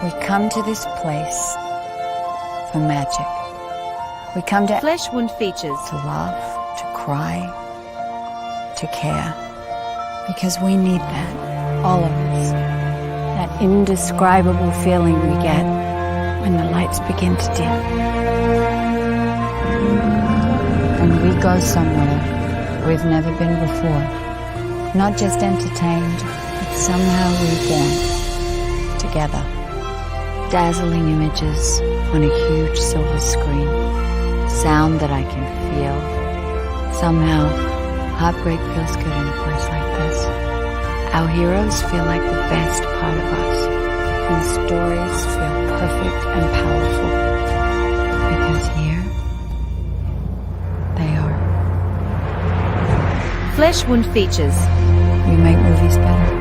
We come to this place for magic. We come to Flesh Wound Features. to laugh, to cry, to care. Because we need that, all of us. That indescribable feeling we get when the lights begin to dim. And we go somewhere we've never been before. Not just entertained, but somehow reborn. Together. Dazzling images on a huge silver screen. Sound that I can feel. Somehow, heartbreak feels good in a place like this. Our heroes feel like the best part of us. And stories feel perfect and powerful. Because here, they are. Flesh Wound Features. We make movies better.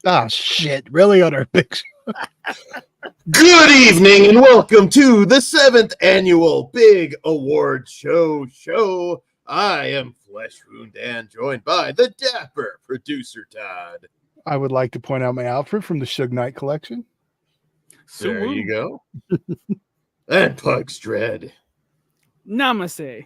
Oh shit! Really on our big show. Good evening and welcome to the 7th annual Big Award Show. I am Flesh Wound and joined by the dapper producer Todd. I would like to point out my outfit from the Suge Knight collection. There you go. And Pugs Dread, Namaste.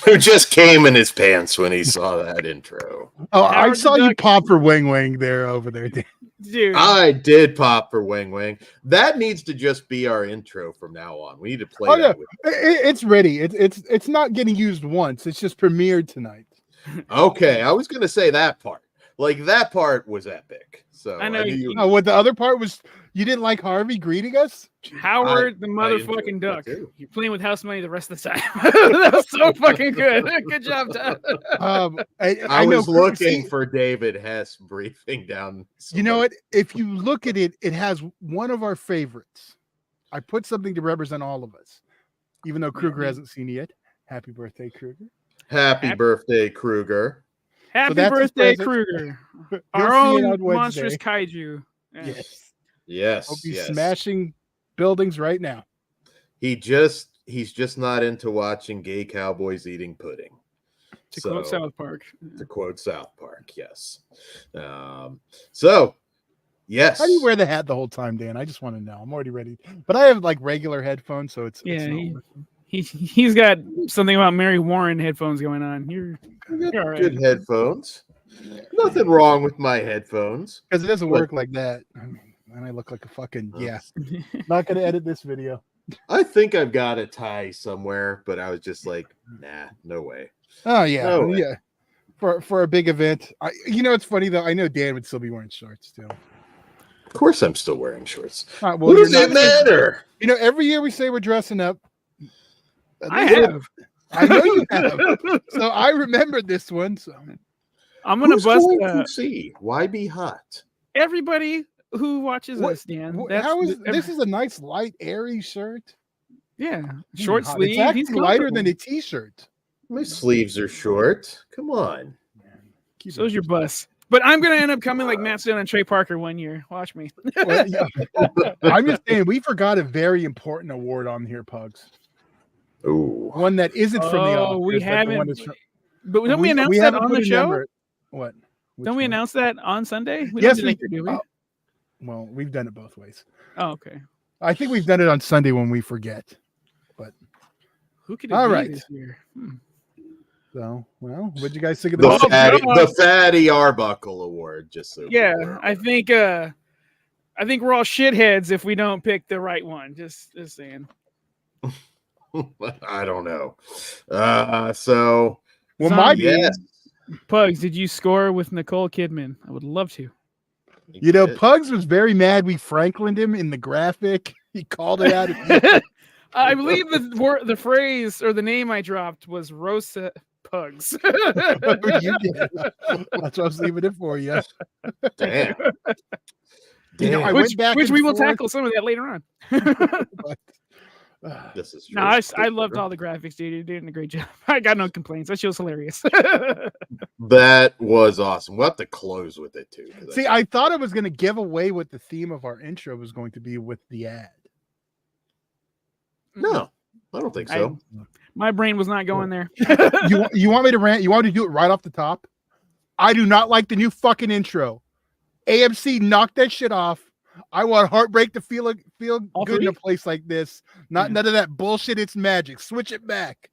who just came in his pants when he saw that intro. Oh, I Howard saw the you Duck. pop for Wang Wang there over there. Dan. Dude, I did pop for Wang Wang. That needs to just be our intro from now on. We need to play Oh yeah, that with it's ready. It's not getting used once. It's just premiered tonight. Okay, I was gonna say that part. Like that part was epic. So I know knew you- Oh, what the other part was? You didn't like Harvey greeting us? Howard the I enjoyed motherfucking that duck. too. You're playing with house money the rest of the time. That was so fucking good. Good job, Todd. I know. was looking for David Hess briefing down. You know what? If you look at it, it has one of our favorites. I put something to represent all of us, even though Kruger hasn't seen it yet. Happy birthday, Kruger! Happy Happy- birthday, Kruger. Happy that's his birthday, present. Kruger. He'll Our see it own on Wednesday. monstrous kaiju. Yes. Yes, Hope he's yes. smashing buildings right now. He's just not into watching gay cowboys eating pudding. To quote South Park. To quote South Park, yes. So yes. How do you wear the hat the whole time, Dan? I just want to know. I'm already ready. But I have like regular headphones, so it's Yeah, not he's got something about Mary Warren headphones going on. You're all right. Good headphones. Nothing wrong with my headphones. because it doesn't What? work like that. And I look like a fucking Not gonna edit this video. I think I've got a tie somewhere, but I was just like, nah, no way. Oh yeah, No way. yeah. For a big event, it's funny though. I know Dan would still be wearing shorts too. Of course, I'm still wearing shorts. All right, What does you're it matter? Every year we say we're dressing up. I have. I know you have. So I remembered this one. So I'm gonna Who's bust going to see? Why be hot? everybody who watches What- us, Dan. how is this? Is a nice light, airy shirt. Yeah, short Hot. sleeve. It's actually He's lighter than comfortable. a t-shirt. My sleeves are short. Come on. Keep So's it- your bus. But I'm gonna end up coming like Matt Stone and Trey Parker one year. Watch me. Well, yeah. I'm just saying we forgot a very important award on here, Pugs. Ooh. One that isn't from the Oh, we Oscars, but the haven't. one that's from- But don't we announce that haven't on put the a show? number- What? Which Don't we one? announce that on Sunday? We Yes, don't we do that here, do we? oh. Well, we've done it both ways. Oh, okay. I think we've done it on Sunday when we forget. Who could it All be right. this year? So, well, what'd you guys think of The this? fatty Arbuckle Award, just so Yeah, we're aware. I think we're all shitheads if we don't pick the right one. Just saying. I don't know. So Well, my Zombie. yes. Pugs, did you score with Nicole Kidman? I would love to. Pugs was very mad. We Franklined him in the graphic. He called it out. I believe the phrase or the name I dropped was Rosa pugs. You did. That's why I was leaving it for you. Damn. You know, I Damn. went back which and we will forth, tackle some of that later on. but, This is true. No, I loved all the graphics, dude. You're doing a great job. I got no complaints. That show's hilarious. That was awesome. We'll have to close with it too. see, I thought I was going to give away what the theme of our intro was going to be with the ad. No, I don't think so. My brain was not going there. You want me to rant? You want me to do it right off the top? I do not like the new fucking intro. AMC knocked that shit off. I want Heartbreak to feel All good in a three? place like this. None of that bullshit. It's magic. Switch it back.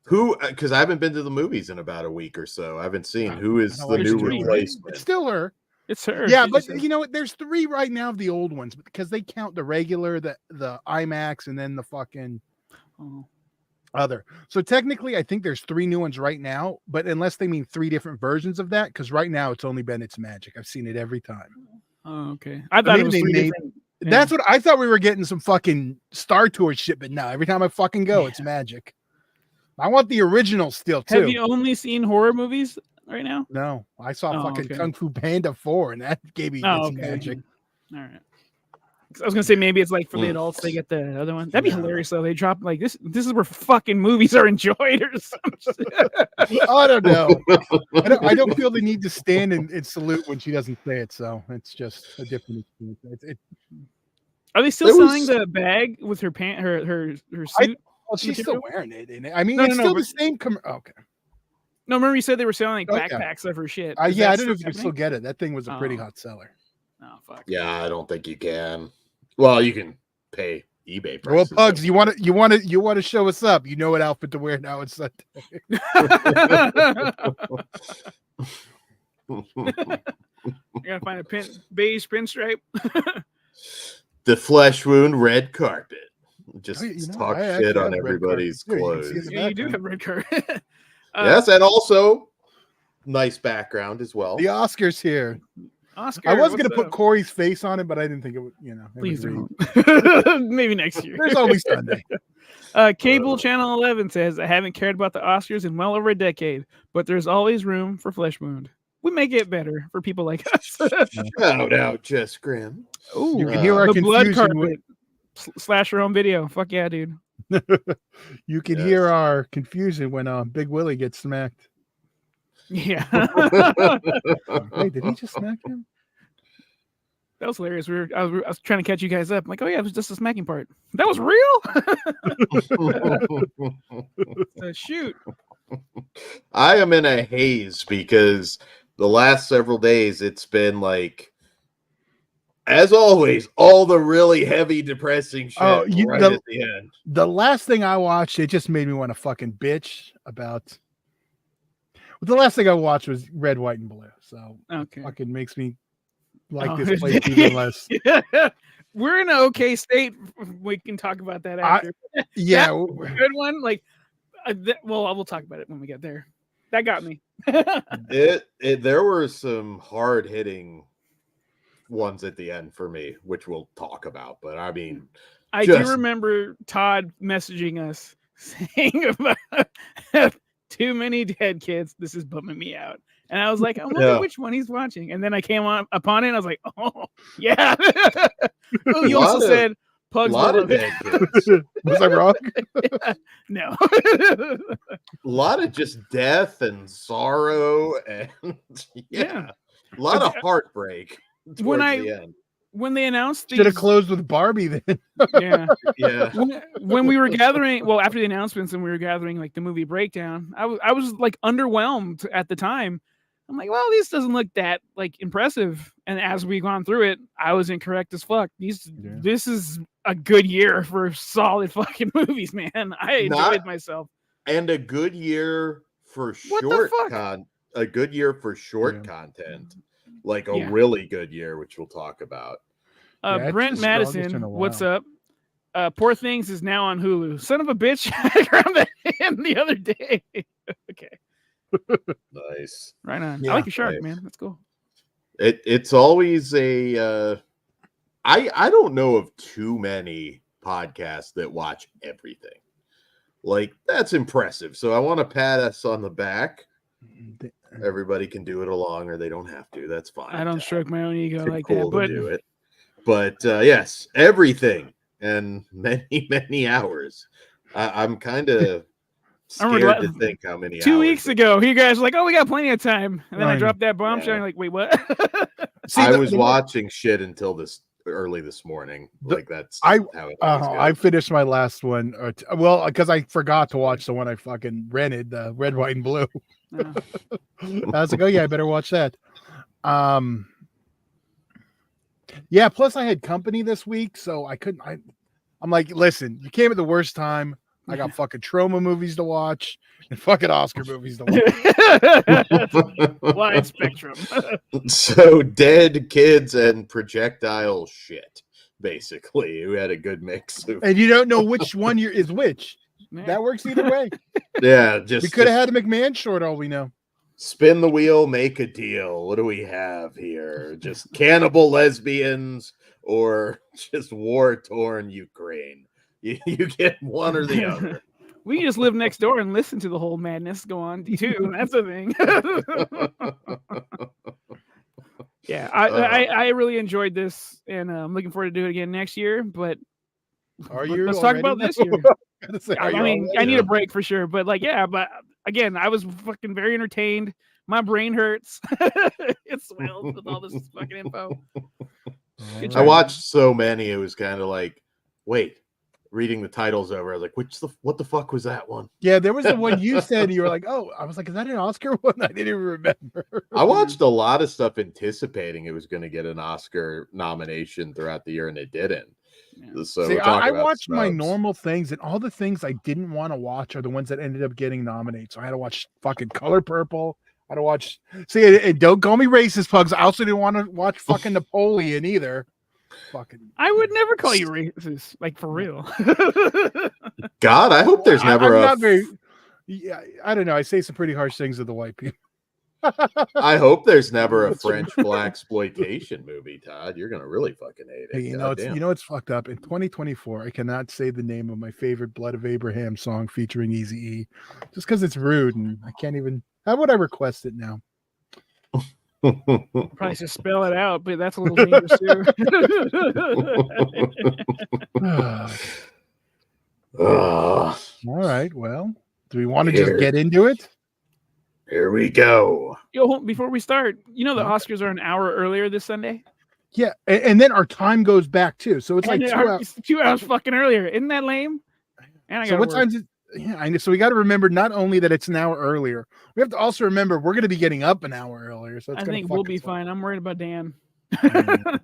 Who? Because I haven't been to the movies in about a week or so. I haven't seen who is I don't the like new the three, right? replacement. It's still her. It's her. Yeah, She but just- you know what? There's 3 right now of the old ones because they count the regular, the IMAX, and then the fucking Oh. other. So technically, I think there's 3 new ones right now. But unless they mean 3 different versions of that, because right now it's only been It's Magic. I've seen it every time. Oh, okay. I thought Maybe it was they 3 made- different. Yeah. That's what I thought we were getting, some fucking Star Tour shit. But no, every time I fucking go, it's Magic. I want the original still too. Have you only seen horror movies right now? No, I saw Oh, fucking okay. Kung Fu Panda 4, and that gave me Oh, It's okay. Magic. All right. 'Cause I was gonna say maybe it's like for the adults they get the other one. That'd be No. hilarious though. They drop like this. This is where fucking movies are enjoyed or something. I don't know. I don't feel the need to stand and salute when she doesn't say it. So it's just a different experience. Are they still There selling was- the bag with her pant, her I- suit? Well, she's still wearing it. I mean, No, it's no, still but- the same. Okay. No, remember you said they were selling like Oh, yeah. backpacks of her shit. Yeah, I Is don't that know if you can still happening? get it. That thing was a pretty Oh. hot seller. Oh fuck. Yeah, I don't think you can. Well, you can pay eBay Well, prices. Pugs, you want to show us up? You know what outfit to wear now? It's Sunday. I gotta find a beige pinstripe. The Flesh Wound red carpet. Just Oh, you know, talk I actually shit on have red everybody's carpet, too. You can clothes. see it. Yeah, you do have red card. Yes, and also nice background as well. The Oscars here. Oscar. I was what's gonna put up? Corey's face on it, but I didn't think it would. It would Please read. don't. Maybe next year. There's always Sunday. Cable Channel 11 says, I haven't cared about the Oscars in well over a decade, but there's always room for Flesh Wound. We may get better for people like us. Shout out, Jess Graham. Ooh, You can hear our the blood confusion. carpet slash her own video. Fuck yeah, dude. You can Yes. hear our confusion when Big Willie gets smacked. Yeah. Hey, did he just smack him? That was hilarious. I was trying to catch you guys up. I'm like, oh yeah, it was just a smacking part. That was real. Shoot. I am in a haze because the last several days it's been like, as always, all the really heavy, depressing shit Oh, right at the end. The last thing I watched, it just made me want to fucking bitch about. The last thing I watched was Red, White, and Blue. So Okay. fucking makes me like Oh, this place even less. We're in an okay state. We can talk about that after. Yeah, Good one. Like, well, we'll talk about it when we get there. That got me. There were some hard hitting ones at the end for me, which we'll talk about. But I mean, I do remember Todd messaging us saying about too many dead kids. This is bumming me out. And I was like, I wonder which one he's watching. And then I came upon it and I was like, oh, yeah. Oh, you also said Pugs. A lot of dead kids. was I wrong? No. A lot of just death and sorrow and a lot of heartbreak towards the end. When they announced Should have closed with Barbie then. Yeah. Yeah. When we were gathering, well, after the announcements and we were gathering like the movie breakdown, I was like underwhelmed at the time. I'm like, well, this doesn't look that like impressive. And as we gone through it, I was incorrect as fuck. This is a good year for solid fucking movies, man. I enjoyed myself. And a good year for short content. Like a really good year, which we'll talk about. Brent Madison, what's up? Poor Things is now on Hulu. Son of a bitch. I grabbed that in the other day. Okay. Nice. Right on. Yeah. I like your shark, Nice. man. That's cool. It's always a I don't know of too many podcasts that watch everything. Like, that's impressive. So I want to pat us on the back. Everybody can do it along, or they don't have to. That's fine. I don't stroke my own ego Too like cool that, to do it. But yes, everything and many hours. I'm kind of scared to think how many 2 hours. weeks ago, you guys were like, "Oh, we got plenty of time," and then I Right. dropped that bombshell. Yeah. I'm like, "Wait, what?" See, I the- was the- watching shit until early this morning. Like, that's I- how it always I goes. finished my last one. Well, because I forgot to watch the one I fucking rented, the Red, White, and Blue. No. I was like, oh yeah, I better watch that. Yeah. Plus, I had company this week, so I couldn't. I'm like, listen, you came at the worst time. I got fucking trauma movies to watch and fucking Oscar movies to watch. Wide spectrum. So dead kids and projectile shit, basically. We had a good mix of, And you don't know which one is which. Man. That works either way. yeah, We just could have had a McMahon short, all we know. spin the wheel, make a deal. What do we have here? Just cannibal lesbians or just war-torn Ukraine? You get one or the other. We can just live next door and listen to the whole madness go on too. That's the thing. Yeah, I really enjoyed this, and I'm looking forward to do it again next year. But let's talk about this year. I mean, I need a break for sure. But like, yeah, but again, I was fucking very entertained. My brain hurts. It swells with all this fucking info. Good I job. watched so many, it was kind of like, wait, reading the titles over, I was like, what the fuck was that one? Yeah, there was the one you said, you were like, oh, I was like, is that an Oscar one? I didn't even remember. I watched a lot of stuff anticipating it was going to get an Oscar nomination throughout the year, and it didn't. Yeah. So See, we're talking I about watched my snubs. normal things, and all the things I didn't want to watch are the ones that ended up getting nominated. So I had to watch fucking Color Purple. I had to watch. See, and don't call me racist, Pugs. I also didn't want to watch fucking Napoleon either. Fucking. I would never call you racist, like for real. God, I hope there's never I'm a. not very. Yeah, I don't know. I say some pretty harsh things to the white people. I hope there's never a That's true. French blaxploitation movie, Todd. You're gonna really fucking hate it. Hey, you know it's fucked up. In 2024, I cannot say the name of my favorite Blood of Abraham song featuring Eazy-E, just because it's rude, and I can't even. How would I request it now? Probably should spell it out, but that's a little dangerous too. All right. Well, do we want to just Here. get into it? Here we go. Yo, before we start, you know the Oscars are an hour earlier this Sunday. Yeah, and then our time goes back too, so it's like And 2 our- hours. it's 2 hours fucking earlier. Isn't that lame? And I So got what time's it? Yeah, I know. So we got to remember not only that it's an hour earlier, we have to also remember we're going to be getting up an hour earlier. So it's I gonna think fuck we'll be us up. fine. I'm worried about Dan. I'm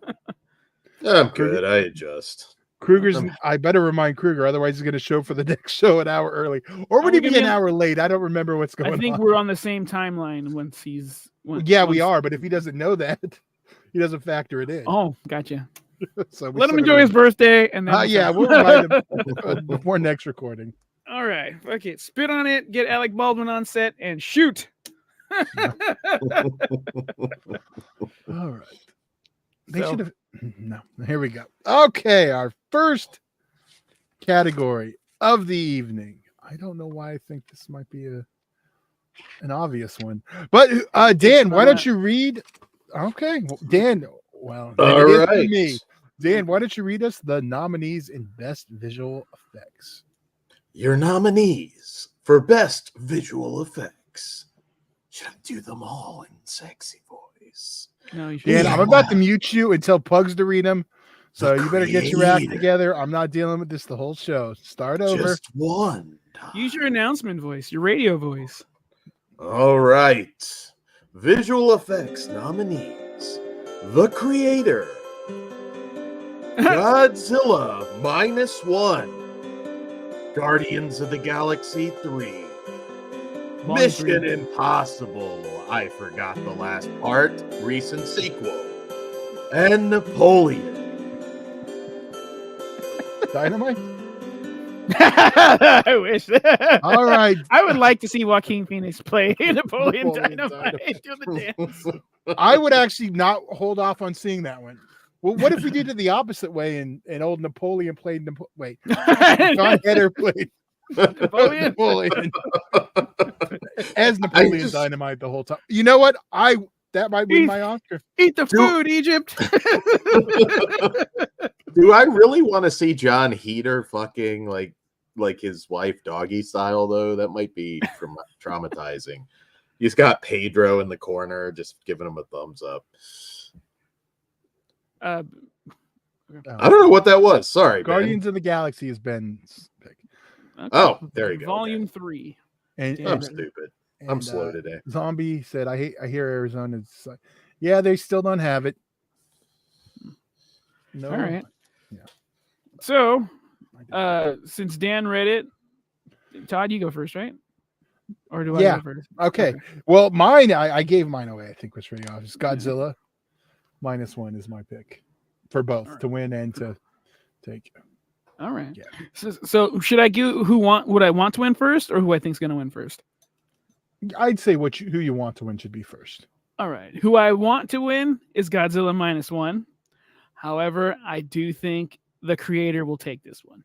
good. I adjust. Kruger's. I better remind Kruger, otherwise he's going to show for the next show an hour early, or would we he be gonna an be on- hour late? I don't remember what's going I think on. we're on the same timeline once he's. Yeah, we are. But if he doesn't know that, he doesn't factor it in. Oh, gotcha. So we Let him still enjoy gotta- his birthday, and then Yeah, we'll remind him before next recording. All right, okay. Spit on it. Get Alec Baldwin on set and shoot. All right. They So- should have. No, here we go. Okay, our first category of the evening. I don't know why I think this might be an obvious one, but Dan, why don't you read? Okay, well, Dan. Well, then All it is for right. me. Dan, why don't you read us the nominees in Best Visual Effects? Your nominees for Best Visual Effects. Should I do them all in sexy voice? No, you should. Dan, Yeah. I'm about to mute you and tell Pugs to read them. So The you better get your act creator. together. I'm not dealing with this the whole show. Start over. Just one. Use your announcement voice, your radio voice. All right. Visual effects nominees. The Creator. Godzilla -1. Guardians of the Galaxy 3. Volume Mission 3. Impossible. I forgot the last part. Recent sequel. And Napoleon. Dynamite. I wish. All right. I would like to see Joaquin Phoenix play Napoleon Napoleon Dynamite. Do the dance. I would actually not hold off on seeing that one. Well, what if we did it the opposite way and old Napoleon played wait, John Heder played Napoleon. Napoleon. As Napoleon just- Dynamite the whole time. You know what? That might win my Oscar. Eat the food, Egypt. Do I really want to see John Heater fucking like his wife doggy style though? That might be traumatizing. He's got Pedro in the corner, just giving him a thumbs up. I don't know what that was. Sorry, Guardians of the Galaxy is Ben's pick. Okay. Oh, there you go. Volume 3. And, Yeah. I'm and, stupid. and, I'm slow today. Zombie said, I hear Arizona's like, yeah, they still don't have it. No. All right. Yeah. So, since Dan read it, Todd, you go first, right? Or do I Yeah. go first? Okay. Well, mine, I gave mine away. I think was pretty obvious. Godzilla -1 is my pick for both to win and to take. All right. Yeah. So should I do would I want to win first, or who I think's going to win first? I'd say who you want to win should be first. All right. Who I want to win is Godzilla -1. However, I do think the creator will take this one.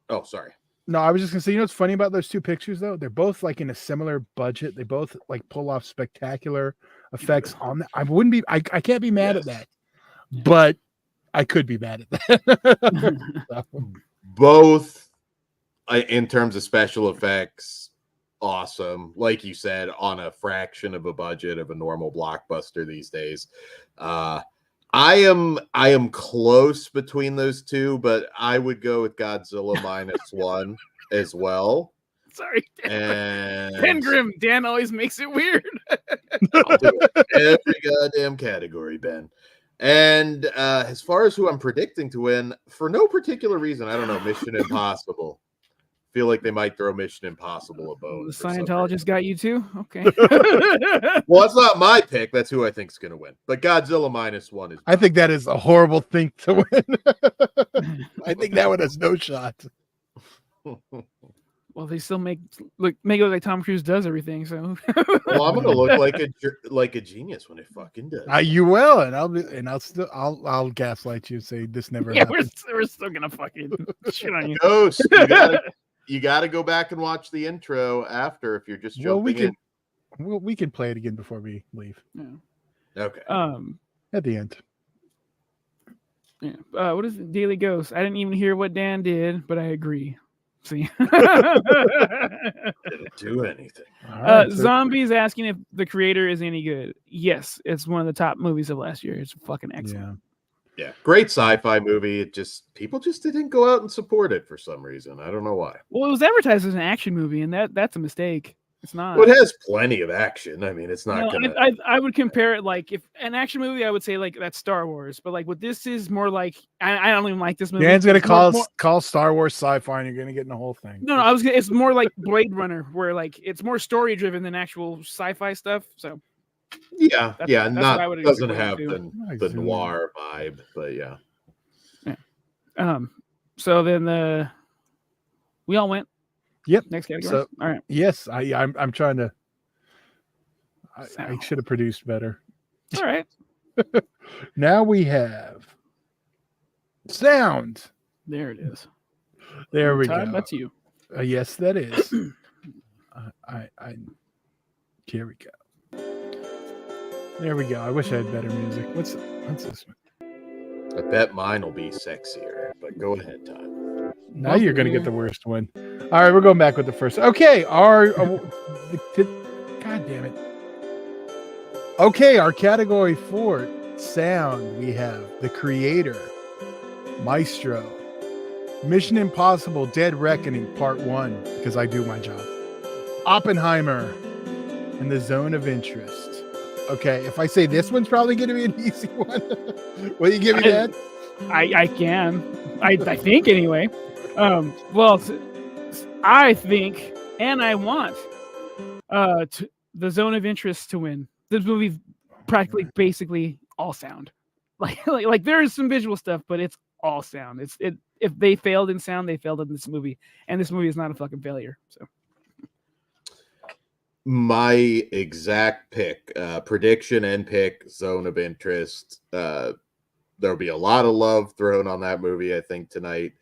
Oh, sorry. No, I was just gonna say, you know what's funny about those two pictures though? They're both like in a similar budget. They both like pull off spectacular effects on that. I can't be mad at that, but I could be mad at that. Both in terms of special effects, awesome. Like you said, on a fraction of a budget of a normal blockbuster these days. I am close between those two, but I would go with Godzilla -1 as well. Sorry, And Dan Grimm. Dan always makes it weird. I'll do it. Every goddamn category, Ben. And as far as who I'm predicting to win, for no particular reason, I don't know, Mission Impossible. Feel like they might throw Mission Impossible a bone. The Scientologist got you too? Okay. Well, that's not my pick. That's who I think is going to win. But Godzilla -1 is. I think that is a horrible thing to win. I think that one has no shot. Well, they still make it look like Tom Cruise does everything. So. Well, I'm going to look like a genius when it fucking does. You will, and I'll gaslight you and say this never happened. we're still gonna fucking shit on you. Ghost, you gotta go back and watch the intro after if you're just jumping in. We can play it again before we leave. Yeah. Okay. At the end. Yeah. What is it? Daily Ghost? I didn't even hear what Dan did, but I agree. See. Didn't do anything. All right, so- Zombies asking if the creator is any good. Yes, it's one of the top movies of last year. It's fucking excellent. Yeah, great sci-fi movie. People just didn't go out and support it for some reason. I don't know why. Well, it was advertised as an action movie, and that's a mistake. It's not. Well, it has plenty of action. I mean, it's not gonna. I would compare it like if an action movie, I would say like that's Star Wars, but like what this is more like. I don't even like this movie. Dan's gonna It's call Star Wars sci-fi, and you're gonna get in the whole thing. No, it's more like Blade Runner, where like it's more story driven than actual sci-fi stuff. So. Yeah, That's not what I would doesn't agree have with the noir vibe, but yeah. So then we all went. Yep. Next category. So, all right. Yes, I'm trying to. I should have produced better. All right. Now we have sound. There it is. There we Todd, go. That's you. Yes, that is. Here we go. There we go. I wish I had better music. What's this one? I bet mine will be sexier, but go ahead, Todd. Now you're going to get the worst one. All right, we're going back with the first. Okay, God damn it. Okay, our category for sound, we have The Creator, Maestro, Mission Impossible Dead Reckoning Part 1, because I do my job, Oppenheimer, and The Zone of Interest. Okay, if I say this one's probably going to be an easy one, will you give me that? I can. I think anyway. Well, I think and I want The Zone of Interest to win. This movie's practically basically all sound. Like there is some visual stuff, but it's all sound. If they failed in sound, they failed in this movie, and this movie is not a fucking failure. So my exact pick, prediction and pick, Zone of Interest. there'll be a lot of love thrown on that movie, I think, tonight.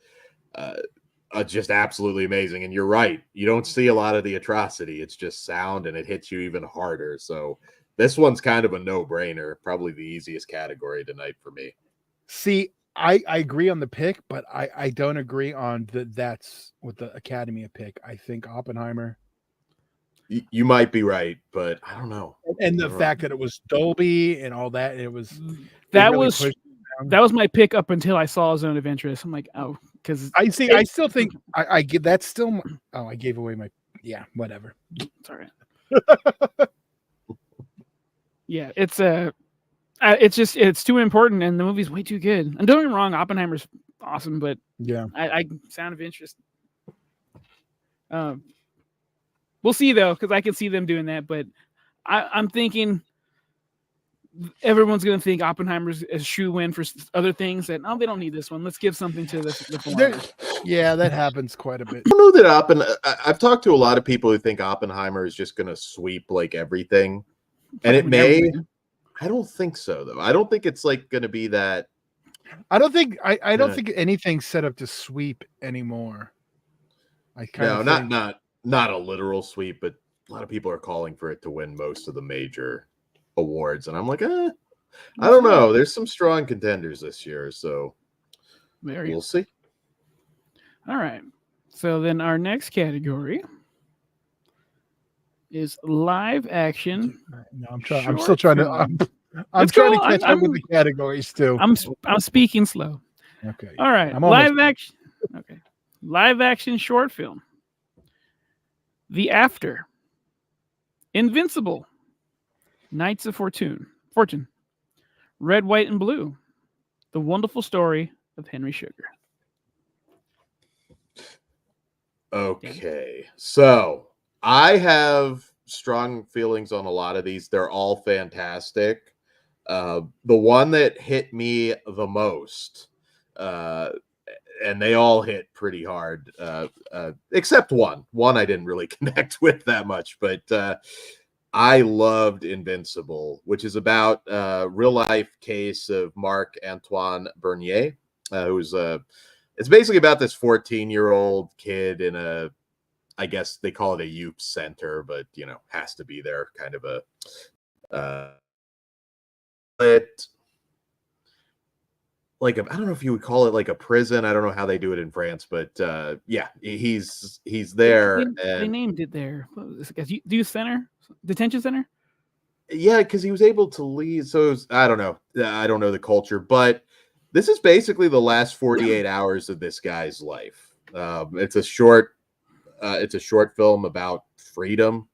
Just absolutely amazing. And you're right. You don't see a lot of the atrocity. It's just sound, and it hits you even harder. So this one's kind of a no-brainer. Probably the easiest category tonight for me. See, I agree on the pick, but I don't agree on that's what the Academy pick. I think Oppenheimer. You might be right, but I don't know. And the fact that it was Dolby and all that, it was That really was pushed it down. that was my pick up until I saw Zone of Interest. I'm like, oh, because I see. I still think I get that's still. Oh, I gave away my. Yeah, whatever. it's all right. Yeah, it's just it's too important, and the movie's way too good. And don't get me wrong, Oppenheimer's awesome, but Yeah. I Sound of Interest. We'll see though, because I can see them doing that. But I'm thinking everyone's going to think Oppenheimer's a shoe-in for other things. That they don't need this one. Let's give something to the filmmakers. Yeah, that happens quite a bit. I don't know that I've talked to a lot of people who think Oppenheimer is just going to sweep like everything, and it may. I don't think so, though. I don't think it's like going to be that. I don't think I don't think anything's set up to sweep anymore. Not a literal sweep, but a lot of people are calling for it to win most of the major awards, and I'm like, I don't know. There's some strong contenders this year, so we'll see. All right. So then our next category is live action. No, I'm trying. I'm still trying to. I'm It's trying cool. to catch up with the categories too. I'm speaking slow. Okay. All right. Live action. Okay. Live action short film. The After. Invincible. Knights of Fortune. Red, White, and Blue. The Wonderful Story of Henry Sugar. Okay. So I have strong feelings on a lot of these. They're all fantastic. The one that hit me the most, and they all hit pretty hard, except one. One I didn't really connect with that much, but I loved Invincible, which is about a real-life case of Marc-Antoine Bernier, who's it's basically about this 14-year-old kid in I guess they call it a youth center, but, has to be there, kind of a I don't know if you would call it like a prison. I don't know how they do it in France, but yeah, he's there. They named it there. What was this? Detention center. Yeah, because he was able to leave. So I don't know. I don't know the culture, but this is basically the last 48 hours of this guy's life. It's a short film about freedom.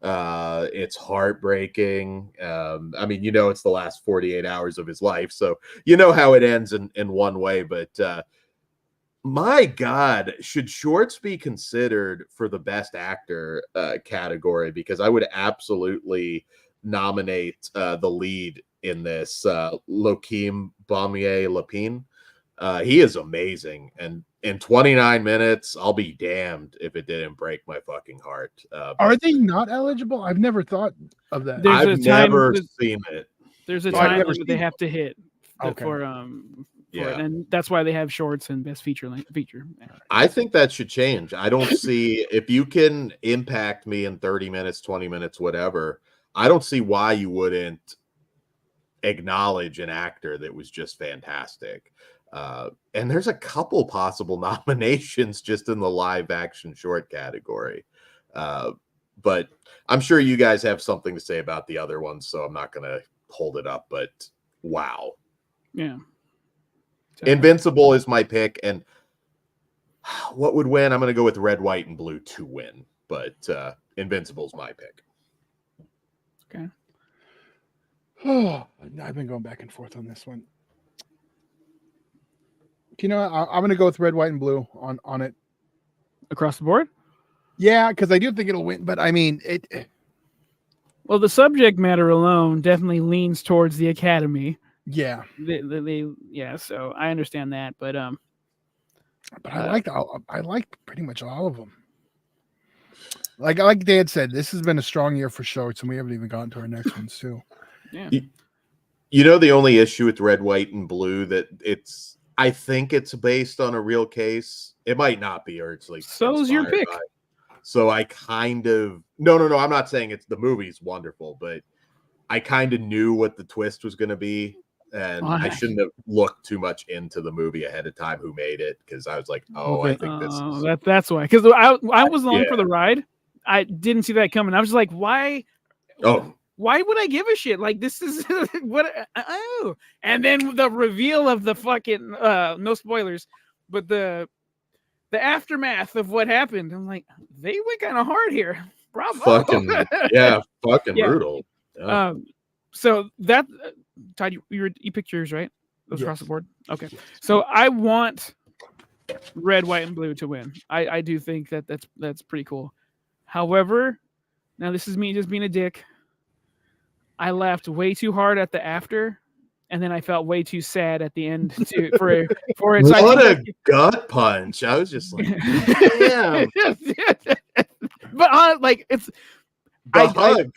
It's heartbreaking. I mean, it's the last 48 hours of his life, so you know how it ends in one way, but my God, should Shorts be considered for the best actor category? Because I would absolutely nominate the lead in this, Joachim Baumier-Lepine. He is amazing, and in 29 minutes, I'll be damned if it didn't break my fucking heart. Are they not eligible? I've never thought of that. I've never seen it. There's a time limit they have to hit for it, and that's why they have shorts and best feature. I think that should change. I don't see, if you can impact me in 30 minutes, 20 minutes, whatever, I don't see why you wouldn't acknowledge an actor that was just fantastic. And there's a couple possible nominations just in the live action short category. But I'm sure you guys have something to say about the other ones, so I'm not going to hold it up, but wow. Yeah. Invincible is my pick, and what would win? I'm going to go with Red, White, and Blue to win, but Invincible is my pick. Okay. Oh, I've been going back and forth on this one. I'm going to go with Red, White, and Blue on it. Across the board? Yeah, because I do think it'll win, but I mean, Well, the subject matter alone definitely leans towards the Academy. Yeah. So I understand that, but I liked pretty much all of them. Like Dan said, this has been a strong year for shorts, and we haven't even gotten to our next ones too. Yeah. You know, the only issue with Red, White, and Blue that I think it's based on a real case. It might not be, or it's like So's your pick. So I kind of no. I'm not saying the movie's wonderful, but I kind of knew what the twist was going to be, and I shouldn't have looked too much into the movie ahead of time who made it, because I was like, I think this is that's why. Because I was along for the ride. I didn't see that coming. I was like, why? Oh. Why would I give a shit? Like, this is what? Oh, and then the reveal of the fucking no spoilers, but the aftermath of what happened. I'm like, they went kind of hard here. Bravo. Fucking brutal. Yeah. So that Todd, you picked yours, right? Those across the board. Okay. So I want Red, White, and Blue to win. I do think that's pretty cool. However, now this is me just being a dick. I laughed way too hard at the after, and then I felt way too sad at the end for it. What a gut punch! I was just like, damn. But like it's the hug.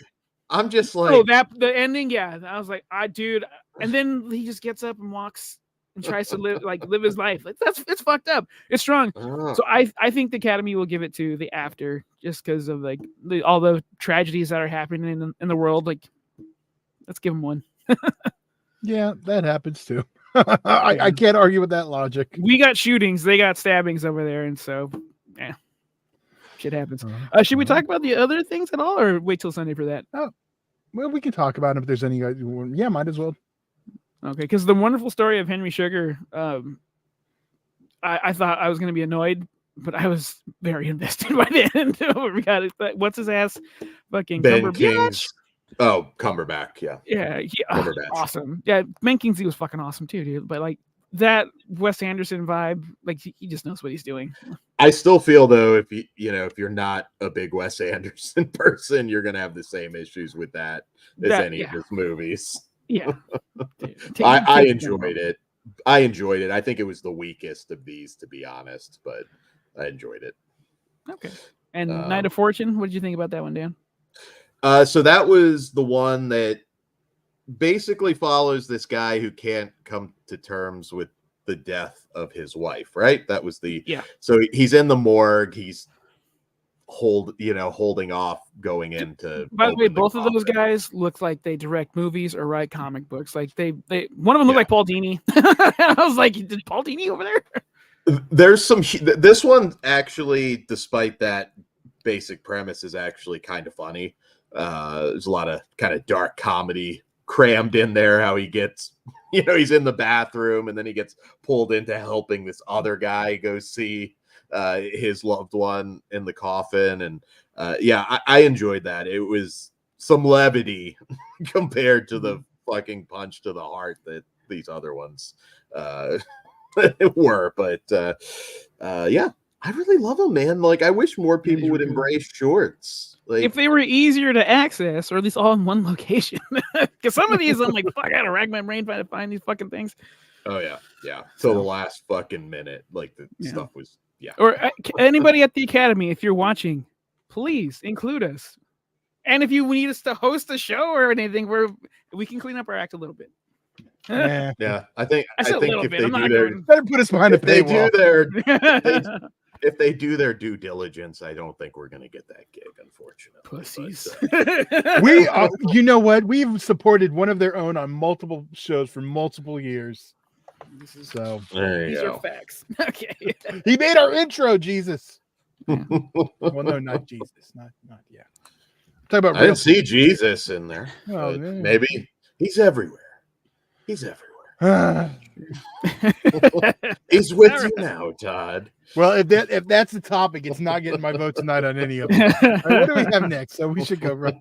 I'm just like, the ending. Yeah, I was like, dude. And then he just gets up and walks and tries to live his life. Like it's fucked up. It's strong. So I think the Academy will give it to the after, just because of like all the tragedies that are happening in the world. Like, let's give him one. Yeah, that happens too. I can't argue with that logic. We got shootings, they got stabbings over there, and so shit happens. Should we talk about the other things at all, or wait till Sunday for that? Oh, well, we can talk about it if there's any. Yeah, might as well. Okay, because the wonderful story of Henry Sugar, I thought I was going to be annoyed, but I was very invested by the end. We got it. What's his ass? Fucking Ben Cumberbatch. King's. Oh, Cumberbatch, yeah. Yeah, awesome. Yeah, Ben Kingsley was fucking awesome too, dude. But like that Wes Anderson vibe, like he just knows what he's doing. I still feel though, if if you're not a big Wes Anderson person, you're gonna have the same issues with that as any of his movies. Yeah, I enjoyed it. I think it was the weakest of these, to be honest, but I enjoyed it. Okay. And Night of Fortune, what did you think about that one, Dan? So that was the one that basically follows this guy who can't come to terms with the death of his wife, right? That was so he's in the morgue, he's holding off going into. By the way, both of those guys look like they direct movies or write comic books. Like they one of them looked like Paul Dini. I was like, did Paul Dini over there? There's this one actually, despite that basic premise, is actually kind of funny. There's a lot of kind of dark comedy crammed in there, how he gets, he's in the bathroom and then he gets pulled into helping this other guy go see his loved one in the coffin. And I enjoyed that. It was some levity compared to the fucking punch to the heart that these other ones were. But I really love them, man. Like, I wish more people would embrace shorts. Like, if they were easier to access, or at least all in one location. Because some of these, I'm like, fuck, I gotta rack my brain trying to find these fucking things. Oh yeah. So the last fucking minute, like the stuff was Or anybody at the Academy, if you're watching, please include us. And if you need us to host a show or anything, we can clean up our act a little bit. Yeah. I think if they do better put us behind a paywall. If they do their due diligence, I don't think we're going to get that gig, unfortunately. Pussies. We, you know what? We've supported one of their own on multiple shows for multiple years. These are facts. Okay. He made our intro, Jesus. Yeah. Well, no, not Jesus. Not yeah. Talk about. I didn't see Jesus in there. Oh, maybe he's everywhere. He's everywhere. He's with you now, Todd. Well, if that's the topic, it's not getting my vote tonight on any of them. All right, what do we have next? So we should go right.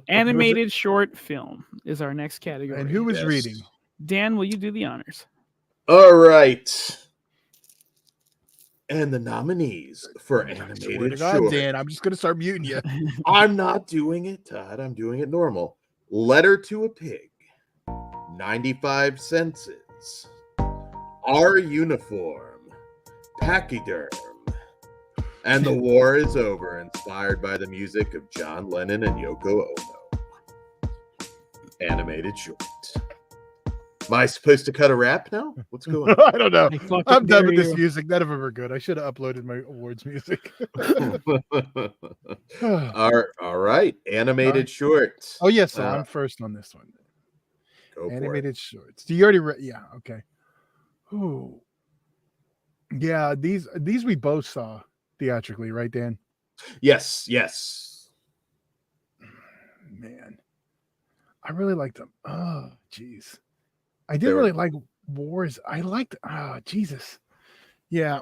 Animated short film is our next category. And who was reading? Dan, will you do the honors? All right. And the nominees for animated short. Dan, I'm just going to start muting you. I'm not doing it, Todd. I'm doing it normal. Letter to a Pig. 95 Senses. Our Uniform. Pachyderm. And The War is Over, inspired by the music of John Lennon and Yoko Ono. Animated short. Am I supposed to cut a rap now? What's going on? I don't know. I fucking I'm done dare with this you. music. None of them are good. I should have uploaded my awards music. All right. Animated shorts. Oh yes, so I'm first on this one. Go for it. Animated shorts. Do you already yeah, okay. Ooh. Yeah, these we both saw theatrically, right, Dan? Yes, yes. Man. I really liked them. Oh, jeez. I didn't really like Wars. I liked Jesus. Yeah.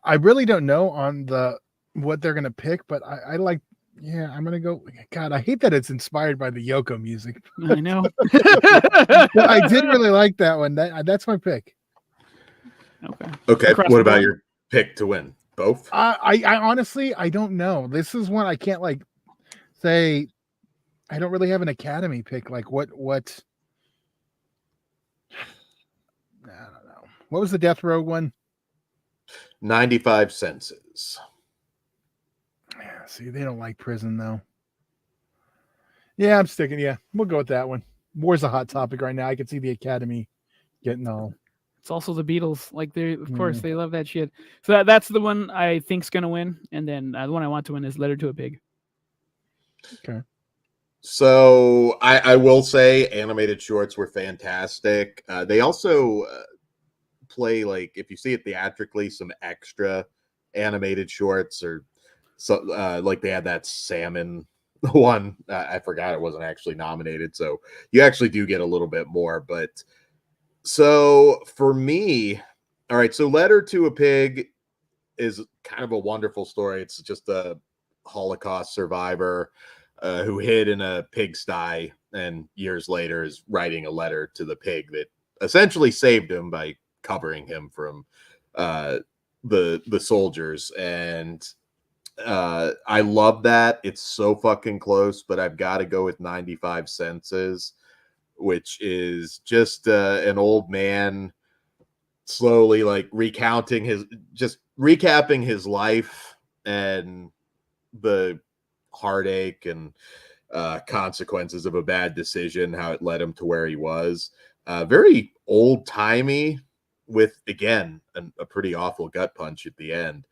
I really don't know on what they're gonna pick, but I like I'm gonna go. God, I hate that it's inspired by the Yoko music. I know. But I did really like that one. That's my pick. Okay. Across What the about board? your pick to win? Both? I honestly I don't know. This is one I can't like say. I don't really have an Academy pick. Like what? I don't know. What was the Death Row one? 95 Senses. Yeah, see, they don't like prison though. Yeah, I'm sticking. Yeah, we'll go with that one. War's a hot topic right now. I can see the Academy getting all. It's also the Beatles. Like they, of course, they love that shit. So that's the one I think's gonna win, and then the one I want to win is Letter to a Pig. Okay. So I will say animated shorts were fantastic. They also play, like, if you see it theatrically, some extra animated shorts, or so like they had that salmon one. I forgot it wasn't actually nominated, so you actually do get a little bit more. But so for me, all right, so Letter to a Pig is kind of a wonderful story. It's just a Holocaust survivor who hid in a pigsty, and years later is writing a letter to the pig that essentially saved him by covering him from the soldiers. And I love that. It's so fucking close, but I've got to go with 95 Senses, which is just an old man slowly like recapping his life and the heartache and consequences of a bad decision, how it led him to where he was. Very old timey, with again a pretty awful gut punch at the end.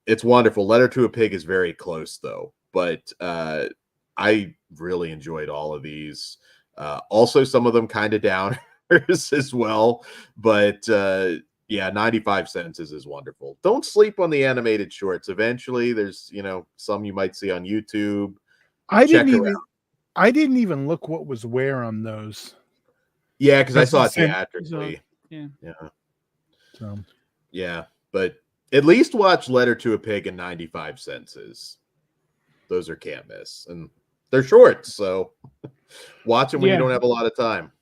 It's wonderful. Letter to a Pig is very close though, but I really enjoyed all of these. Also, some of them kind of downers as well, but yeah, 95 Senses is wonderful. Don't sleep on the animated shorts. Eventually, there's some you might see on YouTube. I didn't even look what was where on those. Yeah, because I saw it theatrically. Yeah. So yeah, but at least watch Letter to a Pig and 95 Senses. Those are can't miss, and they're short, so watch them when you don't have a lot of time.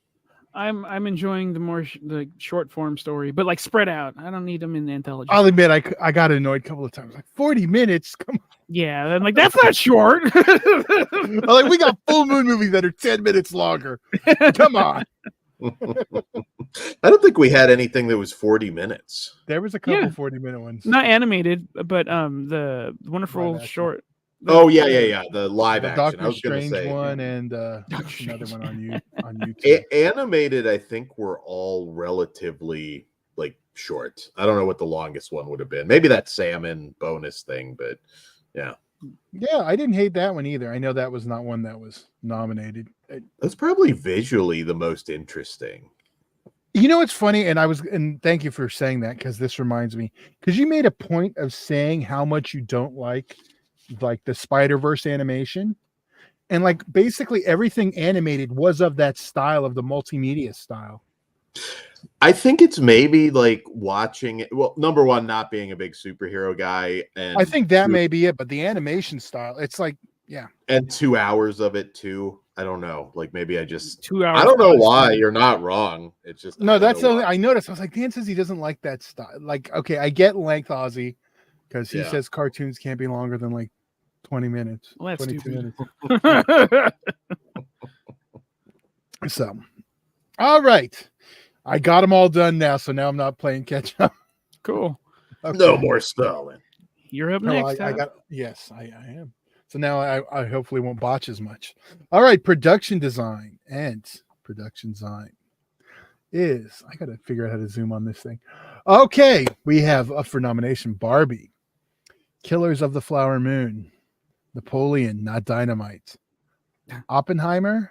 I'm enjoying the short form story, but like spread out. I don't need them in the anthology. I'll admit I got annoyed a couple of times. Like 40 minutes. Come on. Yeah, I'm like, that's not short. I'm like, we got full moon movies that are 10 minutes longer. Come on. I don't think we had anything that was 40 minutes. There was a couple 40-minute ones. Not animated, but the wonderful short. The live action. Doctor I was going to Strange say one and another one on YouTube. Animated, I think, were all relatively like short. I don't know what the longest one would have been. Maybe that salmon bonus thing, but yeah. Yeah, I didn't hate that one either. I know that was not one that was nominated. That's probably visually the most interesting. You know, it's funny, and thank you for saying that, because this reminds me, because you made a point of saying how much you don't like the Spider-Verse animation, and like basically everything animated was of that style, of the multimedia style. I think it's maybe like watching it. Well, number one, not being a big superhero guy, and I think that may be it. But the animation style, it's like, yeah, and 2 hours of it too. I don't know. Like maybe I just 2 hours. I don't know why. You're not wrong. It's just no. That's the only I noticed. I was like, Dan says he doesn't like that style. Like, okay, I get length, Ozzy, because he says cartoons can't be longer than like 20 minutes. Well, that's 22 stupid. minutes. So, all right. I got them all done now, so now I'm not playing catch up. Cool. Okay. No more spelling. You're up No, next. I am. So now I hopefully won't botch as much. All right, production design. And production design is, I got to figure out how to zoom on this thing. Okay, we have up for nomination Barbie, Killers of the Flower Moon, Napoleon, Not Dynamite, Oppenheimer,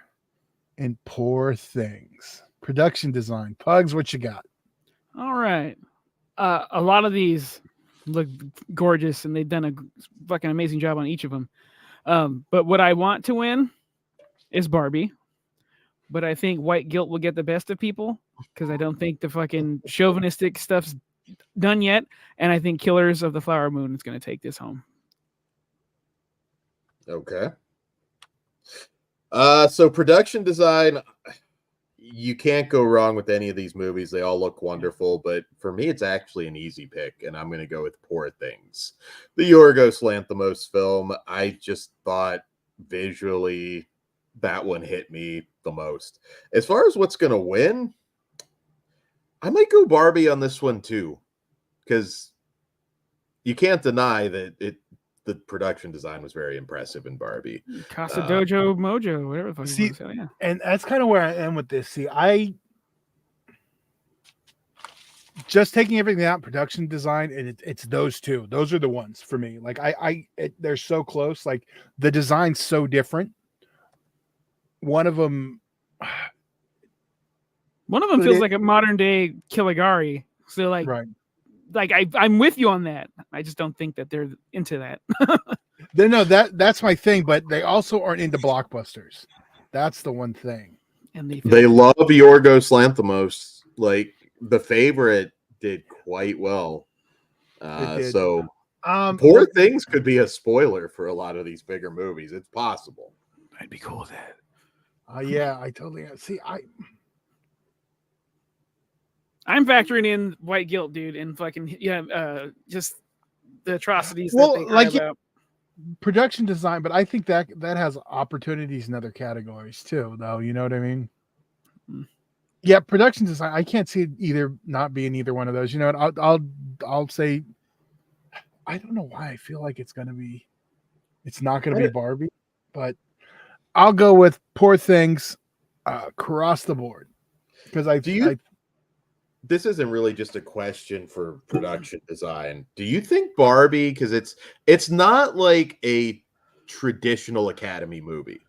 and Poor Things. Production design. Pugs, what you got? All right. A lot of these look gorgeous, and they've done a fucking amazing job on each of them. But what I want to win is Barbie. But I think white guilt will get the best of people because I don't think the fucking chauvinistic stuff's done yet. And I think Killers of the Flower Moon is going to take this home. Okay. So production design, you can't go wrong with any of these movies. They all look wonderful, but for me, it's actually an easy pick, and I'm going to go with Poor Things. The Yorgos Lanthimos film, I just thought visually that one hit me the most. As far as what's going to win, I might go Barbie on this one too, because you can't deny that the production design was very impressive in Barbie. Casa Dojo Mojo, whatever the fuck See, you want to say, yeah. And that's kind of where I am with this. See, I just taking everything out, production design, and it's those two. Those are the ones for me. Like they're so close. Like the design's so different. One of them feels like a modern day Caligari. So like, right. Like I'm with you on that. I just don't think that they're into that. No, that's my thing. But they also aren't into blockbusters. That's the one thing. And they love Yorgos Lanthimos. Like The Favorite did quite well. So Poor Things could be a spoiler for a lot of these bigger movies. It's possible. I'd be cool with that. Yeah, I totally see. I'm factoring in white guilt, dude, and fucking just the atrocities that they like about. Production design, but I think that has opportunities in other categories too, though. You know what I mean? Mm. Yeah, production design. I can't see it either not being either one of those. You know what? I'll say. I don't know why I feel like it's not gonna be Barbie, but I'll go with Poor Things across the board because this isn't really just a question for production design. Do you think Barbie, because it's not like a traditional Academy movie.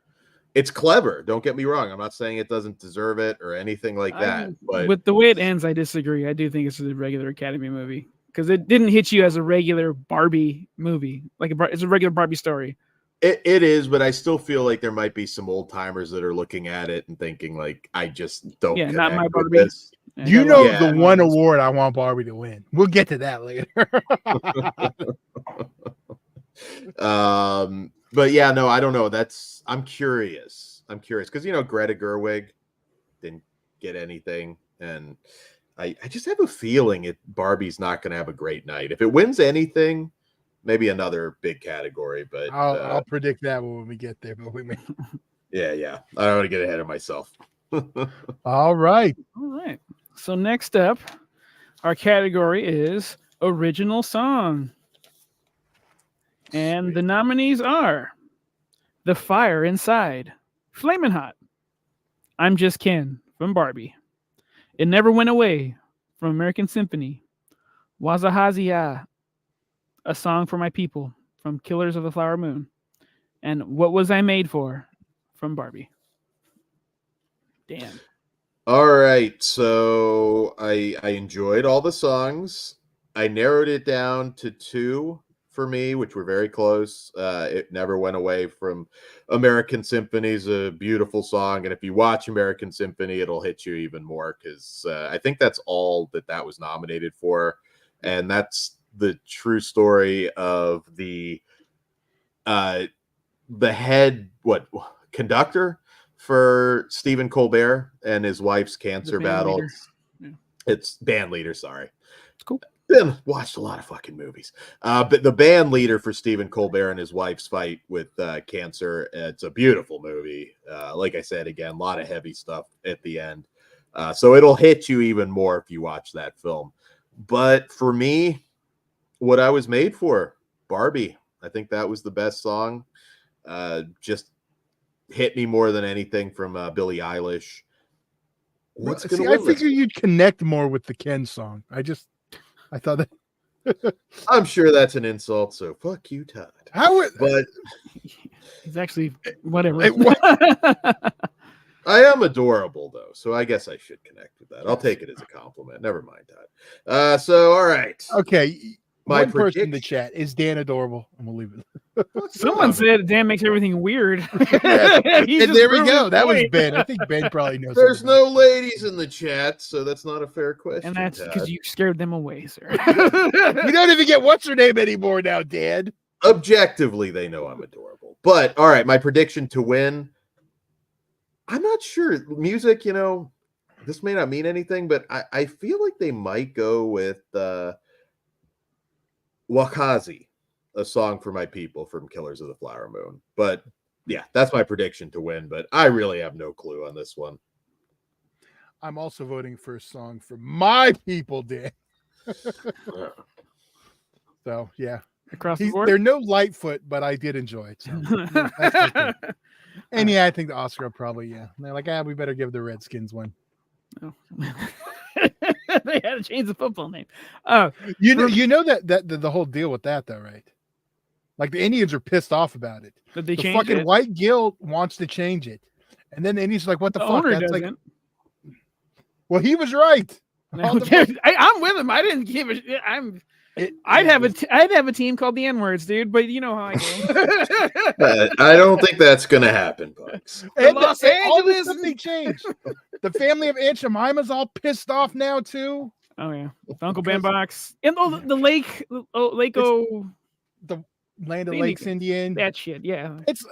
It's clever. Don't get me wrong. I'm not saying it doesn't deserve it or anything like that. But with the way it ends, I disagree. I do think it's a regular Academy movie because it didn't hit you as a regular Barbie movie. Like it's a regular Barbie story. It is, but I still feel like there might be some old timers that are looking at it and thinking like, I just don't. Yeah, not my Barbie. This. You know the one award I want Barbie to win. We'll get to that later. But yeah, no, I don't know. I'm curious because Greta Gerwig didn't get anything, and I just have a feeling Barbie's not going to have a great night. If it wins anything, maybe another big category. But I'll predict that when we get there. But we may. Yeah. I don't want to get ahead of myself. All right. So next up, our category is original song. And the nominees are The Fire Inside, Flamin' Hot, I'm Just Ken from Barbie, It Never Went Away from American Symphony, Wazahazia, A Song for My People from Killers of the Flower Moon, and What Was I Made For from Barbie. Damn. All right, so I enjoyed all the songs. I narrowed it down to two for me, which were very close. It Never Went Away from American Symphony is a beautiful song, and if you watch American Symphony, it'll hit you even more because I think that's all that was nominated for, and that's the true story of the head conductor for Stephen Colbert and his wife's cancer battle. It's band leader. Sorry. It's cool. Ben watched a lot of fucking movies. But the band leader for Stephen Colbert and his wife's fight with cancer. It's a beautiful movie. Like I said, again, a lot of heavy stuff at the end. So it'll hit you even more if you watch that film. But for me, what I was made for, Barbie. I think that was the best song. Just hit me more than anything from Billie Eilish. What's See, going to I win this? figured you'd connect more with the Ken song. I thought that. I'm sure that's an insult, so fuck you, Todd. But He's actually whatever. I am adorable, though, so I guess I should connect with that. I'll take it as a compliment. Never mind, Todd. So, all right. Okay. My One person in the prediction- chat is Dan adorable. I'm gonna leave it. Someone said Dan makes everything weird. And He just there we proved go. his That was point. Ben. I think Ben probably knows. There's something no ladies in the chat, so that's not a fair question. And that's because Todd. you scared them away, sir. We don't even get what's her name anymore now, Dan. Objectively, they know I'm adorable. But all right, my prediction to win. I'm not sure. Music, this may not mean anything, but I feel like they might go with Wakazi, a song for my people from Killers of the Flower Moon. But yeah, that's my prediction to win. But I really have no clue on this one. I'm also voting for a song for my people, Dan. So yeah, Across the board. they're no Lightfoot, but I did enjoy it. So. That's okay. And yeah, I think the Oscar probably, yeah. And they're like, we better give the Redskins one. Oh. They had to change the football name. You know that the whole deal with that though, right? Like the Indians are pissed off about it. Did they The change fucking it? White Guild wants to change it, and then the Indians are like, "What the The fuck?" owner That's like, doesn't. well, he was right. No, dude, I'm with him. I didn't give a shit. I'd have a team called the N-words, dude. But you know how I go. I don't think that's going to happen, Bugs. And Los all this Angeles- stuff they changed. The family of Aunt Jemima's all pissed off now too. Oh yeah, Uncle Ben Box and the lake, Lake-O, The Land of Phoenix. Lakes Indian. that shit. Yeah, It's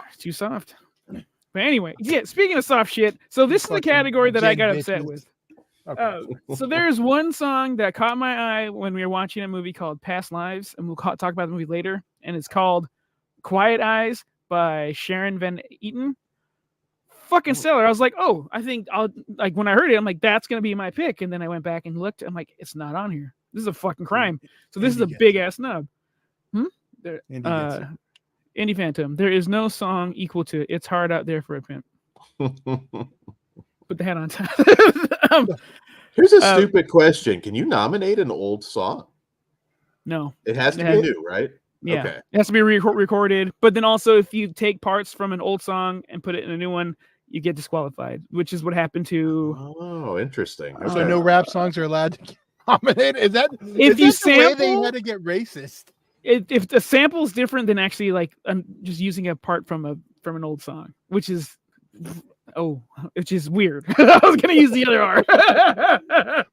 it's too soft. But anyway, yeah. Speaking of soft shit, so this is the Fucking category that I Jen got upset bitches. with. okay. So there's one song that caught my eye when we were watching a movie called Past Lives, and we'll talk about the movie later. And it's called "Quiet Eyes" by Sharon Van Etten. Fucking stellar. I was like, oh, I think I'll like when I heard it, I'm like, that's gonna be my pick. And then I went back and looked. I'm like, it's not on here. This is a fucking crime. So this is a Indie gets big it. ass snub. There, Indie gets it. Indie Phantom. There is no song equal to "It's Hard Out There for a Pimp." Put the hat on top. Here's a stupid question. Can you nominate an old song? No. It has to Yeah. be new, right? Yeah, Okay. it has to be recorded. But then also, if you take parts from an old song and put it in a new one, you get disqualified, which is what happened to. Oh, interesting. So Okay. no rap songs are allowed to get nominated. Is that If is you that the way they sample- had to get racist? If the sample is different than actually like just using a part from an old song, which is weird. I was gonna use the other R.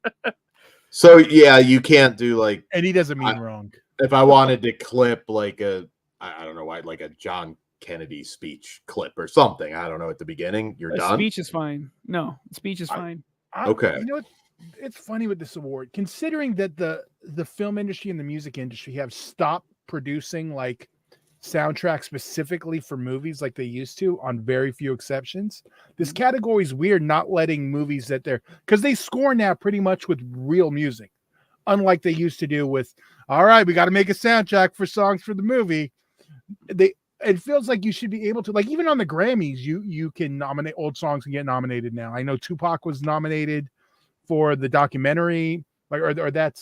So yeah, you can't do like And he doesn't mean wrong. if I wanted to clip like I don't know why, like a John Kennedy speech clip or something. I don't know at the beginning. You're A done. speech is fine. No, speech is fine. Okay. You know what? It's funny with this award, considering that the film industry and the music industry have stopped producing like soundtracks specifically for movies like they used to, on very few exceptions. This category is weird, not letting movies that they're because they score now pretty much with real music, unlike they used to do with. All right, we got to make a soundtrack for songs for the movie. It feels like you should be able to, like, even on the Grammys, you can nominate old songs and get nominated now. I know Tupac was nominated for the documentary, like, or was that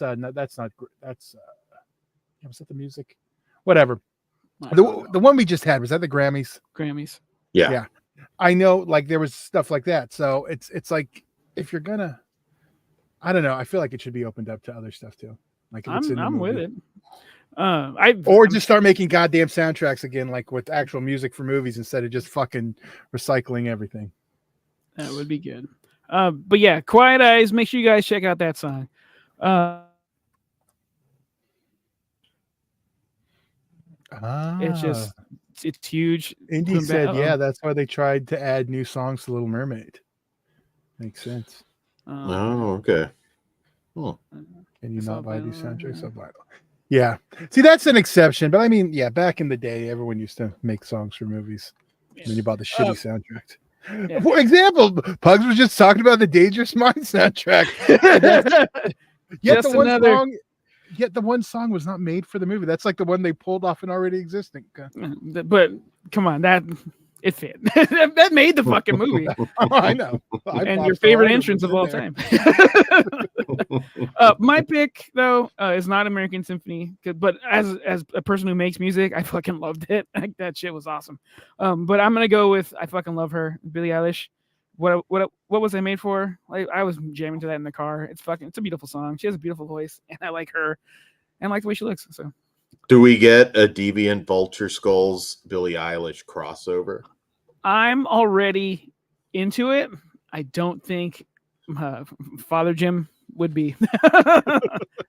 the music? Whatever. The one we just had, was that the Grammys? Grammys. Yeah. I know, like, there was stuff like that. So it's like, if you're gonna, I don't know. I feel like it should be opened up to other stuff too. Like, if it's in the I'm with movie. it. Or just start making goddamn soundtracks again, like with actual music for movies instead of just fucking recycling everything. That would be good. But yeah, Quiet Eyes. Make sure you guys check out that song. It's huge. Indy Boom, said, bam. yeah, that's why they tried to add new songs to Little Mermaid. Makes sense. Oh, okay. Can you It's not buy these albino, soundtracks? yeah. Albino. Yeah. See, that's an exception. But I mean, yeah, back in the day, everyone used to make songs for movies. And then you bought the shitty soundtracks. yeah. For example, Pugs was just talking about the Dangerous Mind soundtrack. Yet Just the one song was not made for the movie. That's like the one they pulled off an already existing. But come on, that It fit. That made the fucking movie. I know. And your favorite entrance of all time. My pick though is not American Symphony, but as a person who makes music, I fucking loved it. Like, that shit was awesome. But I'm gonna go with I fucking love her, Billie Eilish. What was I made for? Like, I was jamming to that in the car. It's a beautiful song. She has a beautiful voice, and I like her, and I like the way she looks. So, Do we get a Deviant Vulture Skulls Billie Eilish crossover? I'm already into it. I don't think Father Jim would be.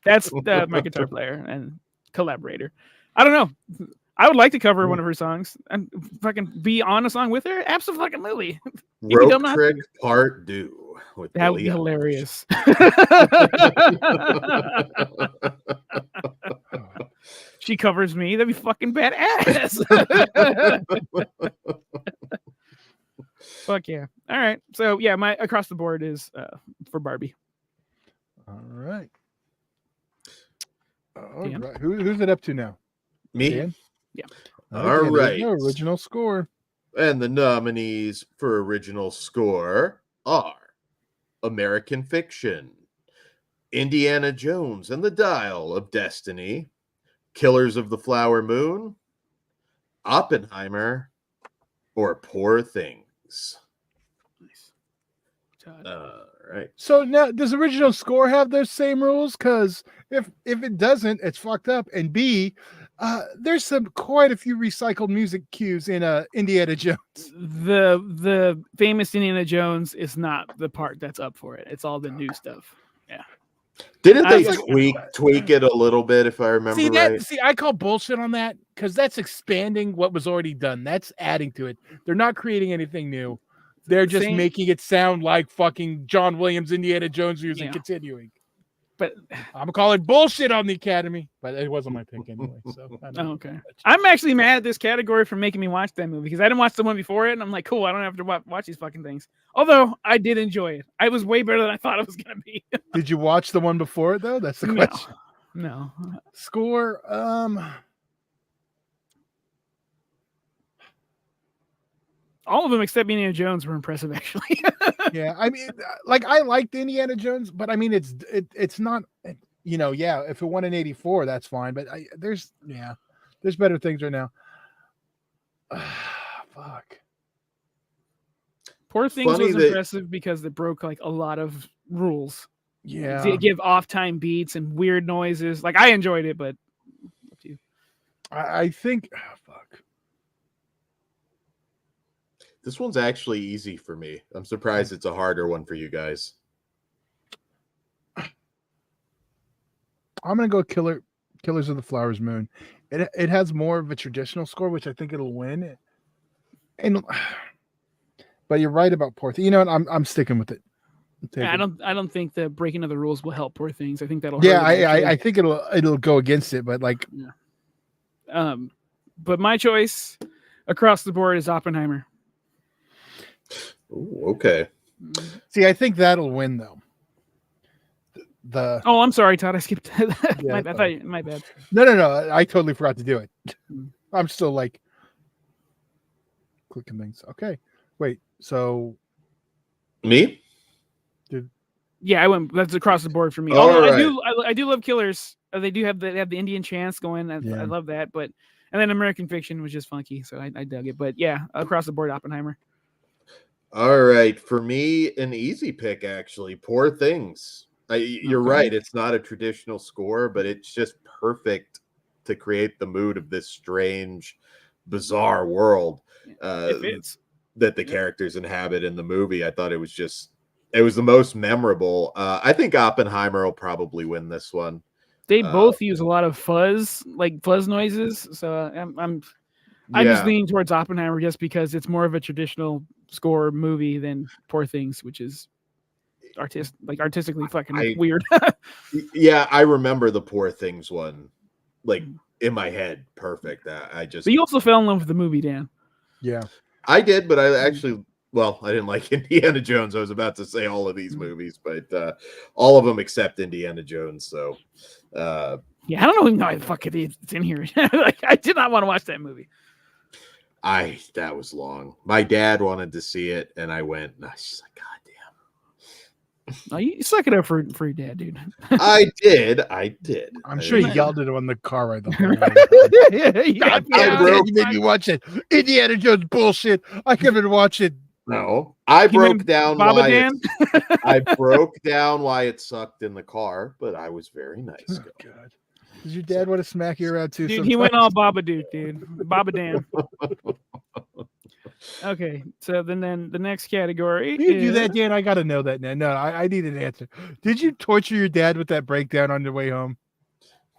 That's my guitar player and collaborator. I don't know. I would like to cover one of her songs and fucking be on a song with her. Absolutely. Rope Trick Part 2 with That would Billie be Eilish. hilarious. She covers me. That'd be fucking badass. Fuck yeah. All right. So yeah, my across the board is for Barbie. All right. All Dan? right. Who's it up to now? Me? Dan? Yeah. All Okay, there right. you go, original score. And the nominees for original score are American Fiction, Indiana Jones and the Dial of Destiny, Killers of the Flower Moon, Oppenheimer, or Poor Things. Nice. Todd. All right. So now, does original score have those same rules? Because if it doesn't, it's fucked up. And B, there's quite a few recycled music cues in Indiana Jones. The famous Indiana Jones is not the part that's up for it. It's all the new stuff. Yeah. Didn't they I- tweak it a little bit, if I remember right? See, I call bullshit on that because that's expanding what was already done. That's adding to it. They're not creating anything new. They're just Same. making it sound like fucking John Williams, Indiana Jones music Yeah. continuing. But I'm gonna call it bullshit on the Academy, but it wasn't my pick anyway. So I know. okay. I'm actually mad at this category for making me watch that movie because I didn't watch the one before it, and I'm like, cool, I don't have to watch these fucking things. Although I did enjoy it. I was way better than I thought it was gonna be. Did you watch the one before it though? That's the No. question. No. Score. All of them except Indiana Jones were impressive, actually. Yeah, I mean, like I liked Indiana Jones, but I mean, it's not. Yeah, if it won in '84, that's fine. But there's better things right now. Fuck. Poor Things Funny was that- impressive because it broke like a lot of rules. Yeah. To give off-time beats and weird noises. Like, I enjoyed it, but up to you. I think. Fuck. This one's actually easy for me. I'm surprised it's a harder one for you guys. I'm gonna go Killers of the Flowers Moon. It has more of a traditional score, which I think it'll win. And but you're right about Poor Things. You know what? I'm sticking with it. I don't think the breaking of the rules will help Poor Things. I think that'll Yeah, hurt it, actually. I think it'll go against it, but like But my choice across the board is Oppenheimer. Ooh, okay. see, I think that'll win though. Oh, I'm sorry, Todd. I skipped. Yeah, my bad. No. I totally forgot to do it. I'm still like clicking things. Okay, wait. So Me? Yeah, I went. That's across the board for me. All Although right. I do love Killers. They do have the Indian chants going. I Yeah. love that. But and then American Fiction was just funky, so I dug it. But yeah, across the board, Oppenheimer. All right. For me, an easy pick, actually. Poor Things. You're Okay. right. It's not a traditional score, but it's just perfect to create the mood of this strange, bizarre world It fits. that the characters inhabit in the movie. I thought it was the most memorable. I think Oppenheimer will probably win this one. They both use a lot of fuzz noises. So I'm Yeah. just leaning towards Oppenheimer just because it's more of a traditional score movie than Poor Things, which is artistically fucking weird. Yeah, I remember the Poor Things one, like in my head, perfect. I just, But you also fell in love with the movie, Dan. yeah. I did, but I actually, well, I didn't like Indiana Jones. I was about to say all of these movies, but all of them except Indiana Jones. So, Yeah, I don't know even why the fuck it's in here. Like, I did not want to watch that movie. That was long. My dad wanted to see it, and I went. And I was just like, God damn. Oh, you suck it up for your dad, dude. I did. I'm sure you did. yelled at him on the car ride the whole way. God I damn, broke- Dad, you made me watch it. Indiana Jones bullshit. I couldn't watch it. No, I You mean broke down Baba why Dan? I broke down why it sucked in the car, but I was very nice. Oh, God. Does your dad want to smack you around too? Dude, sometimes? he went all Baba Duke, dude. Baba Dan. Okay, so then the next category Did you is do that, Dan? I got to know that now. No, I need an answer. Did you torture your dad with that breakdown on the way home?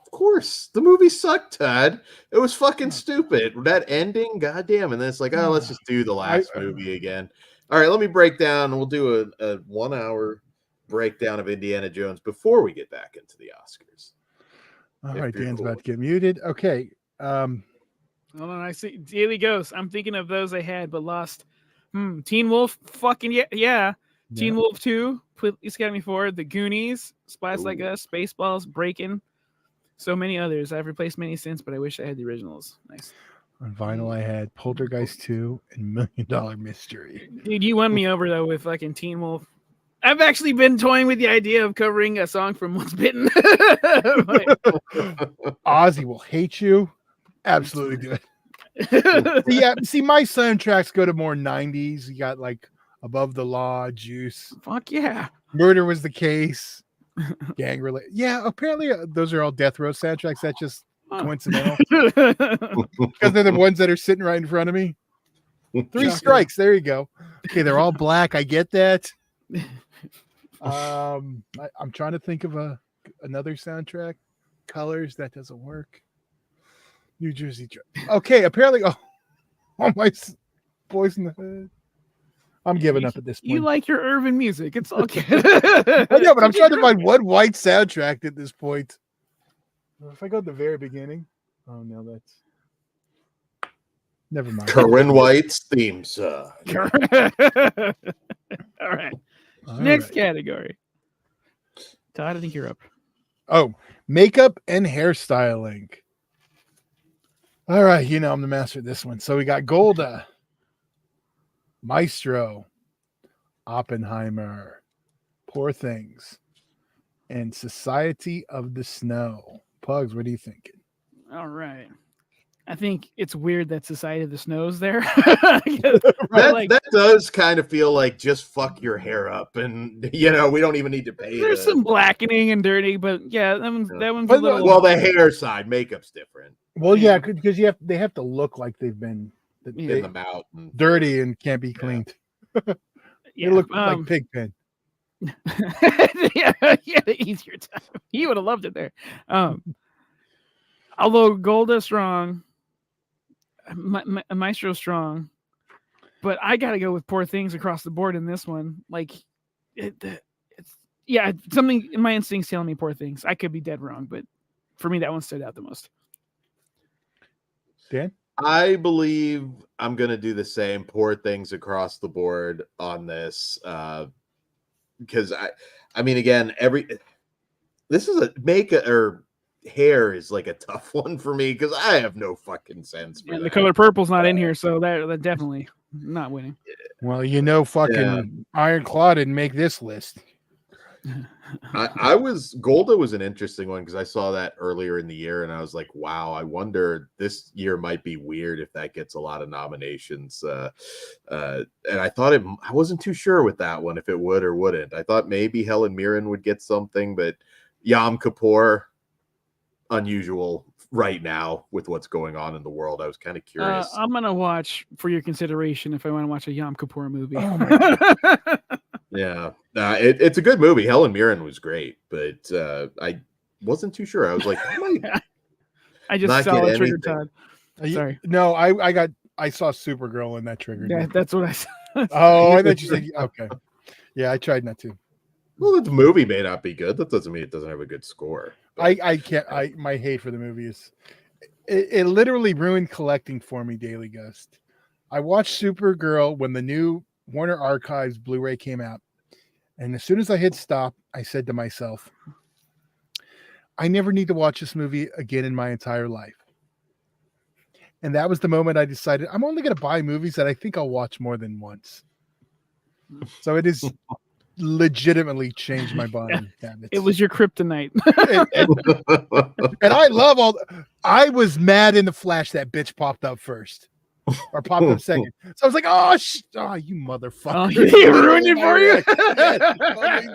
Of course, the movie sucked, Todd. It was fucking stupid. That ending, goddamn. And then it's like, oh, let's just do the last movie again. All right, let me break down. We'll do a 1 hour breakdown of Indiana Jones before we get back into the Oscars. All If right, you're Dan's cool about to with get muted. Okay. hold on, I see Daily Ghost. I'm thinking of those I had but lost. Teen Wolf, fucking yeah. Teen Wolf 2, Police Academy 4, The Goonies, Splice Like Ooh. Us, Spaceballs, Breakin', so many others. I've replaced many since, but I wish I had the originals. Nice. On vinyl, I had Poltergeist 2 and $1 Million Mystery. Dude, you won me over though with fucking Teen Wolf. I've actually been toying with the idea of covering a song from Once Bitten. Ozzy will hate you. Absolutely do it. Yeah, see, my soundtracks go to more 90s. You got like Above the Law, Juice, Fuck yeah. Murder Was the Case, Gang Related. Yeah, apparently those are all Death Row soundtracks. That's just coincidental because they're the ones that are sitting right in front of me. Three Shocker. strikes. There you go. Okay, they're all black. I get that. I'm trying to think of another soundtrack. Colors, that doesn't work. New Jersey. Okay, apparently, all my Boys in the Hood. I'm giving up at this point. You like your urban music. It's all good. I know, but I'm trying to find one white soundtrack at this point. If I go to the very beginning, oh no, that's never mind. Kerwin White's theme song. All right. All Next right. category. Todd, I think you're up. Oh, makeup and hairstyling. All right, you know I'm the master of this one. So we got Golda, Maestro, Oppenheimer, Poor Things, and Society of the Snow. Pugs, what are you thinking? All right. I think it's weird that Society of the Snow's there. That does kind of feel like just fuck your hair up, and we don't even need to pay. There's some blackening and dirty, but yeah, that one's But a little. Well, the hair side, makeup's different. Well, yeah, because they have to look like they've been In the mouth. And, dirty and can't be cleaned. yeah, They look like Pigpen. yeah, easier time. He would have loved it there. Although Golda strong, Maestro strong, but I got to go with Poor Things across the board in this one. Like, something in my instincts telling me Poor Things. I could be dead wrong, but for me, that one stood out the most. Dan? I believe I'm going to do the same. Poor Things across the board on this. Because I mean, again, this is hair is like a tough one for me because I have no fucking sense for And that. the color purple's not in here, so that definitely not winning. Well, fucking Ironclaw didn't make this list. Golda was an interesting one because I saw that earlier in the year and I was like, wow, I wonder this year might be weird if that gets a lot of nominations. And I thought I wasn't too sure with that one if it would or wouldn't. I thought maybe Helen Mirren would get something, but Yom Kippur, unusual right now with what's going on in the world. I was kind of curious. I'm gonna watch for your consideration if I want to watch a Yom Kippur movie. Oh my God. Yeah, it's a good movie. Helen Mirren was great, but I wasn't too sure. I was like, I just not saw get a trigger, anything. Todd. Sorry. No, I saw Supergirl in that trigger. Yeah, that's what I saw. Oh, I thought you said okay. Yeah, I tried not to. Well, the movie may not be good. That doesn't mean it doesn't have a good score. I can't. My hate for the movie is it literally ruined collecting for me. Daily Ghost. I watched Supergirl when the new Warner Archives Blu-ray came out, and as soon as I hit stop, I said to myself, "I never need to watch this movie again in my entire life." And that was the moment I decided I'm only going to buy movies that I think I'll watch more than once. So it is legitimately changed my buying habits. It was your kryptonite. And I love I was mad in the Flash that bitch popped up first. Or popped up second. So I was like, oh, you motherfucker. Oh, he ruined it for you. Yes, totally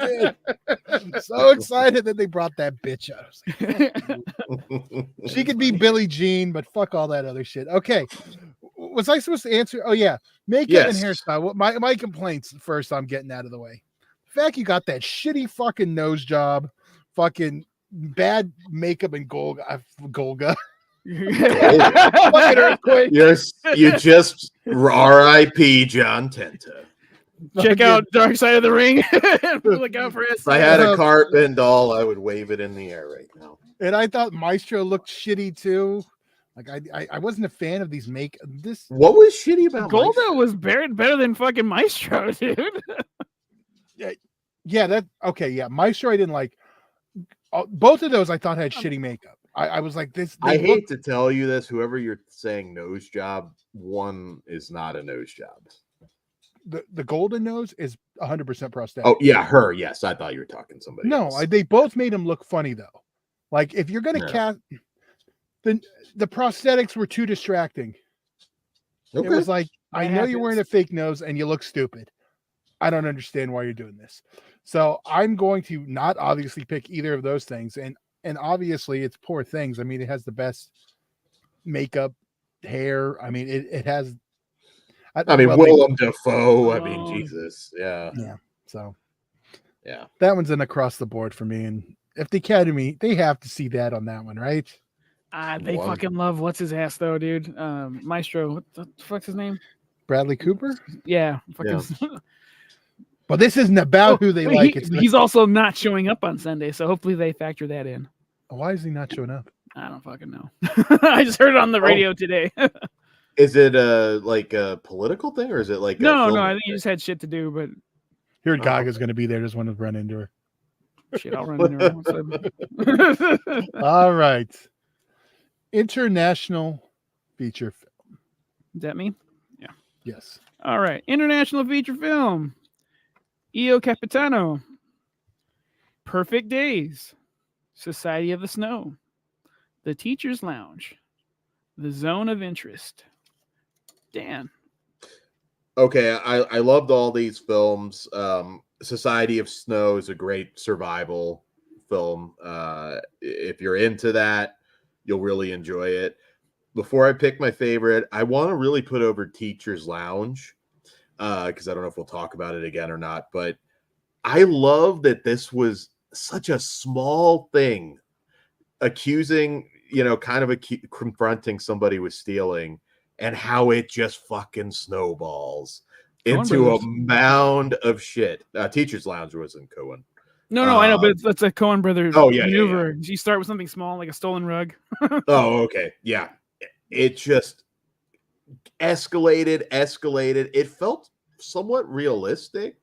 did. So excited that they brought that bitch out. I was like, she could be Billie Jean, but fuck all that other shit. Okay. Was I supposed to answer? Oh, yeah. Makeup and hairstyle. What my complaints first I'm getting out of the way. The fact you got that shitty fucking nose job, fucking bad makeup and Golga. Fucking earthquake. You just R.I.P. John Tenta. Check out Dark Side of the Ring. Look out for it. If I had a Cartman doll, I would wave it in the air right now. And I thought Maestro looked shitty too. Like I wasn't a fan of these What was shitty about Golda Maestro? was better than fucking Maestro, dude. Yeah, Maestro I didn't like. Both of those I thought had shitty makeup. I was like this. I hate to tell you this, whoever you're saying nose job, one is not a nose job. The golden nose is 100% prosthetic. Oh yeah, her. Yes, I thought you were talking somebody. No, else. they both made him look funny though. Like if you're gonna cast, the prosthetics were too distracting. Okay. It was like I know happens. you're wearing a fake nose and you look stupid. I don't understand why you're doing this. So I'm going to not obviously pick either of those things, and obviously it's Poor Things. I mean, it has the best makeup, hair. I mean, it has. Willem Dafoe. I mean, Jesus. Yeah. Yeah. So. Yeah. That one's an across the board for me. And if the Academy, they have to see that on that one, right? They fucking love what's his ass though, dude. Maestro. What the fuck's his name? Bradley Cooper. Yeah. Fucking. Yeah. But this isn't about who they like. He's also not showing up on Sunday, so hopefully they factor that in. Why is he not showing up? I don't fucking know. I just heard it on the radio today. Is it like a political thing, or is it like no? I think he just had shit to do. But heard Gaga's going to be there. Just want to run into her. Shit, I'll run into her. All right. International feature film. Is that me? Yeah. Yes. All right. International feature film. Io Capitano. Perfect Days. Society of the Snow. The Teacher's Lounge. The Zone of Interest. Dan. Okay, I loved all these films. Society of Snow is a great survival film. If you're into that, you'll really enjoy it. Before I pick my favorite, I want to really put over Teacher's Lounge because I don't know if we'll talk about it again or not. But I love that this was such a small thing, accusing, confronting somebody with stealing, and how it just fucking snowballs into a mound of shit. Teacher's Lounge wasn't Cohen. No, I know, but it's a Coen Brothers maneuver. Yeah. You start with something small, like a stolen rug. Oh, okay. Yeah. It just escalated. It felt somewhat realistic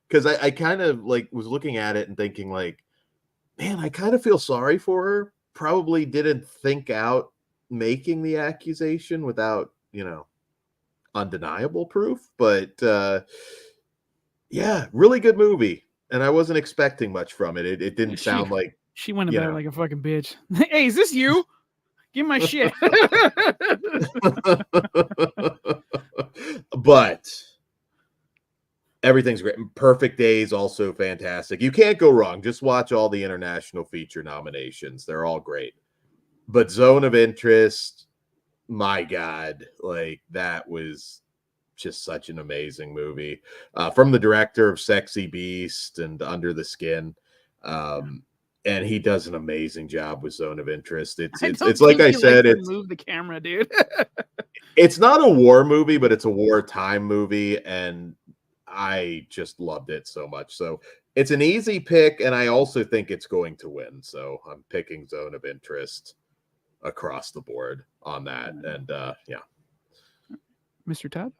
because I kind of was looking at it and thinking man, I kind of feel sorry for her. Probably didn't think out making the accusation without, undeniable proof. But yeah, really good movie. And I wasn't expecting much from it. It didn't sound like she went about it like a fucking bitch. Hey, is this you? Give my shit. But everything's great. Perfect Days also fantastic. You can't go wrong. Just watch all the international feature nominations. They're all great. But Zone of Interest, my God, that was just such an amazing movie. From the director of Sexy Beast and Under the Skin. And he does an amazing job with Zone of Interest. It's like I said, it's move the camera, dude. It's not a war movie, but it's a wartime movie, and I just loved it so much. So it's an easy pick, and I also think it's going to win. So I'm picking Zone of Interest across the board on that. And yeah. Mr. Todd?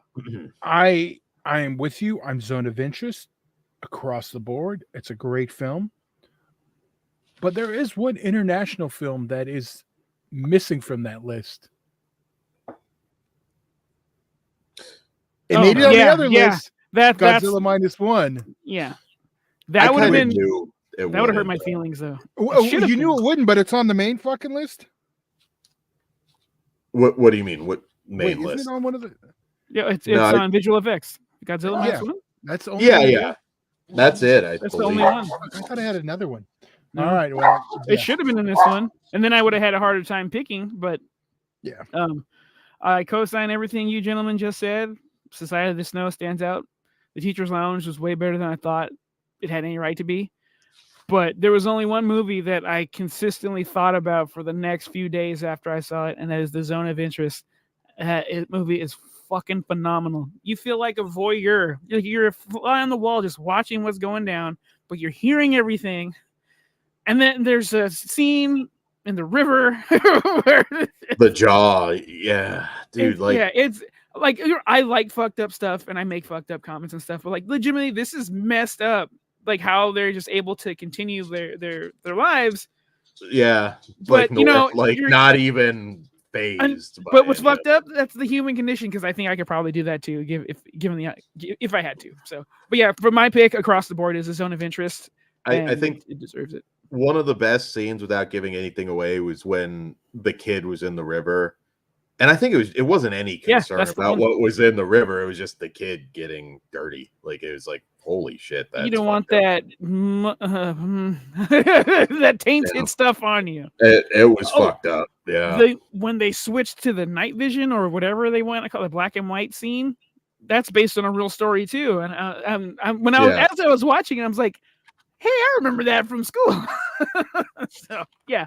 I am with you. I'm Zone of Interest across the board. It's a great film. But there is one international film that is missing from that list. It made it on the other list. That's Godzilla -1. yeah. I That would have kinda been knew it that would have hurt wouldn't. my feelings though. Oh, should've you knew been. it wouldn't, but it's on the main fucking list. What do you mean? What Wait, main isn't list? it on one of the? Yeah, it's No, on visual effects. Godzilla Yeah. -1. That's the only Yeah, one. yeah. That's it. I That's the believe. only one. I thought I had another one. No. All right. Well, It should have been in this one, and then I would have had a harder time picking. But Yeah. I co-sign everything you gentlemen just said. Society of the Snow stands out. The Teacher's Lounge was way better than I thought it had any right to be. But there was only one movie that I consistently thought about for the next few days after I saw it, and that is The Zone of Interest. Movie is fucking phenomenal. You feel like a voyeur. You're a fly on the wall just watching what's going down, but you're hearing everything. And then there's a scene in the river where The Jaw. Yeah, dude. it's like I like fucked up stuff and I make fucked up comments and stuff, but like legitimately, this is messed up. Like how they're just able to continue their lives. Yeah, But you know, not even phased. But what's fucked up? That's the human condition. Because I think I could probably do that too, if I had to. So, but yeah, for my pick across the board is The Zone of Interest. I think it deserves it. One of the best scenes, without giving anything away, was when the kid was in the river, and I think it wasn't any concern about what was in the river. It was just the kid getting dirty. Like it was like, holy shit! You don't want that that tainted stuff on you. It was fucked up. Yeah. When they switched to the night vision or whatever they want to call it, black and white scene, that's based on a real story too. And as I was watching it, I was like, hey, I remember that from school. So yeah.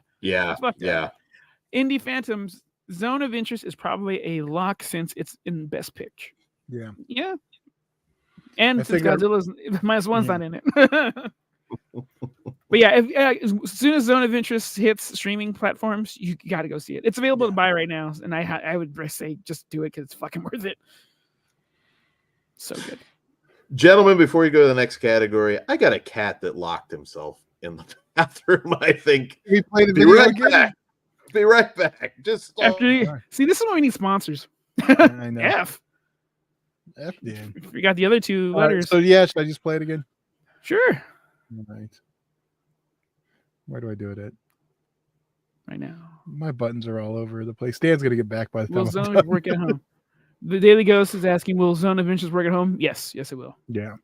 Indie Phantoms Zone of Interest is probably a lock since it's in Best Picture. Yeah. And since Godzilla's -1's not in it. But yeah, as soon as Zone of Interest hits streaming platforms, you got to go see it. It's available to buy right now, and I would say just do it because it's fucking worth it. So good. Gentlemen, before you go to the next category, I got a cat that locked himself in the bathroom. I think we played a Be right back. Be right back. Just see, this is why we need sponsors. I know. F. Dan. We got the other two letters. So yeah, should I just play it again? Sure. All right. Where do I do it at? Right now. My buttons are all over the place. Dan's gonna get back by the time. Will Zone work at home? The Daily Ghost is asking, will Zone of Interest work at home? Yes, it will. Yeah.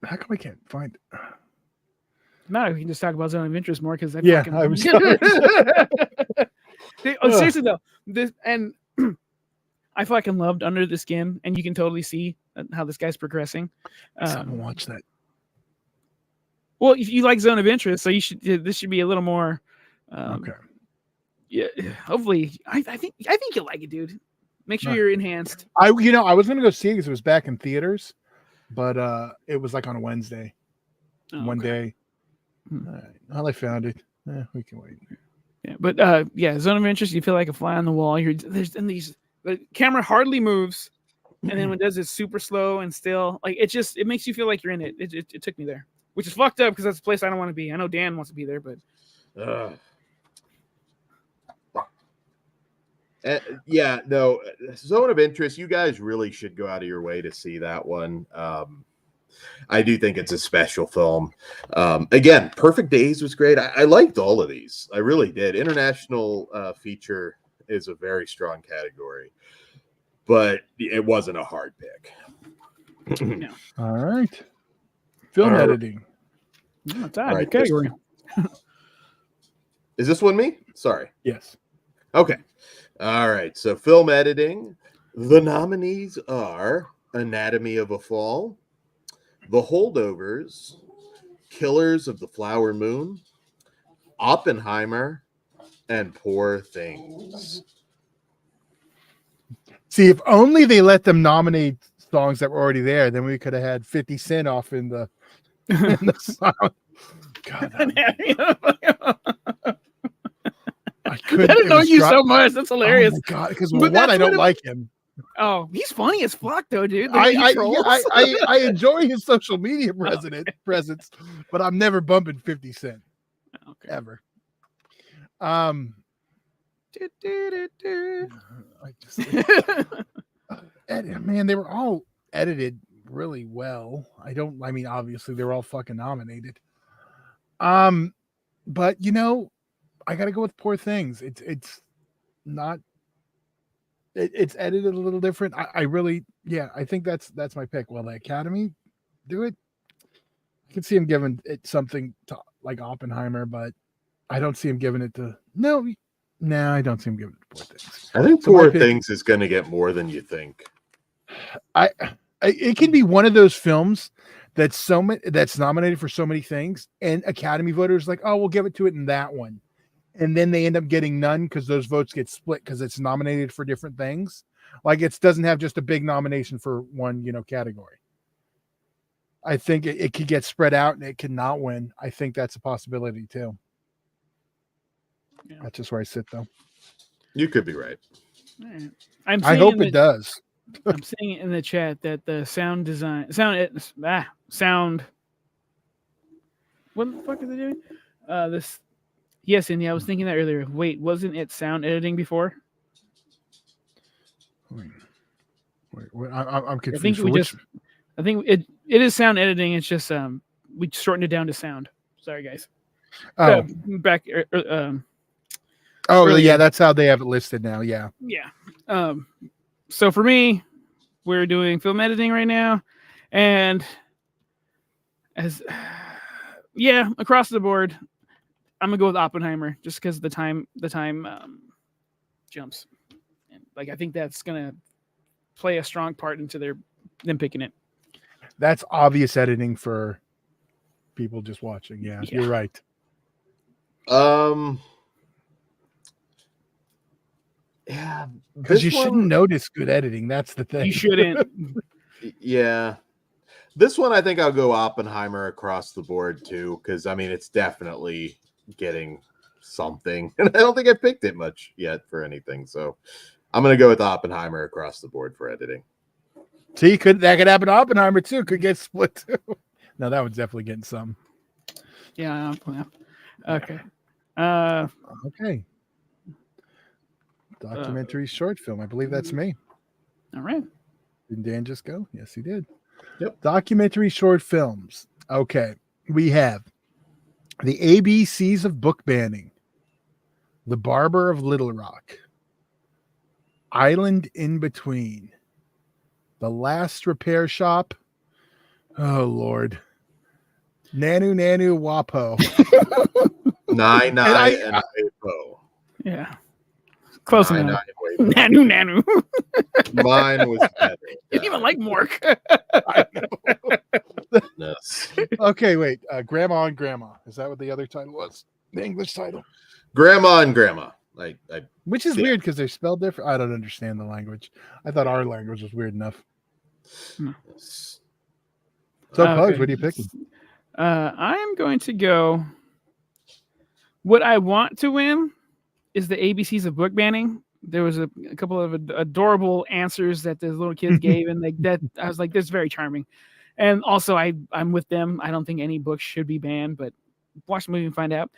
How come I can't find it? No, we can just talk about Zone of Interest more because I was seriously though, this and I fucking loved Under the Skin, and you can totally see how this guy's progressing. I haven't watched that. Well, if you like Zone of Interest, so this should be a little more. Okay. Yeah, hopefully, I think you'll like it, dude. Make sure you're enhanced. I was gonna go see it because it was back in theaters, but it was like on a Wednesday, one day. All right. Well, I found it. We can wait. Yeah, but Zone of Interest, you feel like a fly on the wall. The camera hardly moves, and then when it does, it's super slow and still. Like it makes you feel like you're in it. It took me there, which is fucked up because that's a place I don't want to be. I know Dan wants to be there, but. Zone of Interest. You guys really should go out of your way to see that one. I do think it's a special film. Again, Perfect Days was great. I liked all of these. I really did. International feature is a very strong category, but it wasn't a hard pick. No. All right. Film editing. That's a category. Is this one me? Sorry. Yes. Okay. All right. So film editing. The nominees are Anatomy of a Fall, The Holdovers, Killers of the Flower Moon, Oppenheimer, and Poor Things. See, if only they let them nominate songs that were already there, then we could have had 50 Cent off in the song. God, I couldn't annoy you so much. That's hilarious. Oh my God, because I don't like him. Oh, he's funny as fuck, though, dude. I enjoy his social media presence, but I'm never bumping 50 Cent. Okay. Ever. I just, man, they were all edited really well. I mean, obviously they're all fucking nominated. But I gotta go with Poor Things. It's not. It's edited a little different. I really, I think that's my pick. Well, the Academy do it. I can see him giving it something to like Oppenheimer, but I don't see him giving it to no, I don't see him giving it to Poor Things. I think So Poor Things is going to get more than you think. It can be one of those films that's that's nominated for so many things, and Academy voters like, oh, we'll give it to it in that one, and then they end up getting none because those votes get split because it's nominated for different things. Like it doesn't have just a big nomination for one, category. I think it could get spread out and it could not win. I think that's a possibility too. Yeah. That's just where I sit though. You could be right. Right. I hope it does. I'm seeing in the chat that the sound design, sound. What the fuck are they doing? Yes, and I was thinking that earlier. Wait, wasn't it sound editing before? Wait, I'm confused. I think it is sound editing. It's just we shortened it down to sound. Sorry, guys. Oh, back. Earlier. Yeah, that's how they have it listed now. Yeah. Yeah. So for me, we're doing film editing right now, and across the board, I'm gonna go with Oppenheimer just because the time jumps, and I think that's gonna play a strong part into them picking it. That's obvious editing for people just watching. Yeah. You're right. Yeah, because you shouldn't notice good editing. That's the thing. You shouldn't. Yeah, this one I think I'll go Oppenheimer across the board too, because I mean it's definitely getting something, and I don't think I picked it much yet for anything. So I'm gonna go with Oppenheimer across the board for editing. See, that could happen to Oppenheimer too. Could get split too. No, that one's definitely getting some. Yeah. Okay. Okay. Documentary short film. I believe that's me. All right. Didn't Dan just go? Yes, he did. Yep. Documentary short films. Okay. We have The ABCs of Book Banning, The Barber of Little Rock, Island in Between, The Last Repair Shop. Oh, Lord. Nanu Nanu Wapo. Nine and Wapo. Yeah. Close Nine, enough. Nanu. Nanu. Mine was better. You didn't even like Mork. Yes. Okay, wait. Grandma and Grandma. Is that what the other title was? The English title? Grandma and Grandma. Which is weird because they're spelled different. I don't understand the language. I thought our language was weird enough. Yes. So, Pudge, what are you picking? I am going to go. What I want to win is the ABCs of book banning. There was a couple of adorable answers that the little kids gave, and that I was like, "This is very charming." And also, I'm with them. I don't think any books should be banned, but watch the movie and find out.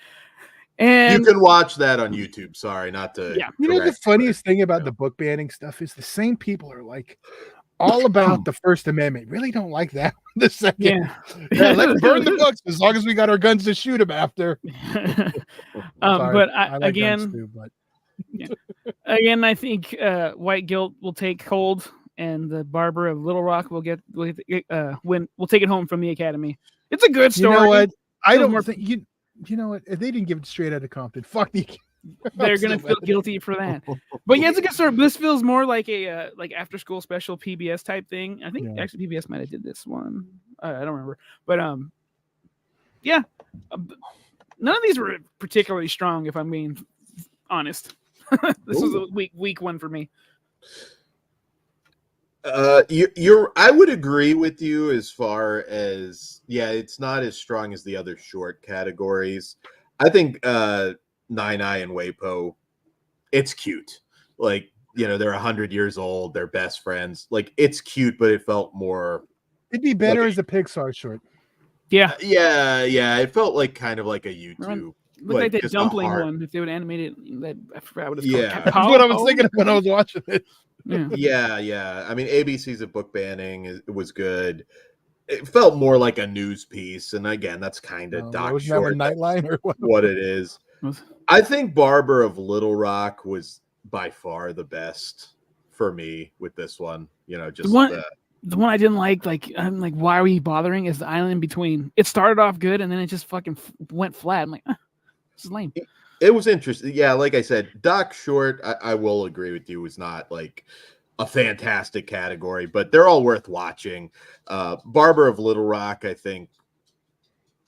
And you can watch that on YouTube. Sorry, not to. Yeah. You know the funniest thing about the book banning stuff is the same people are like all about the First Amendment. Really don't like that. The second, let's burn the books as long as we got our guns to shoot them after. But I like guns too, but. Again, I think white guilt will take hold, and the Barber of Little Rock will we'll take it home from the Academy. It's a good story. You know what? I don't think you know what? If they didn't give it straight out of Compton, fuck the. They're gonna feel guilty for that. But yeah, it's a good story. This feels more like a after school special PBS type thing. I think actually PBS might have did this one. I don't remember, but none of these were particularly strong. If I'm being honest, this was a weak one for me. I would agree with you as far as it's not as strong as the other short categories. I think Nine Eye and Wapo, it's cute. Like, they're 100 years old, they're best friends. Like, it's cute, but it felt more. It'd be better as a Pixar short. Yeah. Yeah. It felt like kind of like a YouTube. Looked like that just a dumpling heart. one. If they would animate it, that I forgot what it's Yeah. called. That's what I was Paolo? thinking of when I was watching it. Yeah. Yeah. I mean, ABC's of book banning was good. It felt more like a news piece, and again, that's kind of Doc Wasn't that Short. a Nightline or what? What it is. I think Barber of Little Rock was by far the best for me with this one. You know, just The one I didn't like, I'm like, why are we bothering? Is the island in between? It started off good and then it just fucking went flat. I'm like, this is lame. It was interesting. Yeah, like I said, Doc Short, I will agree with you, was not like a fantastic category, but they're all worth watching. Barber of Little Rock, I think,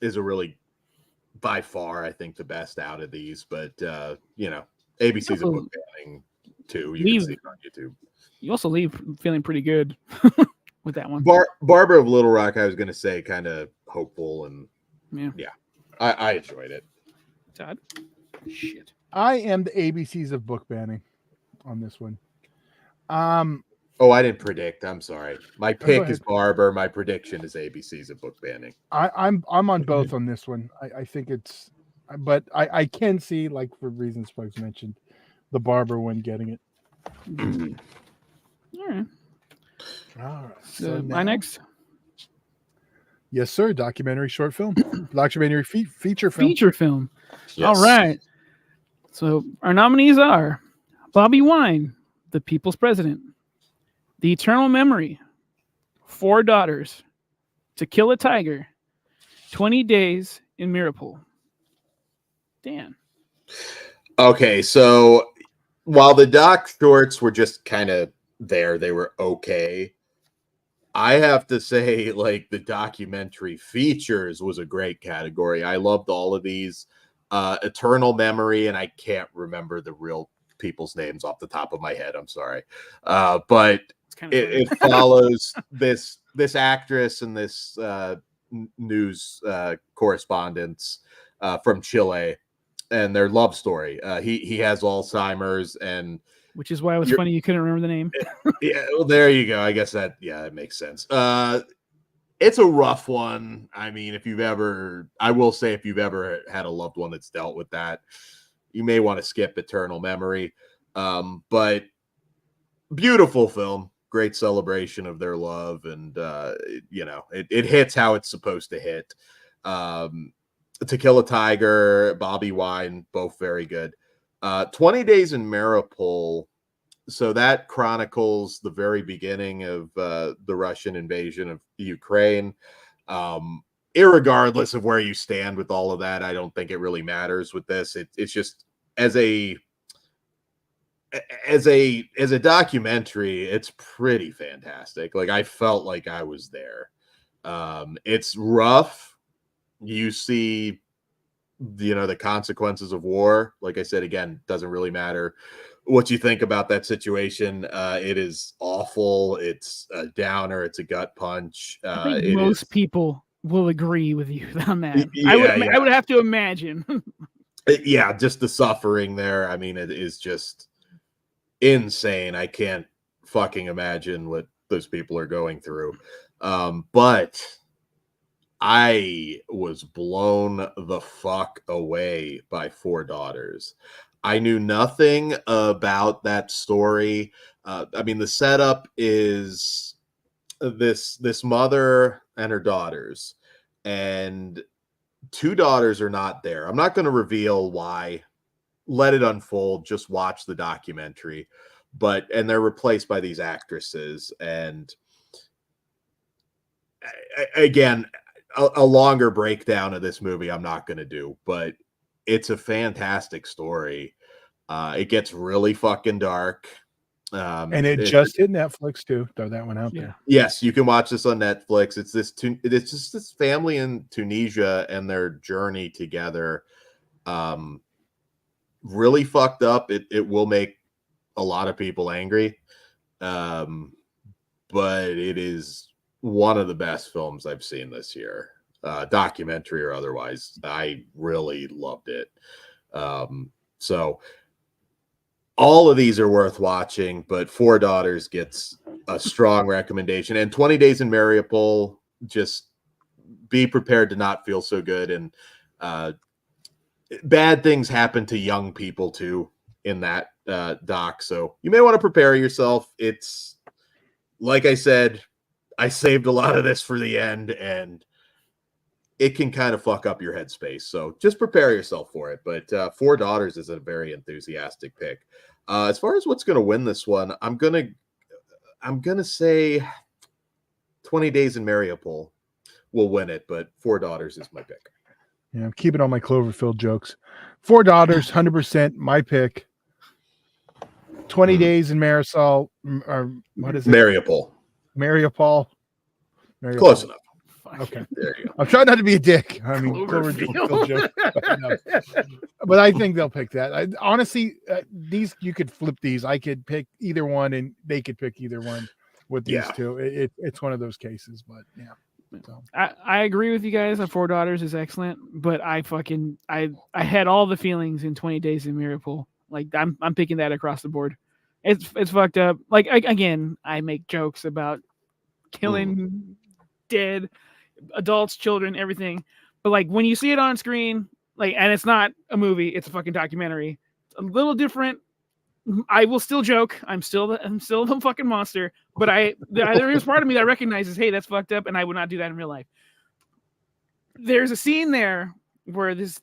is a really, by far, I think, the best out of these. But, you know, ABC's a book banning too. You can see it on YouTube. You also leave feeling pretty good with that one. Barber of Little Rock, I was going to say, kind of hopeful. And yeah, I enjoyed it. Todd? Shit. I am the ABCs of book banning on this one. Oh, I didn't predict. I'm sorry. My pick is ahead. Barber. My prediction is ABC's of book banning. I'm on both on this one. I think it's, but I can see, like, for reasons folks mentioned, the Barber one getting it. All right. All right. So now, my next yes, sir. Documentary short film, documentary feature film. feature film. Yes. All right. So our nominees are Bobby Wine, The People's President, The Eternal Memory, Four Daughters, To Kill a Tiger, 20 Days in Mirapole. Dan. Okay, so while the Doc Shorts were just kind of there, they were okay. I have to say, like, the documentary features was a great category. I loved all of these. Eternal Memory, and I can't remember the real people's names off the top of my head. I'm sorry. But it follows this actress and this news correspondence from Chile and their love story. He has Alzheimer's, and which is why it was funny you couldn't remember the name. Yeah, well, there you go. I guess that makes sense. It's a rough one. I mean, if you've ever had a loved one that's dealt with that, you may want to skip Eternal Memory. But beautiful film, great celebration of their love, and it hits how it's supposed to hit. To Kill a Tiger, Bobby Wine, both very good. 20 Days in Maripol. So that chronicles the very beginning of the Russian invasion of Ukraine. Irregardless of where you stand with all of that, I don't think it really matters with this. It's just as a documentary, it's pretty fantastic. Like, I felt like I was there. It's rough. You see, the consequences of war. Like I said, again, doesn't really matter what you think about that situation. It is awful. It's a downer. It's a gut punch. I think most people will agree with you on that. Yeah, I would have to imagine. Yeah, just the suffering there. I mean, it is just insane. I can't fucking imagine what those people are going through. But I was blown the fuck away by Four Daughters. I knew nothing about that story. I mean, the setup is this mother and her daughters, and two daughters are not there. I'm not going to reveal why. Let it unfold. Just watch the documentary. And they're replaced by these actresses. And again, a longer breakdown of this movie I'm not going to do, but it's a fantastic story. It gets really fucking dark. And it just hit Netflix too. Throw that one out there. Yes, you can watch this on Netflix. It's just this family in Tunisia and their journey together. Really fucked up. It will make a lot of people angry. But it is one of the best films I've seen this year, documentary or otherwise. I really loved it. So all of these are worth watching, but Four Daughters gets a strong recommendation. And 20 Days in Mariupol, just be prepared to not feel so good. And bad things happen to young people too in that doc, so you may want to prepare yourself. It's like I said, I saved a lot of this for the end, and it can kind of fuck up your headspace. So just prepare yourself for it. But Four Daughters is a very enthusiastic pick. As far as what's going to win this one, I'm gonna say 20 Days in Mariupol will win it, but Four Daughters is my pick. Yeah, I'm keeping all my Cloverfield jokes. Four Daughters, 100% my pick. 20 Days in Marisol, or what is it? Mariupol. Mariupol. Close enough. Okay. There you go. I'm trying not to be a dick. I mean, Cloverfield. joke, but I think they'll pick that. Honestly, these you could flip these. I could pick either one, and they could pick either one with these two. It's one of those cases, but yeah. So. I agree with you guys that Four Daughters is excellent, but I had all the feelings in 20 Days in Mariupol. Like I'm picking that across the board. It's fucked up. Like again, I make jokes about killing dead adults, children, everything. But like when you see it on screen, like, and it's not a movie, it's a fucking documentary. It's a little different. I will still joke. I'm still the fucking monster. But there is part of me that recognizes, hey, that's fucked up, and I would not do that in real life. There's a scene there where this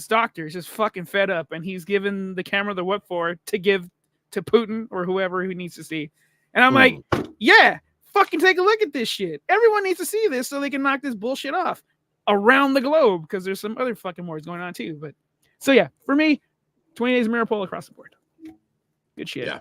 doctor is just fucking fed up, and he's given the camera the what for to give to Putin or whoever who needs to see. And I'm like, yeah, fucking take a look at this shit. Everyone needs to see this so they can knock this bullshit off around the globe, because there's some other fucking wars going on too. But so yeah, for me, 20 Days of Mariupol across the board. Good shit. Yeah.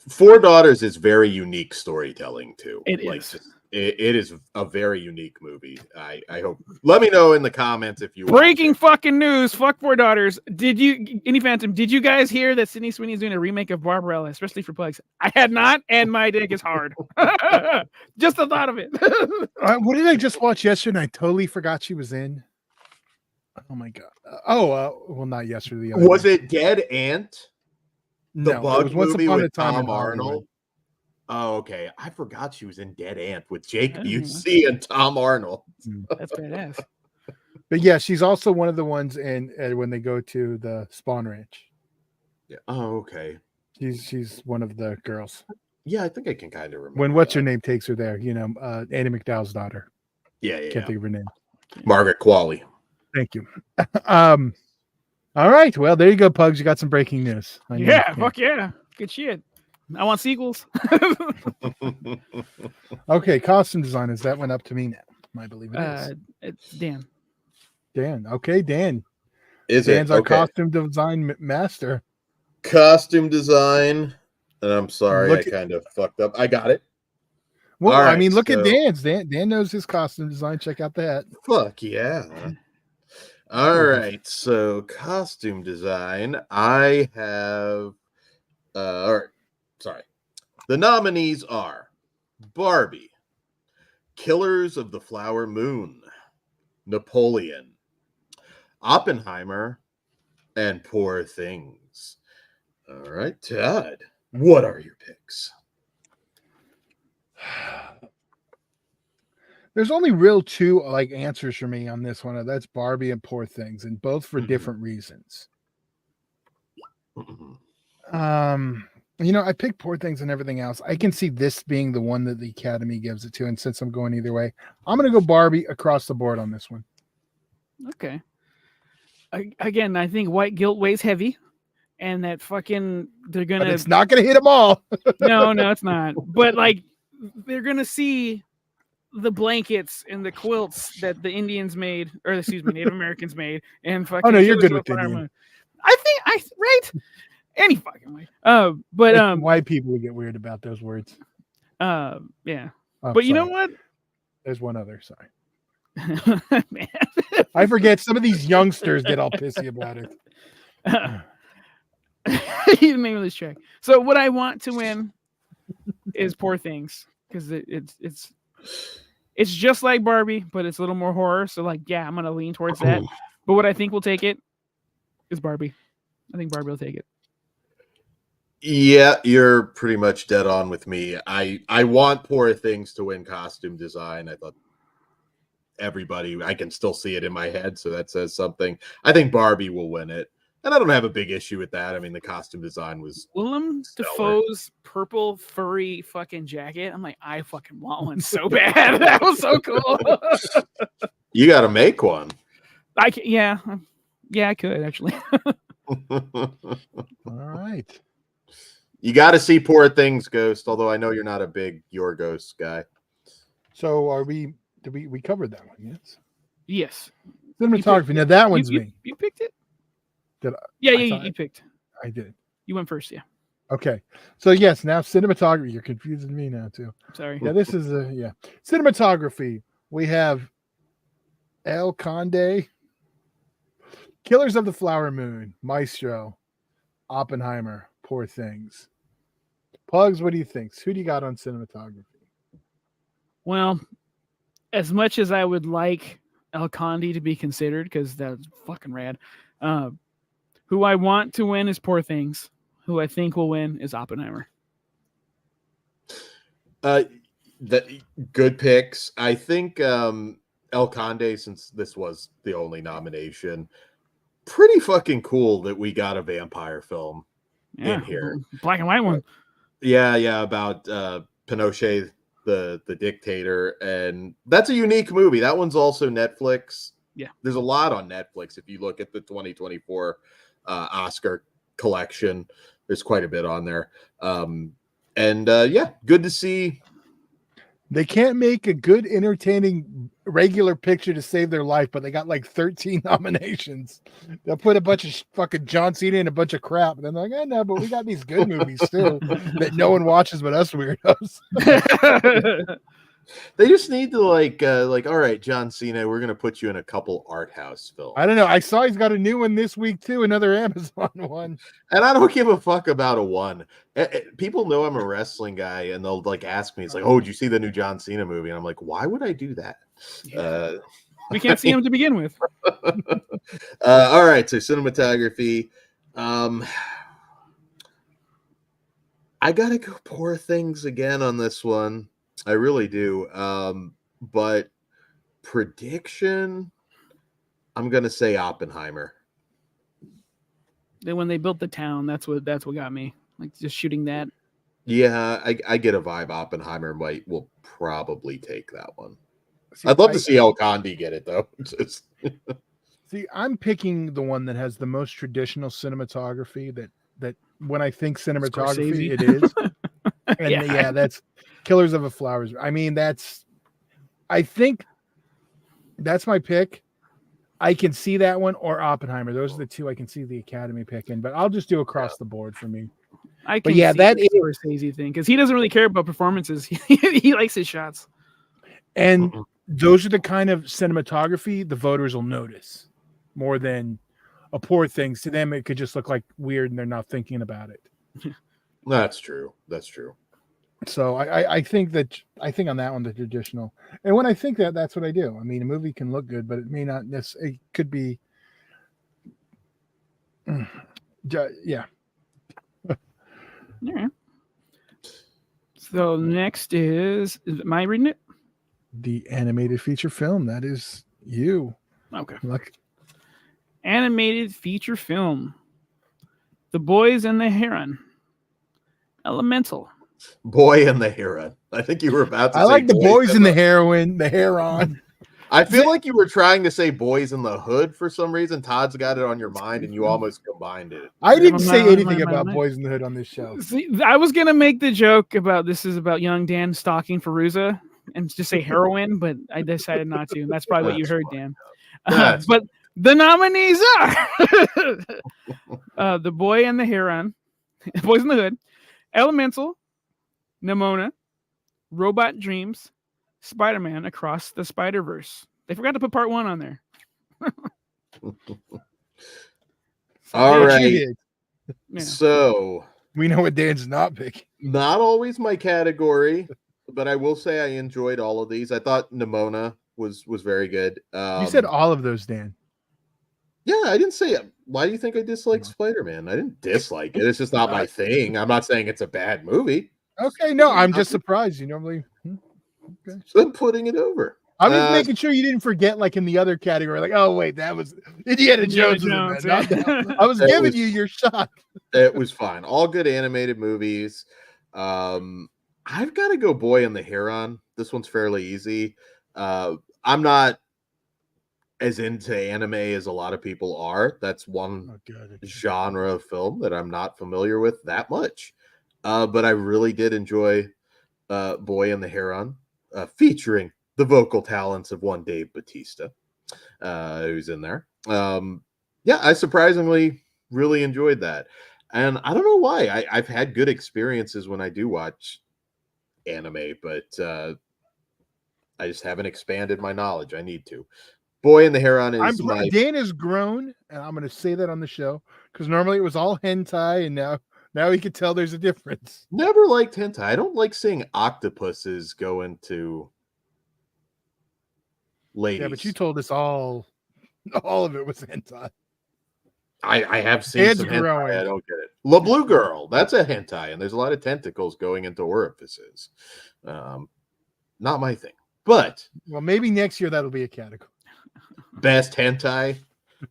Four Daughters is very unique storytelling too. It is. It is a very unique movie. I hope. Let me know in the comments if you breaking fucking news. Fuck Four Daughters. Did you guys hear that Sydney Sweeney is doing a remake of Barbarella, especially for plugs? I had not, and my dick is hard. Just the thought of it. What did I just watch yesterday? I totally forgot she was in. Oh my god. Well, not yesterday. Was it Dead Ant? The no, Bug it was Once movie Upon a with Time in Tom Hollywood. Arnold. Oh, okay. I forgot she was in Dead Ant with Jake Busey and Tom Arnold. That's badass. But yeah, she's also one of the ones in when they go to the Spawn Ranch. Yeah. Oh, okay. She's one of the girls. Yeah, I think I can kind of remember. When what's her name takes her there, Annie McDowell's daughter. Yeah. Can't think of her name. Margaret Qualley. Thank you. All right. Well, there you go, Pugs. You got some breaking news. Fuck yeah. Good shit. I want sequels. Okay, costume designers. That went up to me now. I believe it is. It's Dan. Dan. Okay, Dan. Dan's our costume design master. Costume design. And I'm sorry, I kind of fucked up. I got it. Well, right, I mean, look at Dan's. Dan knows his costume design. Check out that. Fuck yeah. All right. So costume design. I have all right. Sorry. The nominees are Barbie, Killers of the Flower Moon, Napoleon, Oppenheimer, and Poor Things. All right, Todd, what are your picks? There's only real two answers for me on this one. That's Barbie and Poor Things, and both for different reasons. I picked Poor Things and everything else. I can see this being the one that the Academy gives it to, and since I'm going either way, I'm going to go Barbie across the board on this one. Okay. Again, I think white guilt weighs heavy, and that fucking they're gonna. But it's not going to hit them all. No, it's not. But they're gonna see the blankets and the quilts that the Indians made, or excuse me, Native Americans made, and fucking. Oh no, you're good with Indian. I think right. Any fucking way. But white people would get weird about those words. Yeah. Oh, but you know what? There's one other. Sorry. Man. I forget. Some of these youngsters get all pissy about it. You didn't name this track. So what I want to win is Poor Things, because it's just like Barbie, but it's a little more horror. So I'm gonna lean towards that. But what I think will take it is Barbie. I think Barbie will take it. Yeah, you're pretty much dead on with me. I want Poor Things to win costume design. I thought everybody. I can still see it in my head, so that says something. I think Barbie will win it, and I don't have a big issue with that. I mean, the costume design was Willem stellar. Dafoe's purple furry fucking jacket. I'm like, I fucking want one so bad. That was so cool. You got to make one. Yeah, I could actually. All right. You got to see Poor Things, Ghost. Although I know you're not a big Your Ghost guy. So are we? Did we covered that one? Yes. Yes. Cinematography. Now that one's me. You picked it. Did I? Yeah, I thought you picked. I did. You went first. Yeah. Okay. So yes, now cinematography. You're confusing me now too. Sorry. Yeah, this is cinematography. We have El Conde, Killers of the Flower Moon, Maestro, Oppenheimer, Poor Things. Pugs, what do you think? Who do you got on cinematography? Well, as much as I would like El Conde to be considered, because that's fucking rad, who I want to win is Poor Things. Who I think will win is Oppenheimer. Good picks. I think El Conde, since this was the only nomination, pretty fucking cool that we got a vampire film in here. Black and white one. Yeah, about Pinochet, the dictator, and that's a unique movie. That one's also Netflix. Yeah, there's a lot on Netflix. If you look at the 2024 Oscar collection, there's quite a bit on there. Good to see. They can't make a good, entertaining, regular picture to save their life, but they got like 13 nominations. They'll put a bunch of fucking John Cena in a bunch of crap. And they're like, no, but we got these good movies too that no one watches but us weirdos. They just need to like, all right, John Cena, we're gonna put you in a couple art house films. I don't know. I saw he's got a new one this week too, another Amazon one. And I don't give a fuck about a one. People know I'm a wrestling guy, and they'll like ask me, "It's like, oh, did you see the new John Cena movie?" And I'm like, "Why would I do that?" Yeah. We can't see him to begin with. All right, so cinematography. I gotta go Poor Things again on this one. I really do. But prediction, I'm gonna say Oppenheimer. Then when they built the town, that's what got me. Like just shooting that. Yeah, I get a vibe. Oppenheimer will probably take that one. I'd love to see El Conde get it though. See, I'm picking the one that has the most traditional cinematography. That when I think cinematography, it is. And that's Killers of the Flowers. I mean, I think that's my pick. I can see that one or Oppenheimer. Those are the two I can see the Academy picking, but I'll just do across the board for me. I can see that is a Scorsese thing because he doesn't really care about performances. He likes his shots. And those are the kind of cinematography the voters will notice more than a Poor Things. To them, it could just look like weird and they're not thinking about it. That's true. So I think on that one, the traditional. And when I think that, that's what I do. I mean, a movie can look good, but it may not necessarily. It could be. Yeah. All right. So next is am I reading it? The animated feature film. That is you. Okay. Look. Animated feature film. The Boys and the Heron. Elemental. Boy and the Heron. I think you were about to say. I like the Boys and the Heroin, the Heron. I feel like you were trying to say Boys in the Hood for some reason. Todd's got it on your mind, and you almost combined it. I didn't say anything about Boys in the Hood on this show. See, I was gonna make the joke about this is about young Dan stalking Feruza and just say heroin, but I decided not to. That's probably what you heard, Dan. But the nominees are The Boy and the Heron, Boys in the Hood, Elemental, Nimona, Robot Dreams, Spider-Man Across the Spider-Verse. They forgot to put part 1 on there. All right. Yeah. So we know what Dan's not picking. Not always my category, but I will say I enjoyed all of these. I thought Nimona was very good. You said all of those, Dan. Yeah, I didn't say it. Why do you think I dislike Spider-Man? I didn't dislike it. It's just not my thing. I'm not saying it's a bad movie. Okay, no, I'm just surprised. You normally. Okay. So I'm putting it over. I was making sure you didn't forget, like in the other category, like, oh wait, that was Indiana Jones. Jones, Not yeah. that. I was That giving was- you your shot. It was fine. All good animated movies. I've got to go Boy and the Heron. This one's fairly easy. I'm not as into anime as a lot of people are. That's one Oh, good. genre of film that I'm not familiar with that much. But I really did enjoy Boy and the Heron, featuring the vocal talents of one Dave Bautista, who's in there. Yeah, I surprisingly really enjoyed that. And I don't know why. I've had good experiences when I do watch anime, but I just haven't expanded my knowledge. I need to. Boy and the Heron is my... Dan has grown, and I'm going to say that on the show because normally it was all hentai, and now he can tell there's a difference. Never liked hentai. I don't like seeing octopuses go into ladies. Yeah, but you told us all of it was hentai. I have seen It's some growing. hentai. I don't get it. La Blue Girl, that's a hentai, and there's a lot of tentacles going into orifices. Not my thing. But Well, maybe next year that'll be a category. best hentai.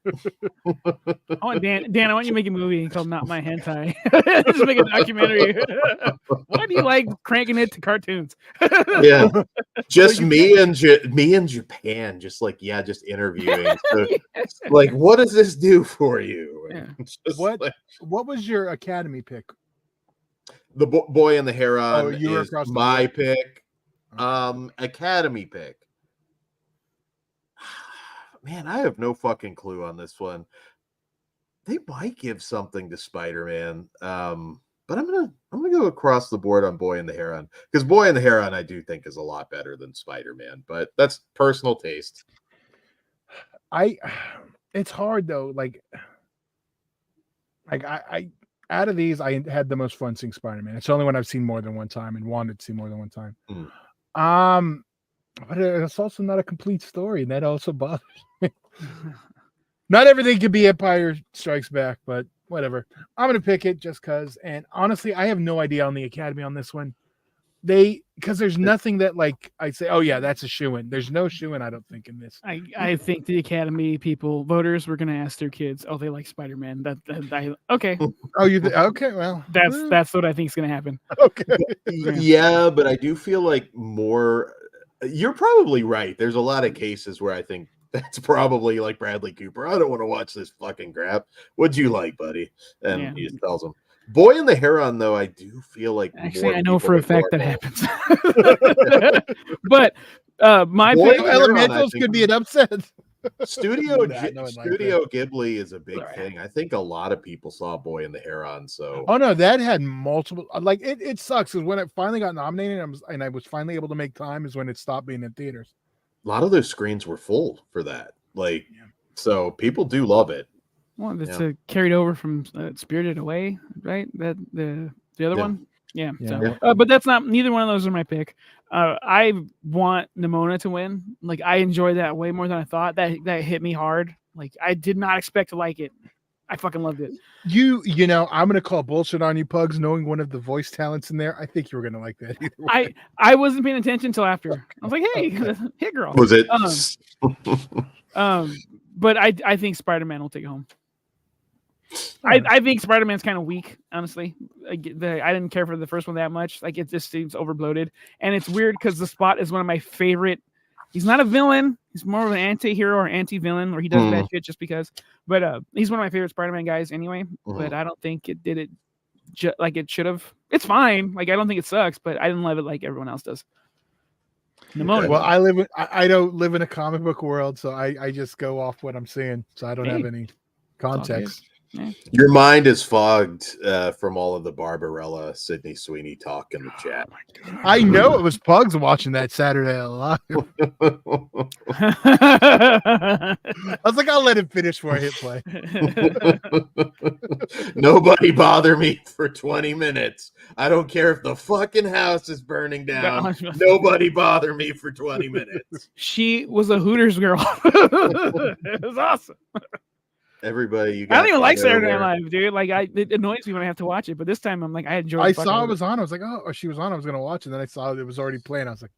I want Dan, I want you to make a movie called Not My Hentai. Just make a documentary. Why do you like cranking it to cartoons? Yeah, just me and Japan, just interviewing. So, like, what does this do for you? Yeah. Just What like- was your Academy pick? the Boy and the Heron you were is across the my board. pick. Academy pick. Man, I have no fucking clue on this one. They might give something to Spider-Man, but I'm gonna go across the board on Boy and the Heron because Boy and the Heron I do think is a lot better than Spider-Man, but that's personal taste. It's hard though. Like I out of these, I had the most fun seeing Spider-Man. It's the only one I've seen more than one time and wanted to see more than one time. But it's also not a complete story, and that also bothers me. Not everything could be Empire Strikes Back, but whatever. I'm gonna pick it just because. And honestly, I have no idea on the Academy on this one. Because there's nothing that like I say, oh yeah, that's a shoo-in. There's no shoo-in, I don't think, in this. I think the Academy voters were gonna ask their kids, oh, they like Spider-Man. Okay. Oh, okay? Well, That's what I think is gonna happen. okay. Yeah, but I do feel like more. You're probably right. There's a lot of cases where I think that's probably like Bradley Cooper. I don't want to watch this fucking crap. What'd you like, buddy? And Yeah. he just tells him. Boy and the Heron, though, I do feel like Actually, more I know people for a would fact go that happens. But my Boy, pick, and the Heron, I Elementals think- could be an upset. Studio No, I like Studio Ghibli is a big Right. thing. I think a lot of people saw Boy and the Heron. So Oh no, that had multiple. Like it sucks because when it finally got nominated, and I was finally able to make time, is when it stopped being in theaters. a lot of those screens were full for that. Like, Yeah. so people do love it. well, it's Yeah. carried over from Spirited Away, right? That the other Yeah. one. Yeah. Yeah. So, but that's not. Neither one of those are my pick. I want Nimona to win. Like I enjoyed that way more than I thought. That hit me hard. Like I did not expect to like it. I fucking loved it. You know, I'm gonna call bullshit on you, Pugs. Knowing one of the voice talents in there, I think you were gonna like that. Either way. I wasn't paying attention until after. I was like, hey, hit girl. Was it? But I think Spider-Man will take it home. I think Spider-Man's kind of weak, honestly. I didn't care for the first one that much. Like it just seems overbloated, and it's weird because the Spot is one of my favorite. He's not a villain. He's more of an anti-hero or anti-villain, or he does bad shit just because. But he's one of my favorite Spider-Man guys anyway. But I don't think it did it like it should have. It's fine. Like I don't think it sucks, but I didn't love it like everyone else does. Nimona. Well, I don't live in a comic book world, so I just go off what I'm seeing. So I don't have any context. Your mind is fogged from all of the Barbarella, Sydney Sweeney talk in the chat. I know it was Pugs watching that Saturday Night Live. I was like, I'll let him finish before I hit play. Nobody bother me for 20 minutes. I don't care if the fucking house is burning down. Nobody bother me for 20 minutes. She was a Hooters girl. It was awesome. Everybody, you I don't even like Saturday there. Night Live, dude. Like, it annoys me when I have to watch it. But this time, I'm like, I enjoyed. I the fuck out saw of it was on. I was like, oh, she was on. I was gonna watch it. Then I saw it was already playing. I was like,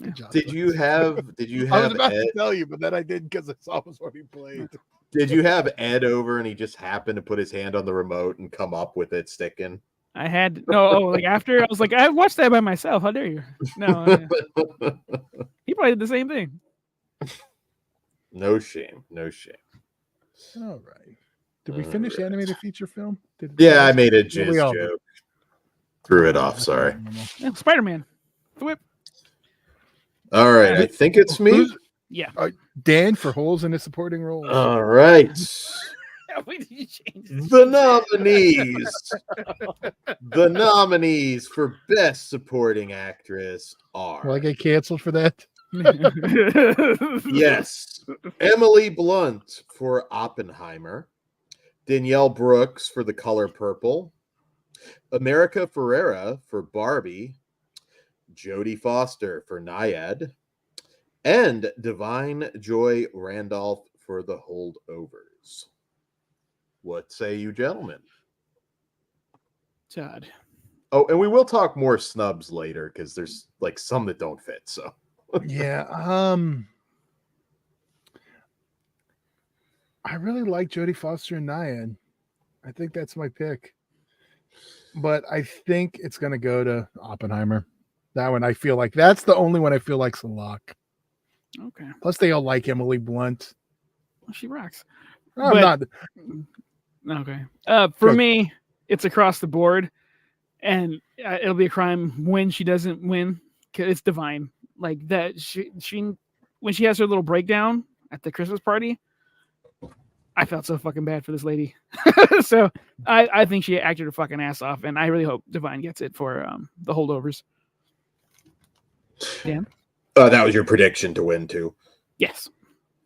Good job, Did Flex. you have I was about Ed? to tell you, but then I didn't because I saw it was what he played. Did you have Ed over and he just happened to put his hand on the remote and come up with it sticking? I had like after I was like, I watched that by myself. How dare you? No, he probably did the same thing. No shame. No shame. All right. Did we finish animated feature film? Yeah, I made a Did we jizz all- joke. Threw it off. That's Sorry. normal. Yeah, Spider-Man, the whip. All right. I think it's me. Who's- Yeah. Dan for holes in his supporting roles. All right. Why did you change this? The nominees for Best Supporting Actress are Will I get canceled for that? yes, Emily Blunt for Oppenheimer, Danielle Brooks for The Color Purple, America Ferrera for Barbie, Jodie Foster for Naiad, and Divine Joy Randolph for The Holdovers. What say you, gentlemen? Todd. Oh, and we will talk more snubs later because there's like some that don't fit. So Yeah. I really like Jodie Foster and Naiad. I think that's my pick. But I think it's gonna go to Oppenheimer. That one I feel like that's the only one I feel like's a lock. Okay. Plus they all like Emily Blunt. Well, she rocks. I'm But- not Okay. For Good. me, it's across the board, and it'll be a crime when she doesn't win. 'Cause it's Divine. Like that. She when she has her little breakdown at the Christmas party, I felt so fucking bad for this lady. So I think she acted her fucking ass off, and I really hope Divine gets it for The Holdovers. Dan? that was your prediction to win too. Yes.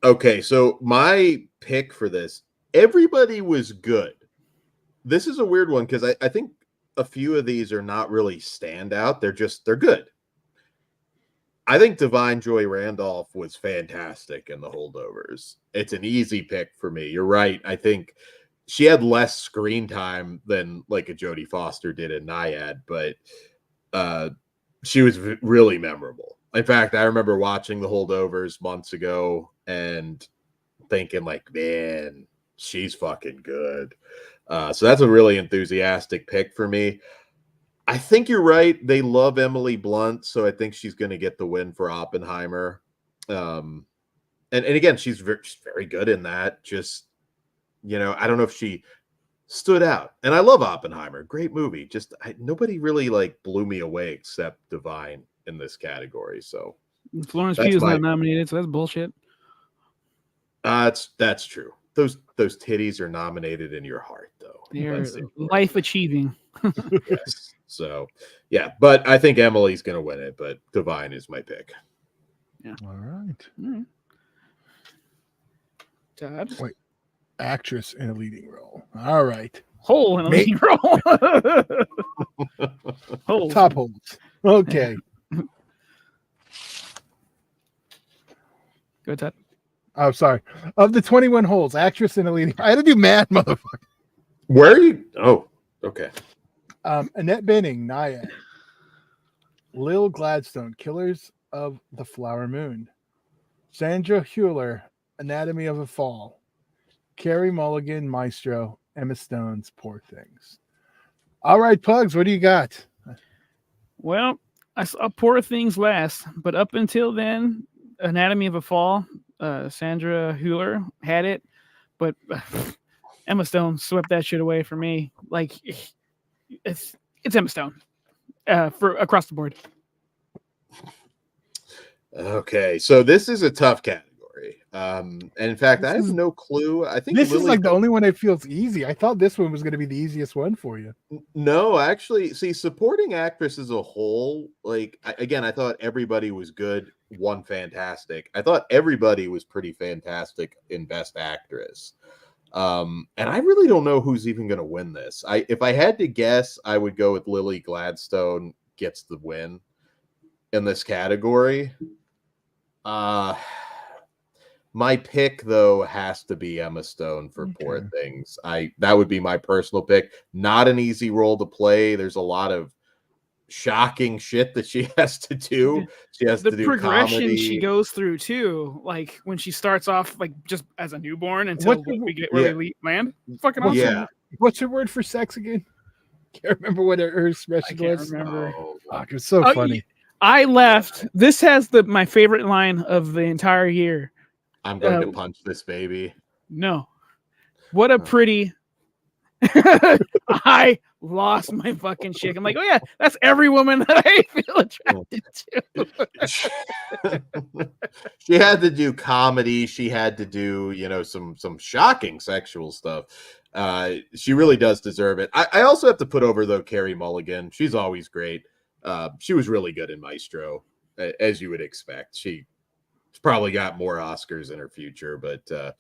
Okay, so my pick for this, everybody was good. This is a weird one because I think a few of these are not really standout. They're good. I think Divine Joy Randolph was fantastic in The Holdovers. It's an easy pick for me. You're right. I think she had less screen time than like a Jodie Foster did in Naiad, but she was really memorable. In fact, I remember watching The Holdovers months ago and thinking like, man, she's fucking good. So that's a really enthusiastic pick for me. I think you're right. They love Emily Blunt, so I think she's going to get the win for Oppenheimer. And again, she's very good in that. Just, I don't know if she stood out. And I love Oppenheimer. Great movie. Just nobody really like blew me away except Divine in this category. So Florence That's Pugh's my- not nominated, so that's bullshit. that's true. Those titties are nominated in your heart, though. They're That's the important life achieving. yes. So, yeah, but I think Emily's going to win it, but Divine is my pick. all right. All right. Todd. Actress in a leading role. All right. Hole in a Ma- leading role. Hole. Top holes. Okay. Go, Todd. Oh, sorry. Of the 21 holes, actress in a leading. I had to do math, motherfucker. Where are you? Oh, okay. Annette Bening, Naiad. Lil Gladstone, Killers of the Flower Moon. Sandra Hüller, Anatomy of a Fall. Carrie Mulligan, Maestro. Emma Stone's Poor Things. All right, Pugs, what do you got? Well, I saw Poor Things last, but up until then, Anatomy of a Fall, Sandra Hüller had it, but Emma Stone swept that shit away for me. Like, it's Emma Stone for across the board. Okay, so this is a tough category. And in fact, I have no clue. I think This is Lily like the only one that feels easy. I thought this one was going to be the easiest one for you. No, actually, see, supporting actress as a whole, like, I thought everybody was good, one fantastic. I thought everybody was pretty fantastic in Best Actress. And I really don't know who's even going to win this. If I had to guess, I would go with Lily Gladstone gets the win in this category. My pick, though, has to be Emma Stone for Poor Things. That would be my personal pick. Not an easy role to play. There's a lot of shocking shit that she has to do. She has The to do progression comedy. she goes through too, like when she starts off like just as a newborn until we get where we land. Fucking awesome. Yeah. What's her word for sex again? Can't remember what her expression I can't was. remember. Oh, Fuck, it's so funny. I left. This has my favorite line of the entire year. I'm going to punch this baby. No. What a pretty. I lost my fucking shit. I'm like, oh yeah, that's every woman that I feel attracted to. She had to do comedy. She had to do, some shocking sexual stuff. She really does deserve it. I also have to put over, though, Carey Mulligan. She's always great. She was really good in Maestro, as you would expect. She's probably got more Oscars in her future, but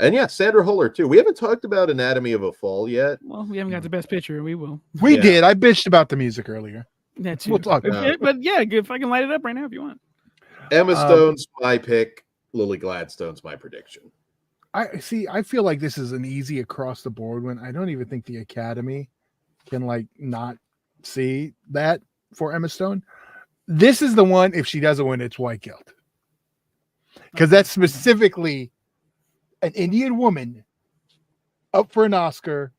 and yeah, Sandra Huller too. We haven't talked about Anatomy of a Fall yet. Well, we haven't got the best picture. We will. We did. I bitched about the music earlier. That's We'll talk about it. But yeah, if I can light it up right now if you want. Emma Stone's my pick. Lily Gladstone's my prediction. I feel like this is an easy across the board one. I don't even think the Academy can not see that for Emma Stone. This is the one. If she doesn't win, it's white guilt, because that's specifically an Indian woman up for an Oscar.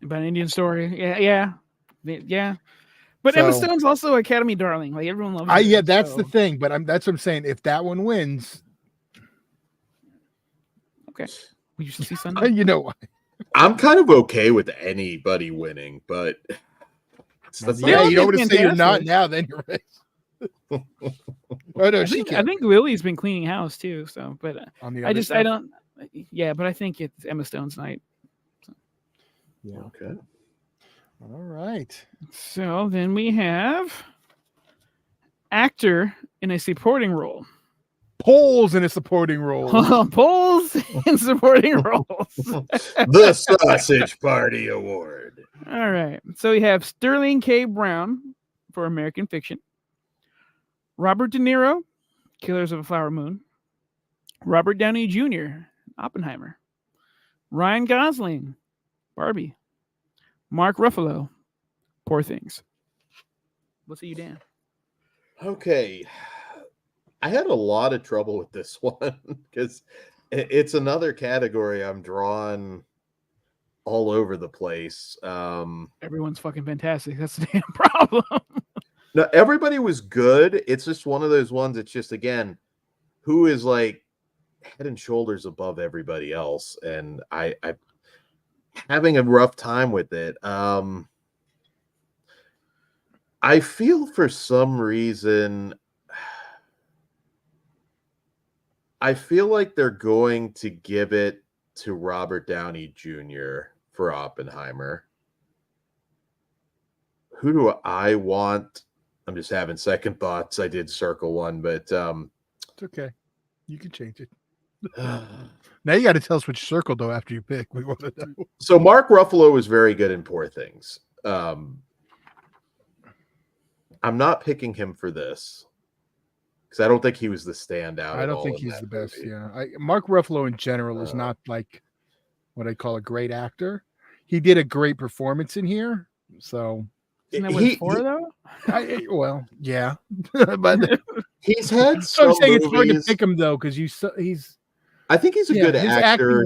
About an Indian story. Yeah. But Emma Stone's also Academy darling. Like everyone loves her. Yeah, that's the thing. But that's what I'm saying. If that one wins, okay, we used to see Sunday. You know what? I'm kind of okay with anybody winning, but you don't want to say you're not now. Then you're right. Oh no, I think Lily's been cleaning house too. So, but I don't. Yeah, but I think it's Emma Stone's night. So. Yeah. Okay. All right. So then we have actor in a supporting role. Polls in a supporting role. Polls in supporting roles. The Sausage Party Award. All right. So we have Sterling K. Brown for American Fiction. Robert De Niro, Killers of a Flower Moon. Robert Downey Jr., Oppenheimer. Ryan Gosling, Barbie. Mark Ruffalo, Poor Things. What say you, Dan? Okay. I had a lot of trouble with this one because it's another category I'm drawn all over the place. Everyone's fucking fantastic. That's the damn problem. No, everybody was good. It's just one of those ones. It's just, again, who is like head and shoulders above everybody else. And I'm having a rough time with it. I feel for some reason, I feel like they're going to give it to Robert Downey Jr. for Oppenheimer. Who do I want? I'm just having second thoughts. I did circle one, but it's okay. You can change it. Now you got to tell us which circle though after you pick. We want to know. So Mark Ruffalo was very good in Poor Things. I'm not picking him for this because I don't think he was the standout. I don't think he's the best. Movie. Yeah, Mark Ruffalo in general is not like what I call a great actor. He did a great performance in here, so. Isn't that what it's for, though? Well, yeah, but he's had. So I'm saying it's hard to pick him though because he's. I think he's a good actor.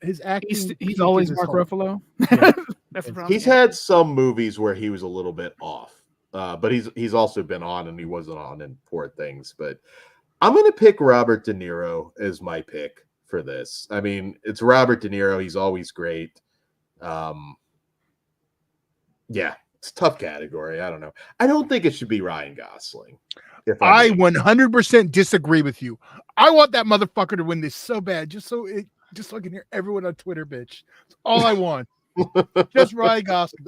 His acting. He's always Mark Ruffalo. Yeah. That's the problem. He's had some movies where he was a little bit off, but he's also been on, and he wasn't on in Poor Things. But I'm going to pick Robert De Niro as my pick for this. I mean, it's Robert De Niro. He's always great. Yeah. It's a tough category. I don't know. I don't think it should be Ryan Gosling. I 100% disagree with you. I want that motherfucker to win this so bad, just so I can hear everyone on Twitter, bitch. That's all I want. Just Ryan Gosling.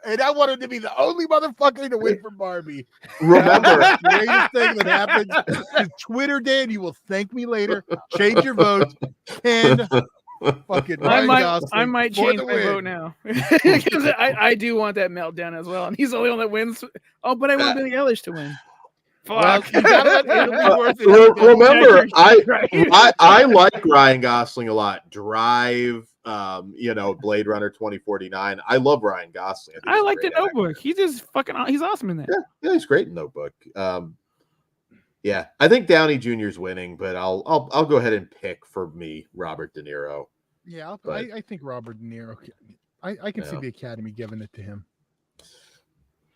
And I want him to be the only motherfucker to win for Barbie. Remember, the greatest thing that happens is Twitter, Dan. You will thank me later. Change your vote. And fucking I might change my vote now because I do want that meltdown as well, and he's the only one that wins. Oh, but I want Billie Eilish to win. Fuck. Remember, I like Ryan Gosling a lot. Drive, Blade Runner 2049. I love Ryan Gosling. think I he's a like the great actor. Notebook. He's just fucking. He's awesome in that. Yeah, he's great in Notebook. Yeah, I think Downey Jr.'s winning, but I'll go ahead and pick for me Robert De Niro. Yeah, But- I think Robert De Niro. I can see Yeah. the Academy giving it to him.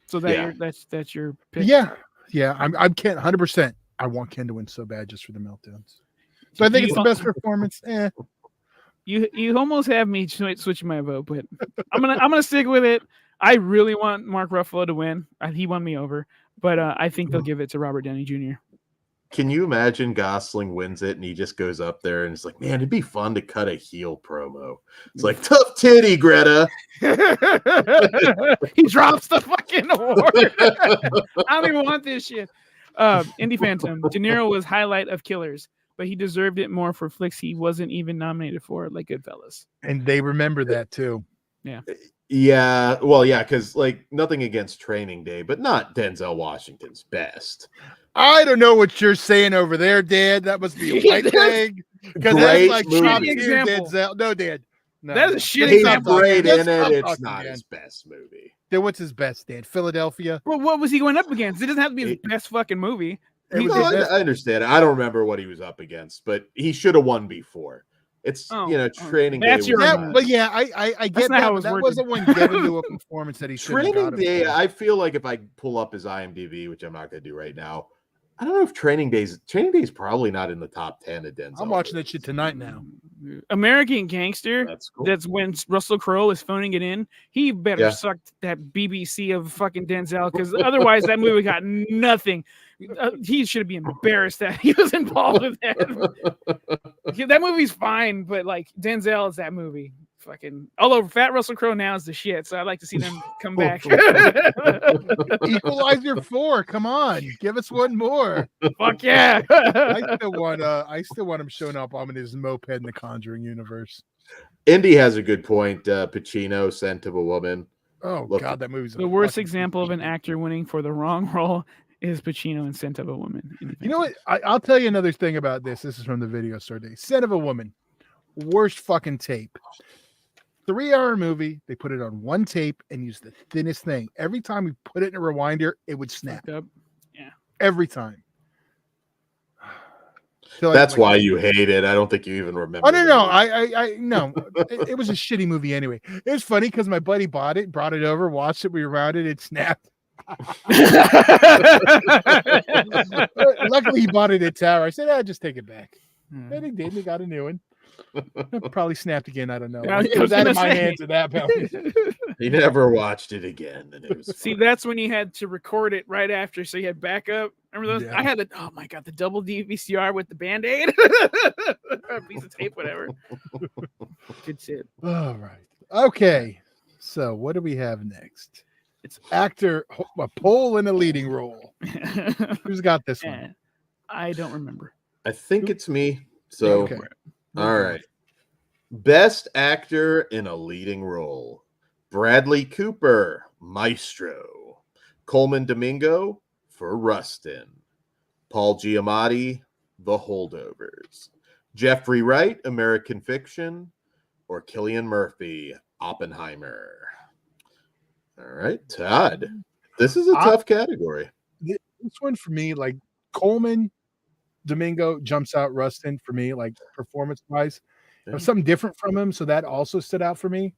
So that Yeah. that's your pick. Yeah. I'm Ken 100%. I want Ken to win so bad just for the meltdowns. So I think it's the best performance. You almost have me switching my vote, but I'm gonna stick with it. I really want Mark Ruffalo to win. He won me over, but I think they'll give it to Robert Downey Jr. Can you imagine Gosling wins it and he just goes up there and it's like, man, it'd be fun to cut a heel promo. It's like, tough titty, Greta. He drops the fucking award. I don't even want this shit. Indie Phantom. De Niro was highlight of Killers, but he deserved it more for flicks he wasn't even nominated for, like Goodfellas. And they remember that too. Yeah, well, yeah, because like nothing against Training Day, but not Denzel Washington's best. I don't know what you're saying over there, Dad. That must be a white thing. Because that's Great like movie. top tier Example. Denzel. No, Dad. No, That is a no. shitty He's example. great Just in it. stop It's talking, not Dan. his best movie. Then what's his best, Dad? Philadelphia. Well, what was he going up against? It doesn't have to be his best fucking movie. It was No, his best. I understand. I don't remember what he was up against, but he should have won before. It's Training Day. That's was your- Yeah, not- but yeah, I get not how that. it but was that worded. wasn't one given to a performance that he should have Training got. Day. I feel like if I pull up his IMDb, which I'm not going to do right now, I don't know if Training Day is probably not in the top 10 of Denzel. I'm watching that shit tonight now. American Gangster. That's cool. That's when Russell Crowe is phoning it in. He better Yeah. suck that BBC of fucking Denzel, because otherwise that movie got nothing. He should be embarrassed that he was involved with that. That movie's fine, but like Denzel is that movie. Fucking although Fat Russell Crowe now is the shit, so I'd like to see them come back. Equalizer 4. Come on, give us one more. Fuck yeah! I still want him showing up on his moped in the Conjuring universe. Indy has a good point. Pacino, Scent of a Woman. Oh Look, God, that movie's a The worst fucking- example of an actor winning for the wrong role is Pacino in Scent of a Woman. You know what? I'll tell you another thing about this. This is from the video store day. Scent of a Woman. Worst fucking tape. 3-hour movie. They put it on one tape and used the thinnest thing. Every time we put it in a rewinder, it would snap. Fucked up. Every time. So That's why you hate it. I don't think you even remember. Oh no, the no, movie. I no. It was a shitty movie anyway. It was funny because my buddy bought it, brought it over, watched it, we rewound it, it snapped. Luckily, he bought it at Tower. I said, just take it back. And he did. He got a new one. It probably snapped again. I don't know. Yeah, I It was was out of gonna my say. hands at that point. He never watched it again, and it was See, fine. that's when you had to record it right after, so you had backup. Remember those? Yeah. I had the oh my god, the double DVCR with the Band-Aid, a piece of tape, whatever. Good shit. All right. Okay. So what do we have next? It's actor, a pole in a leading role. Who's got this one? Eh, I don't remember. I think it's me. So, Okay. all right. Best actor in a leading role: Bradley Cooper, Maestro; Coleman Domingo for Rustin; Paul Giamatti, The Holdovers; Jeffrey Wright, American Fiction; or Cillian Murphy, Oppenheimer. All right, Todd. This is a tough category. This one for me, like Coleman, Domingo jumps out. Rustin for me, like performance wise, Yeah. there was something different from him, so that also stood out for me.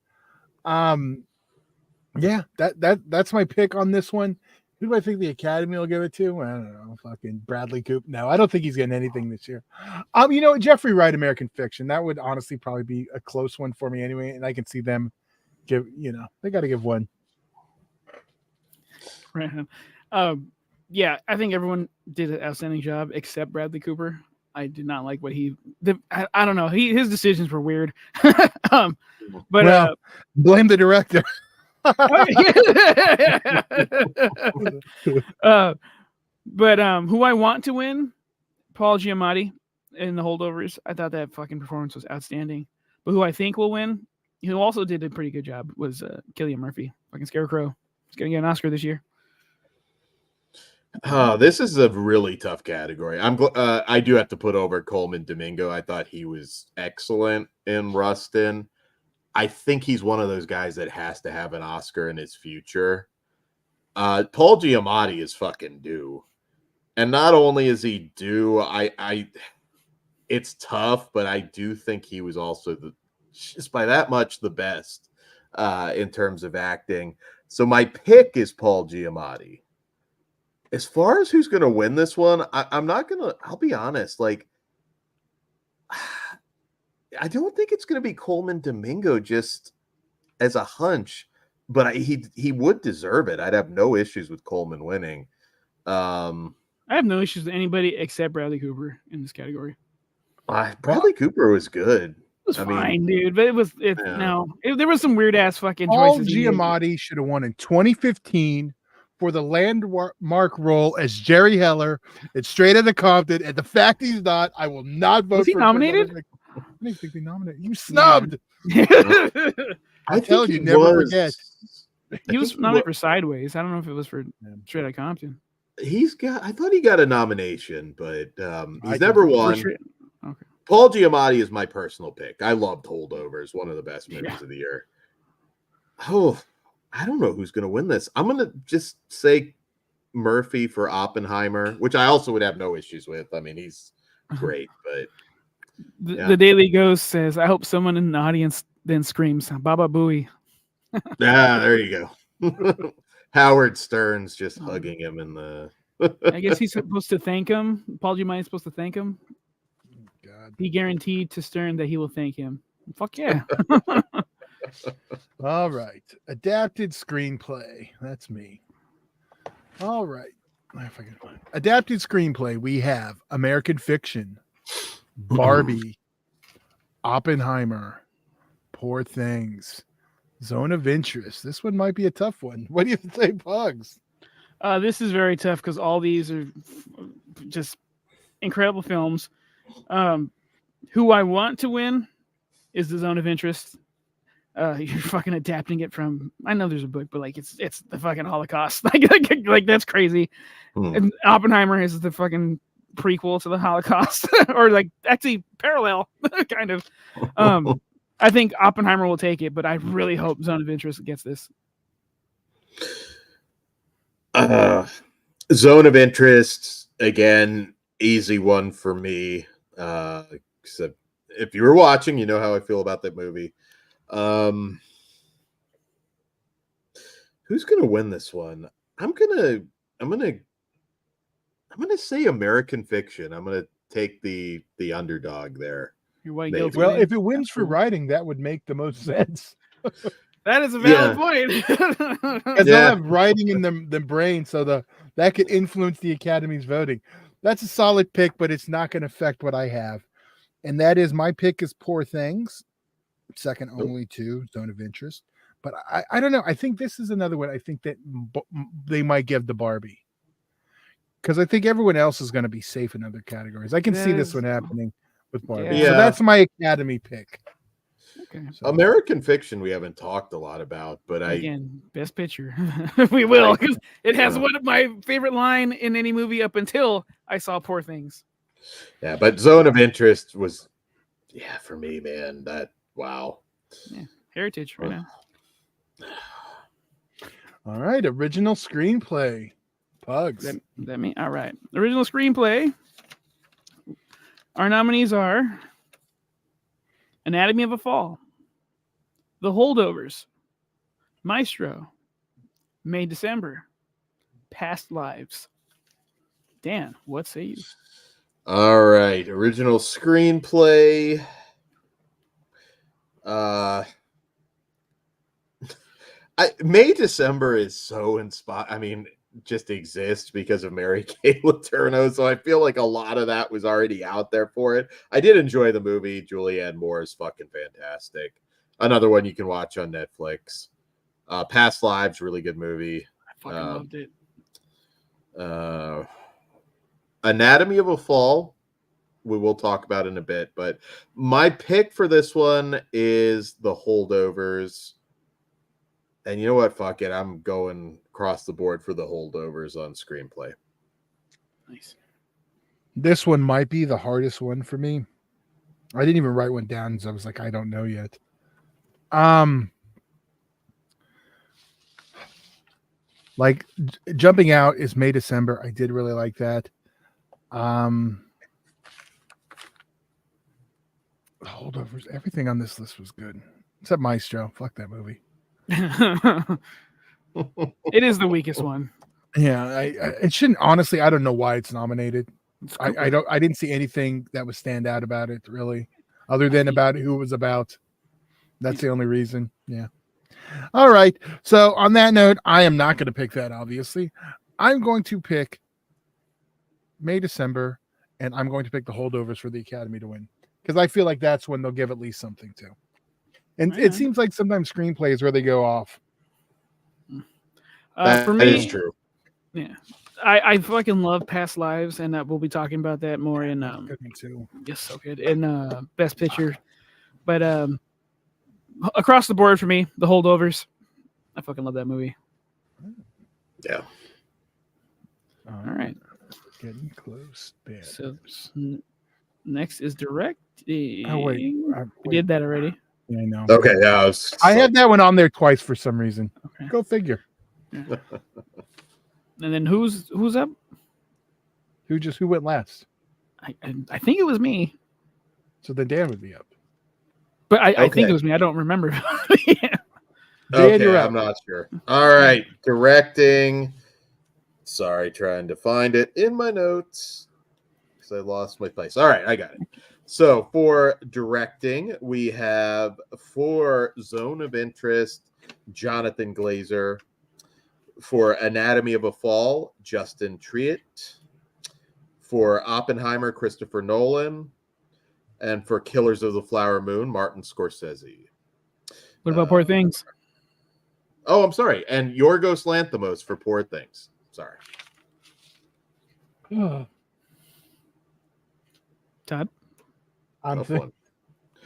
Yeah, that's my pick on this one. Who do I think the Academy will give it to? I don't know. Fucking Bradley Cooper. No, I don't think he's getting anything this year. You know, Jeffrey Wright, American Fiction. That would honestly probably be a close one for me anyway, and I can see them give. You know, they got to give one. Right. Yeah, I think everyone did an outstanding job except Bradley Cooper. I did not like what I don't know. His decisions were weird. But Well, blame the director. Who I want to win, Paul Giamatti in The Holdovers. I thought that fucking performance was outstanding. But who I think will win, who also did a pretty good job, was Cillian Murphy, fucking Scarecrow. He's gonna get an Oscar this year. This is a really tough category. I do have to put over Coleman Domingo. I thought he was excellent in Rustin. I think he's one of those guys that has to have an Oscar in his future. Paul Giamatti is fucking due. And not only is he due, it's tough, but I do think he was also just by that much the best in terms of acting. So my pick is Paul Giamatti. As far as who's going to win this one, I'm not going to, I'll be honest, like, I don't think it's going to be Coleman Domingo just as a hunch, but he would deserve it. I'd have no issues with Coleman winning. I have no issues with anybody except Bradley Cooper in this category. Bradley Cooper was good. It was fine, dude, but there was some weird ass fucking Paul choices. Giamatti should have won in 2015 for the landmark role as Jerry Heller. It's Straight Outta Compton, and the fact he's not, I will not vote. Was he for nominated? I didn't think they nominated. You snubbed. I tell you, never forget. He was nominated for Sideways. I don't know if it was for Straight Outta Compton. I thought he got a nomination, but he's never won. Okay. Paul Giamatti is my personal pick. I loved Holdovers, one of the best movies of the year. Oh, I don't know who's going to win this. I'm going to just say Murphy for Oppenheimer, which I also would have no issues with. I mean, he's great, but the Daily Ghost says, "I hope someone in the audience then screams Baba Booey." There you go. Howard Stern's just hugging him in the. I guess he's supposed to thank him. Paul Giamatti's supposed to thank him. God. He guaranteed to Stern that he will thank him. Fuck yeah. All right. Adapted screenplay. That's me. All right. If I can find adapted screenplay, we have American Fiction, Barbie, Oppenheimer, Poor Things, Zone of Interest. This one might be a tough one. What do you say, Pugs? This is very tough because all these are just incredible films. Who I want to win is The Zone of Interest. You're fucking adapting it from, I know there's a book, but like it's the fucking Holocaust. like that's crazy. And Oppenheimer is the fucking prequel to the Holocaust, or like actually parallel, kind of. I think Oppenheimer will take it, but I really hope Zone of Interest gets this. Zone of Interest, again, easy one for me. Except if you were watching, you know how I feel about that movie. Who's gonna win this one? I'm gonna say American Fiction. I'm gonna take the underdog there. Well, if it wins for writing, that would make the most sense. That is a valid point. Because they'll have writing in the brain, so that could influence the Academy's voting. That's a solid pick, but it's not going to affect what I have. And that is, my pick is Poor Things, second only to Zone of Interest. But I don't know. I think this is another one I think that they might give the Barbie. Because I think everyone else is going to be safe in other categories. I can see this one happening with Barbie. Yeah. So that's my Academy pick. Okay. So, American Fiction we haven't talked a lot about, but again, Best Picture. We will, because it has one of my favorite line in any movie up until I saw Poor Things. Yeah, but Zone of Interest was, for me, man, wow. Yeah, heritage right now. all right, original screenplay. Pugs. That me? All right. Original screenplay. Our nominees are Anatomy of a Fall, The Holdovers, Maestro, May December, Past Lives. Dan, what say you? All right, original screenplay. May December is so inspired. I mean, just exists because of Mary Kay Letourneau, so I feel like a lot of that was already out there for it. I did enjoy the movie. Julianne Moore is fucking fantastic. Another one you can watch on Netflix. Past Lives, really good movie. I fucking loved it. Anatomy of a Fall, we will talk about in a bit, but my pick for this one is The Holdovers. And you know what? Fuck it. I'm going across the board for The Holdovers on screenplay. Nice. This one might be the hardest one for me. I didn't even write one down because I was like, I don't know yet. Like jumping out is May December. I did really like that. Holdovers. Everything on this list was good except Maestro. Fuck that movie. It is the weakest one. Yeah, it shouldn't. Honestly, I don't know why it's nominated. I didn't see anything that would stand out about it really, other than about who it was about. That's the only reason. Yeah. All right. So on that note, I am not going to pick that. Obviously, I'm going to pick May December, and I'm going to pick the Holdovers for the Academy to win because I feel like that's when they'll give at least something to. And it seems like sometimes screenplays where they go off. For me, that is true. Yeah, I fucking love Past Lives, and we'll be talking about that more in Good one too. yes, so good in Best Picture. But across the board for me, The Holdovers. I fucking love that movie. Yeah. All right. Getting close. Bad. So next is directing. Oh wait, we did that already. Yeah, I know. Okay. Yeah. I had that one on there twice for some reason. Okay. Go figure. Yeah. And then who's up? Who went last? I think it was me, So then Dan would be up. but I think Okay. it was me. I don't remember. Yeah. Dan, Okay, you're up. I'm not sure. All right, directing. Sorry, trying to find it in my notes because I lost my place. All right, I got it. So for directing, we have for Zone of Interest, Jonathan Glazer. For Anatomy of a Fall, Justin Triet. For Oppenheimer, Christopher Nolan. And for Killers of the Flower Moon, Martin Scorsese. What about Poor Things? Oh, I'm sorry. And Yorgos Lanthimos for Poor Things. Sorry. Todd? I'm Tough one.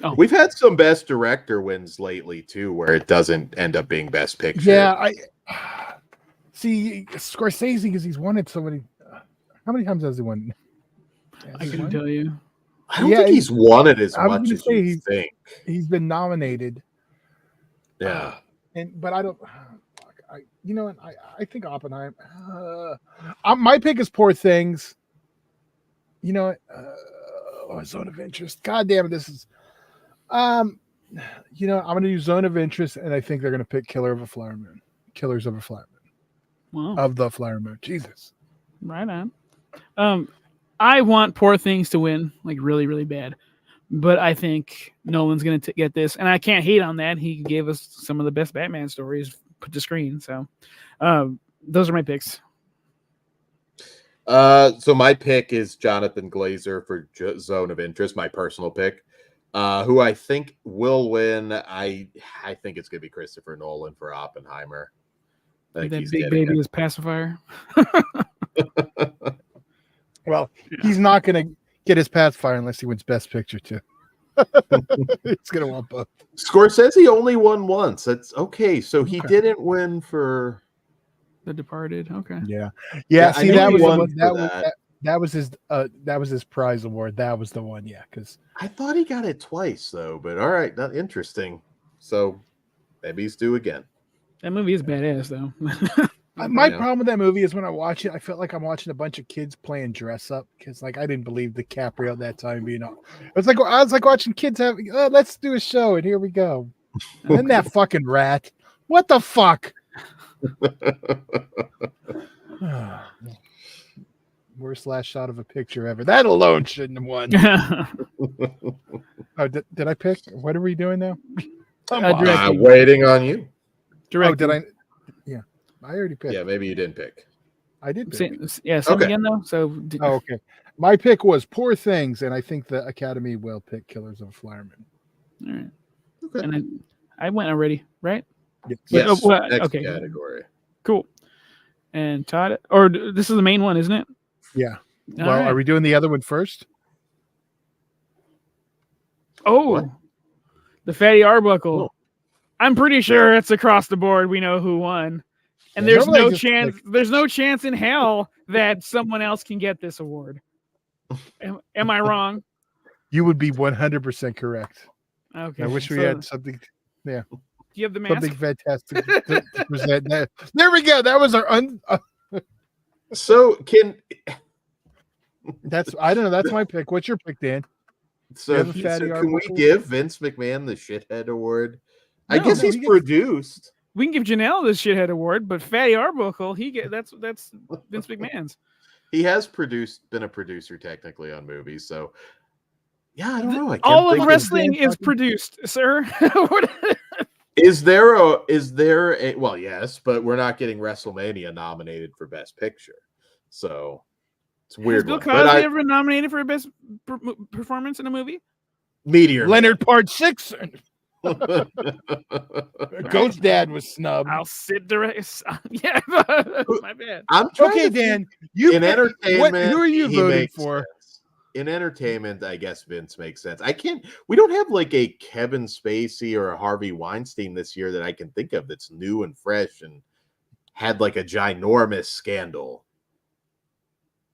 Oh. We've had some Best Director wins lately, too, where it doesn't end up being Best Picture. Yeah, I see Scorsese because he's won it so many. How many times has he won? I couldn't tell you. I don't think he's won it as I was much gonna as say you think. He's been nominated. Yeah. But I don't. You know what? I think Oppenheimer. My pick is Poor Things. You know what? Zone of Interest. God damn it! This is. You know, I'm going to use Zone of Interest, and I think they're going to pick Killers of a Flower Moon. Wow. Of the Flower Moon. Jesus. Right on. I want Poor Things to win, like really, really bad. But I think Nolan's going to get this. And I can't hate on that. He gave us some of the best Batman stories put to screen. So those are my picks. So my pick is Jonathan Glazer for Zone of Interest, my personal pick. Who I think will win. I think it's going to be Christopher Nolan for Oppenheimer. I think That he's big getting baby it. is pacifier. Well, he's not going to get his pacifier unless he wins Best Picture too. It's going to want both. Scorsese only won once. That's okay. So he didn't win for The Departed. Okay. Yeah. I See, know that he was the won one, for that was his prize award. That was the one. Yeah, because I thought he got it twice though. But all right, not interesting. So maybe he's due again. That movie is badass, though. my problem with that movie is when I watch it, I felt like I'm watching a bunch of kids playing dress up because, like, I didn't believe DiCaprio at that time being on. I was like watching kids have. Oh, let's do a show, and here we go. And then that fucking rat. What the fuck? Worst last shot of a picture ever. That alone shouldn't have won. Oh, did I pick? What are we doing now? Directing. Waiting on you. Directing. Oh, did I? Yeah, I already picked. Yeah, maybe you didn't pick. I did pick. Same Okay. again, though. So, Oh, okay. My pick was Poor Things, and I think the Academy will pick Killers of a Flower Moon. all right. Okay. And then I went already, right? Yes. Oh, well, Next okay. category. Cool. And Todd, or this is the main one, isn't it? Yeah. All Well, right. are we doing the other one first? Oh, What? the Fatty Arbuckle. Oh. I'm pretty sure it's across the board. We know who won, and Yeah, there's nobody no just, chance. There's no chance in hell that someone else can get this award. Am I wrong? You would be 100% correct. Okay. I wish we so had something. Yeah. Do you have the Something mask? fantastic to present. There we go. That was our So I don't know. That's my pick. What's your pick, Dan? You have a Fatty can we Arbuckle? give Vince McMahon the shithead award? I No, guess no, he's he gets- produced. We can give Janelle the shithead award, but Fatty Arbuckle, that's Vince McMahon's. He has been a producer technically on movies, so yeah, I don't know. I can't All of think wrestling is fucking- produced, sir. Is there a well, yes, but we're not getting WrestleMania nominated for Best Picture, so it's a Has weird Bill one. Cosby But ever been nominated for a best performance in a movie? Meteor Leonard Part 6. Ghost Dad was snubbed. I'll sit direct. Yeah, my bad. I'm trying Okay, to Dan. think- You in pick- entertainment. Who are you he voting makes for? sense. In entertainment, I guess Vince makes sense. We don't have like a Kevin Spacey or a Harvey Weinstein this year that I can think of that's new and fresh and had like a ginormous scandal.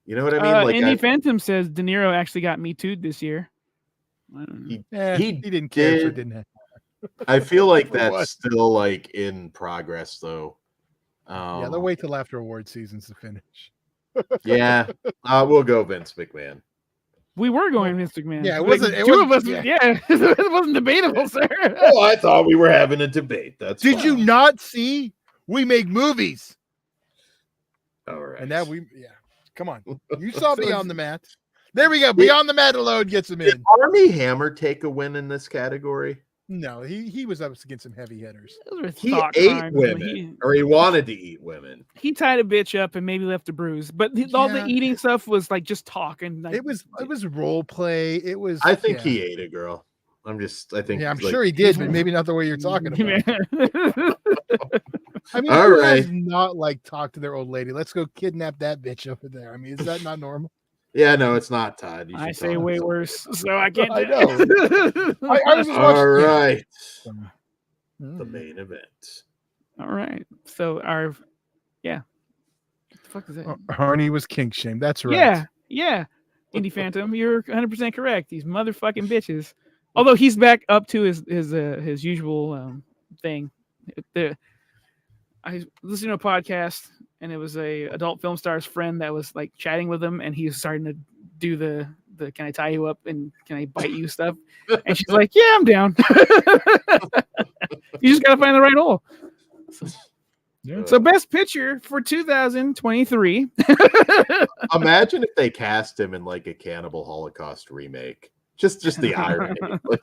You know what I mean? Like Andy Phantom says De Niro actually got Me Too'd this year. I don't know. He didn't care if it did. didn't happen. I feel like For what? that's still like in progress though. Yeah, they'll wait till after award seasons to finish. Yeah, we'll go Vince McMahon. We were going Vince McMahon. Yeah, it Like, wasn't- it two wasn't- of us. yeah. Yeah, it wasn't debatable, sir. Oh, I thought we were having a debate. That's Did fine. you not see? We make movies, All right. and now come on. You saw Beyond the Mat. There we go. Beyond the Mat alone gets him Did in. Army Hammer take a win in this category? No, he was up against some heavy hitters. Those were He thought ate crimes. women, or he wanted to eat women. He tied a bitch up and maybe left a bruise, but all the Yeah. eating stuff was like just talking. Like, It was role play. It was. I think yeah. he ate a girl. I think. Yeah, I'm like, sure he did, but maybe not the way you're talking about. I mean, All who has right. not like talk to their old lady? Let's go kidnap that bitch over there. I mean, is that not normal? Yeah, no, it's not Todd. You I should say tell way him. worse, so I can't. I do- know. I was just All watching. right, the Mm. main event. All right. So what the fuck is that? Harney was kink shamed. That's right. Yeah, yeah. Indie Phantom, you're 100% correct. These motherfucking bitches. Although he's back up to his usual thing. I listened to a podcast, and it was a adult film star's friend that was like chatting with him, and he was starting to do the can I tie you up and can I bite you stuff, and she's like, yeah, I'm down. You just gotta find the right hole. Yeah. So best picture for 2023. Imagine if they cast him in like a Cannibal Holocaust remake. Just the irony. Like,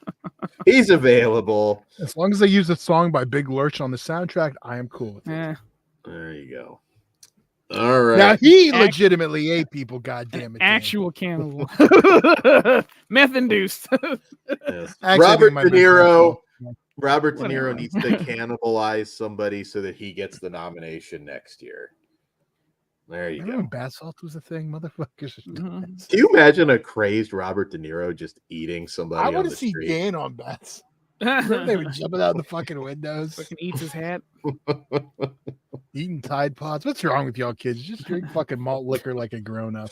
he's available. As long as they use a song by Big Lurch on the soundtrack, I am cool with it. Eh, There you go. All right. Now he Act- legitimately ate people. God damn it! Dan. actual cannibal. Meth induced. Yes. Actually, I Robert think my De best Niro. friend- Robert De Whatever. Niro needs to cannibalize somebody so that he gets the nomination next year. There you Remember when go. bath salt was a thing, motherfuckers? Mhm. Can you imagine a crazed Robert De Niro just eating somebody I on want the to see street? Dan on baths. They were jumping out the fucking windows, Fucking eats his hat. eating Tide Pods. What's wrong with y'all kids? Just drink fucking malt liquor like a grown up.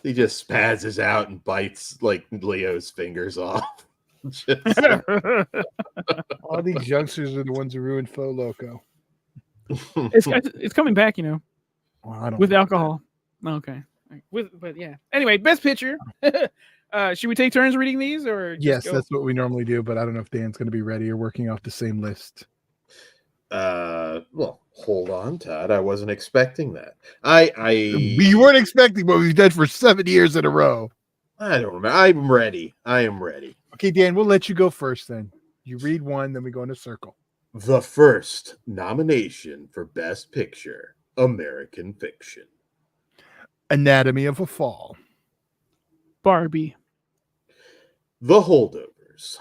He just spazzes out and bites like Leo's fingers off. Just- All these youngsters are the ones who ruined Faux Loco. It's coming back, you know, Well, I don't with know. alcohol. Okay. But yeah. Anyway, best picture. Should we take turns reading these or just Yes, go? that's what we normally do, but I don't know if Dan's going to be ready or working off the same list. Well, hold on, Todd. I wasn't expecting that. You weren't expecting what we've done for 7 years in a row. I don't remember. I'm ready. I am ready. Okay, Dan, we'll let you go first then. You read one, then we go in a circle. The first nomination for Best Picture, American Fiction. Anatomy of a Fall. Barbie. The Holdovers.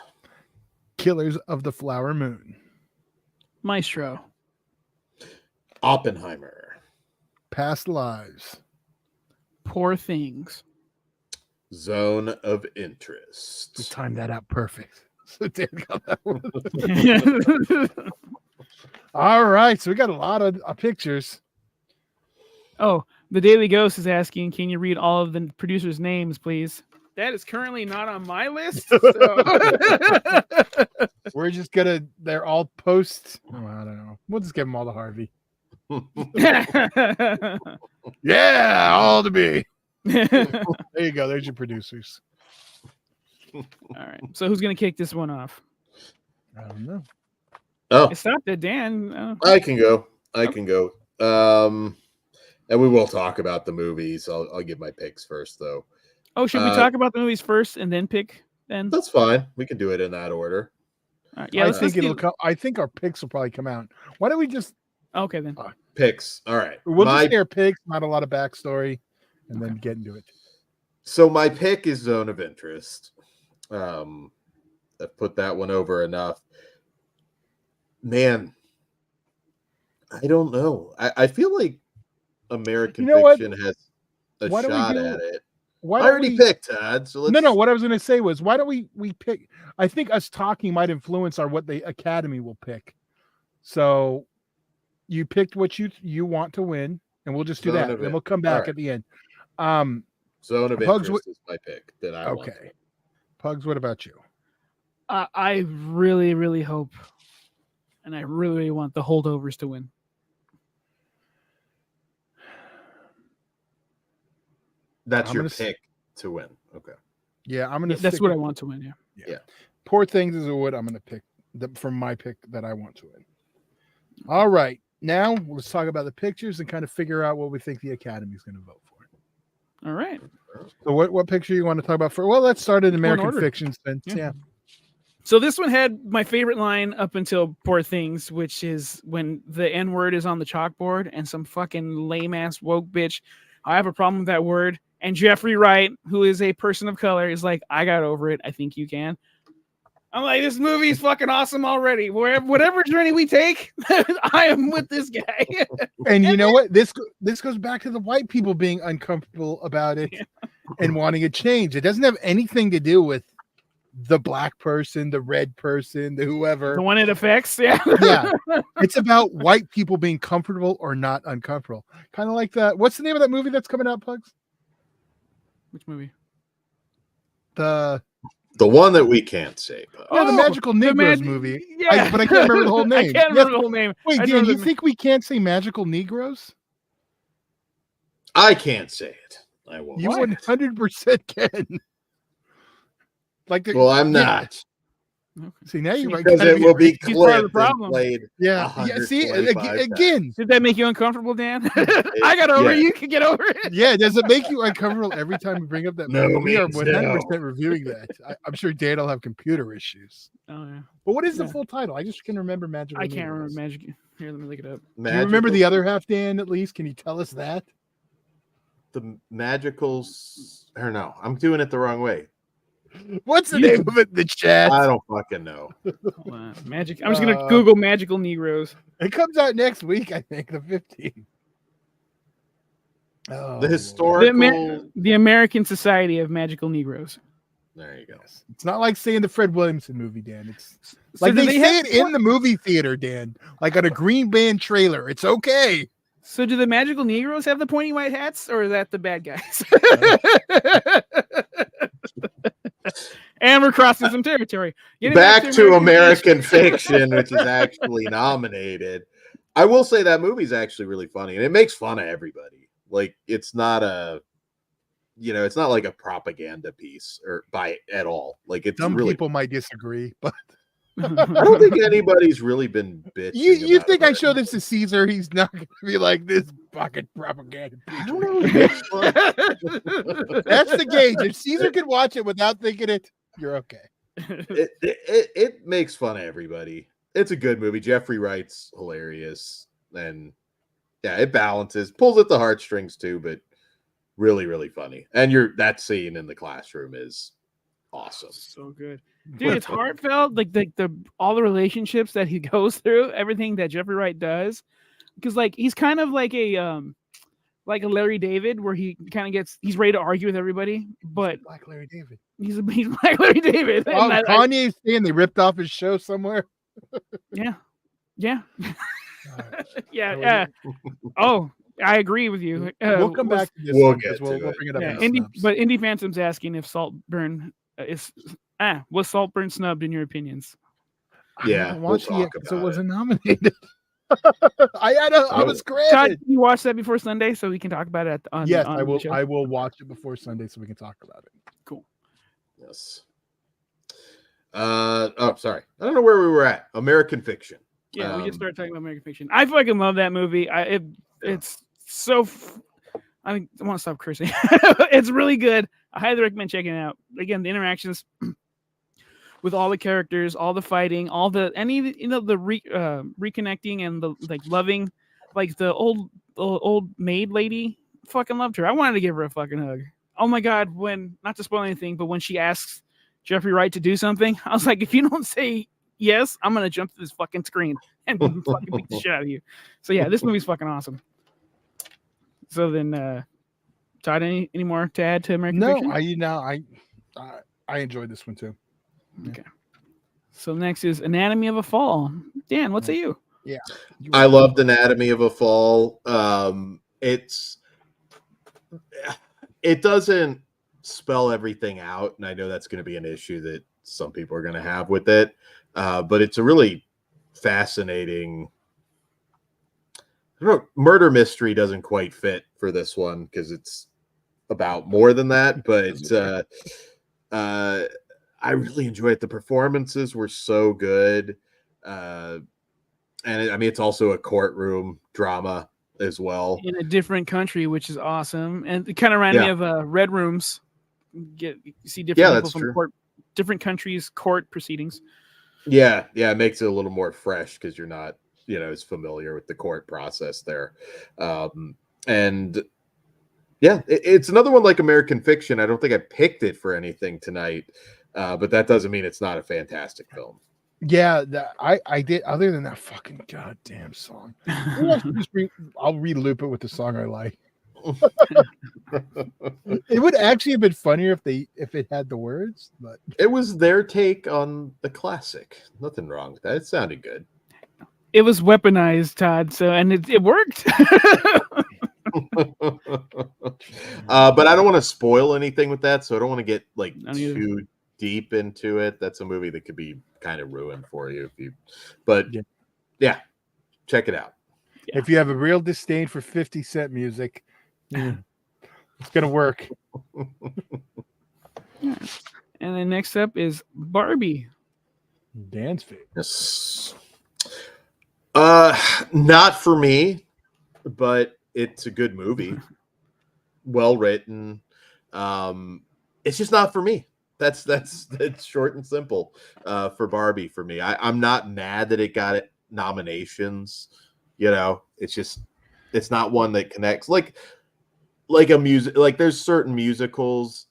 Killers of the Flower Moon. Maestro. Oppenheimer. Past Lives. Poor Things. Zone of We Interest. timed that out perfect. So Dan got that one. All right, so we got a lot of pictures. Oh, the Daily Ghost is asking, can you read all of the producers' names, please? That is currently not on my list. So. We're just gonna. They're all post. Oh, I don't know. We'll just give them all to Harvey. Yeah, all to me. There you go. There's your producers. All right. So who's gonna kick this one off? I don't know. Oh, It's not that Dan. I can go. I can go. And we will talk about the movies. I'll give my picks first, though. Oh, should we talk about the movies first and then pick? Then That's fine. We can do it in that order. all right. Yeah, I let's think it'll do... come. I think our picks will probably come out. Why don't we just? Okay then. Picks. All right. We'll just share picks. Not a lot of backstory, and then get into it. So my pick is Zone of Interest. I've put that one over enough. Man, I don't know. I feel like American Fiction has a shot at it. I already picked, Todd. So let's... No. What I was going to say was, why don't we pick? I think us talking might influence what the Academy will pick. So you picked what you want to win, and we'll just do that. Then we'll come back at the end. Zone of Interest is my pick that I want. Okay. Pugs, what about you? I really, really hope, and I really, really want the Holdovers to win. That's your pick to win. Okay. Yeah, I'm gonna. That's what I want to win. Yeah. Poor Things is what I'm gonna pick from my pick that I want to win. All right, now let's talk about the pictures and kind of figure out what we think the Academy is gonna vote for. All right. So what picture you want to talk about first? Well, let's start in American Fiction since yeah. So this one had my favorite line up until Poor Things, which is when the N-word is on the chalkboard and some fucking lame-ass woke bitch, I have a problem with that word. And Jeffrey Wright, who is a person of color, is like, I got over it. I think you can. I'm like, this movie is fucking awesome already. Whatever journey we take, I am with this guy. And you know what? This goes back to the white people being uncomfortable about it and wanting a change. It doesn't have anything to do with the black person, the red person, the whoever. The one it affects, yeah. Yeah. It's about white people being comfortable or not uncomfortable. Kind of like that. What's the name of that movie that's coming out, Pugs? Which movie? The one that we can't say. Yeah, the Magical Negroes movie. Yeah. But I can't remember the whole name. I can't remember the whole name. Wait, Dan, you think we can't say Magical Negroes? I can't say it. I won't. You 100% can. Well, I'm not. See, now you're because it will be clipped and played. Yeah. See, again. Did that make you uncomfortable, Dan? I got over it. You can get over it. Yeah. Does it make you uncomfortable every time we bring up that movie? We are 100% no. reviewing that. I'm sure Dan will have computer issues. Oh yeah. But what is the full title? I just can remember Magical. I can't remember Magic. Here, let me look it up. Do you remember the other half, Dan? At least, can you tell us that? The Magicals, or no? I'm doing it the wrong way. What's the name of it in the chat? I don't fucking know. Hold on. Magic. I'm just gonna Google Magical Negroes. It comes out next week, I think, the 15th. Oh, the historical, the American Society of Magical Negroes. There you go. It's not like saying the Fred Williamson movie, Dan. It's like they say it in the movie theater, Dan, like on a Green Band trailer. It's okay. So do the Magical Negroes have the pointy white hats, or is that the bad guys? And we're crossing some territory. Back to American Fiction, which is actually nominated. I will say that movie's actually really funny, and it makes fun of everybody. Like, it's not it's not like a propaganda piece or at all. Like, it's some really... people might disagree, but I don't think anybody's really been bitching. You think I show this to Caesar? He's not going to be like this fucking propaganda. I don't know. That's the gauge. If Caesar can watch it without thinking it, you're okay. It makes fun of everybody. It's a good movie. Jeffrey Wright's hilarious, and yeah, it balances, pulls at the heartstrings too, but really, really funny. And that scene in the classroom is awesome. So good. Dude, it's heartfelt. Like the all the relationships that he goes through, everything that Jeffrey Wright does, because like he's kind of like a Larry David, where he kind of he's ready to argue with everybody, but Black Larry David. He's Black Larry David. Oh, Kanye's saying they ripped off his show somewhere. Yeah. Yeah. Yeah. Oh, I agree with you. We'll come back to this We'll one get because we'll to it. bring it up. Yeah, in the snubs. But Indie Phantom's asking if Saltburn was Saltburn snubbed in your opinions? I Yeah, haven't we'll watched it yet talk because it about wasn't nominated. I was Todd, granted. can you watch that before Sunday so we can talk about it on Yes, on I the will. show? I will watch it before Sunday so we can talk about it. Cool. Yes. Sorry. I don't know where we were at. American Fiction. Yeah, we just started talking about American Fiction. I fucking love that movie. It's so. I want to stop cursing. It's really good. I highly recommend checking it out. Again, the interactions with all the characters, all the fighting, all the reconnecting and the like loving, like the old maid lady. Fucking loved her. I wanted to give her a fucking hug. Oh my god! When, not to spoil anything, but when she asks Jeffrey Wright to do something, I was like, if you don't say yes, I'm gonna jump to this fucking screen and fucking beat the shit out of you. So yeah, this movie's fucking awesome. So then, Todd, any more to add to American Fiction? I enjoyed this one too. Okay. So next is Anatomy of a Fall. Dan, what's you? Yeah, I loved Anatomy of a Fall. It doesn't spell everything out, and I know that's going to be an issue that some people are going to have with it. But it's a really fascinating. I don't know, murder mystery doesn't quite fit for this one because it's about more than that. But I really enjoyed it. The performances were so good. And it's also a courtroom drama as well. In a different country, which is awesome. And it kind of reminded me of Red Rooms. You see different people from court, different countries' court proceedings. Yeah, it makes it a little more fresh because you're not, as familiar with the court process there. And yeah, it's another one like American Fiction. I don't think I picked it for anything tonight, but that doesn't mean it's not a fantastic film. Yeah, I did. Other than that fucking goddamn song, I'll re-loop it with the song I like. It would actually have been funnier if it had the words, but it was their take on the classic. Nothing wrong with that. It sounded good. It was weaponized, Todd. So and it worked. But I don't want to spoil anything with that, so I don't want to get too deep into it. That's a movie that could be kind of ruined for you but yeah, check it out. If you have a real disdain for 50 Cent music, it's gonna work. And then next up is Barbie. Dan's favorite. Yes. Not for me, but it's a good movie. Well written. It's just not for me. That's short and simple for Barbie for me. I'm not mad that it got nominations. It's not one that connects like a music. Like there's certain musicals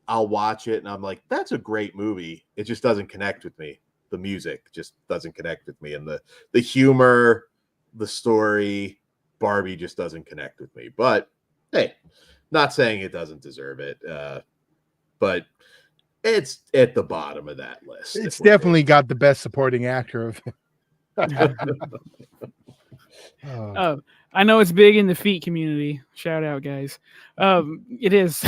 I'll watch it and I'm like, that's a great movie. It just doesn't connect with me. The music just doesn't connect with me, and the humor, the story, Barbie just doesn't connect with me. But hey, not saying it doesn't deserve it, but it's at the bottom of that list. It's definitely got the best supporting actor of it. I know it's big in the feet community. Shout out, guys. It is.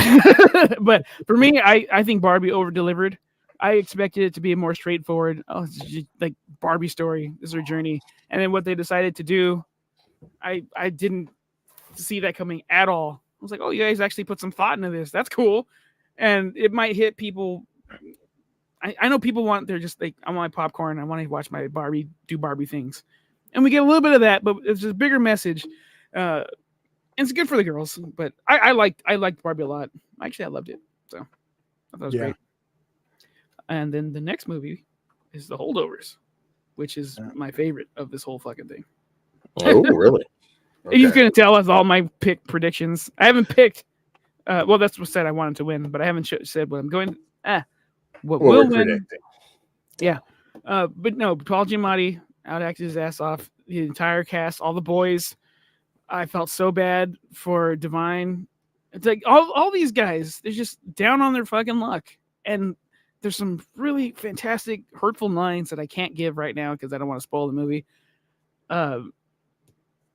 But for me, I think Barbie over-delivered. I expected it to be a more straightforward, it's just like Barbie story. This is her journey. And then what they decided to do, I didn't see that coming at all. I was like, oh, you guys actually put some thought into this. That's cool. And it might hit people. I know people they're just like, I want my popcorn. I want to watch my Barbie do Barbie things. And we get a little bit of that, but it's just a bigger message. And it's good for the girls. But I liked Barbie a lot. Actually, I loved it. So I thought it was great. And then the next movie is The Holdovers, which is my favorite of this whole fucking thing. Oh, really? Okay. You're going to tell us all my pick predictions. I haven't picked. Well, that's what said I wanted to win, but I haven't said what I'm going. What will win? Predicting. Yeah. But no, Paul Giamatti outacted his ass off. The entire cast, all the boys. I felt so bad for Divine. It's like all these guys, they're just down on their fucking luck. And there's some really fantastic, hurtful lines that I can't give right now because I don't want to spoil the movie.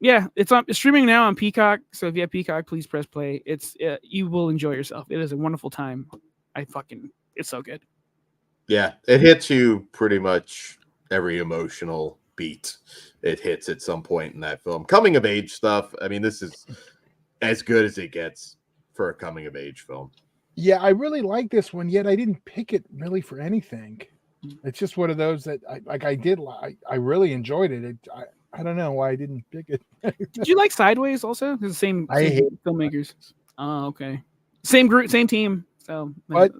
yeah, it's streaming now on Peacock. So if you have Peacock, please press play. It's you will enjoy yourself. It is a wonderful time. It's so good. Yeah, it hits you pretty much every emotional beat. It hits at some point in that film. Coming of age stuff. I mean, this is as good as it gets for a coming of age film. Yeah, I really like this one, yet I didn't pick it really for anything. It's just one of those that I really enjoyed it. I don't know why I didn't pick it. Did you like Sideways also? It's the same hate filmmakers. Oh, okay. Same group, same team. So, but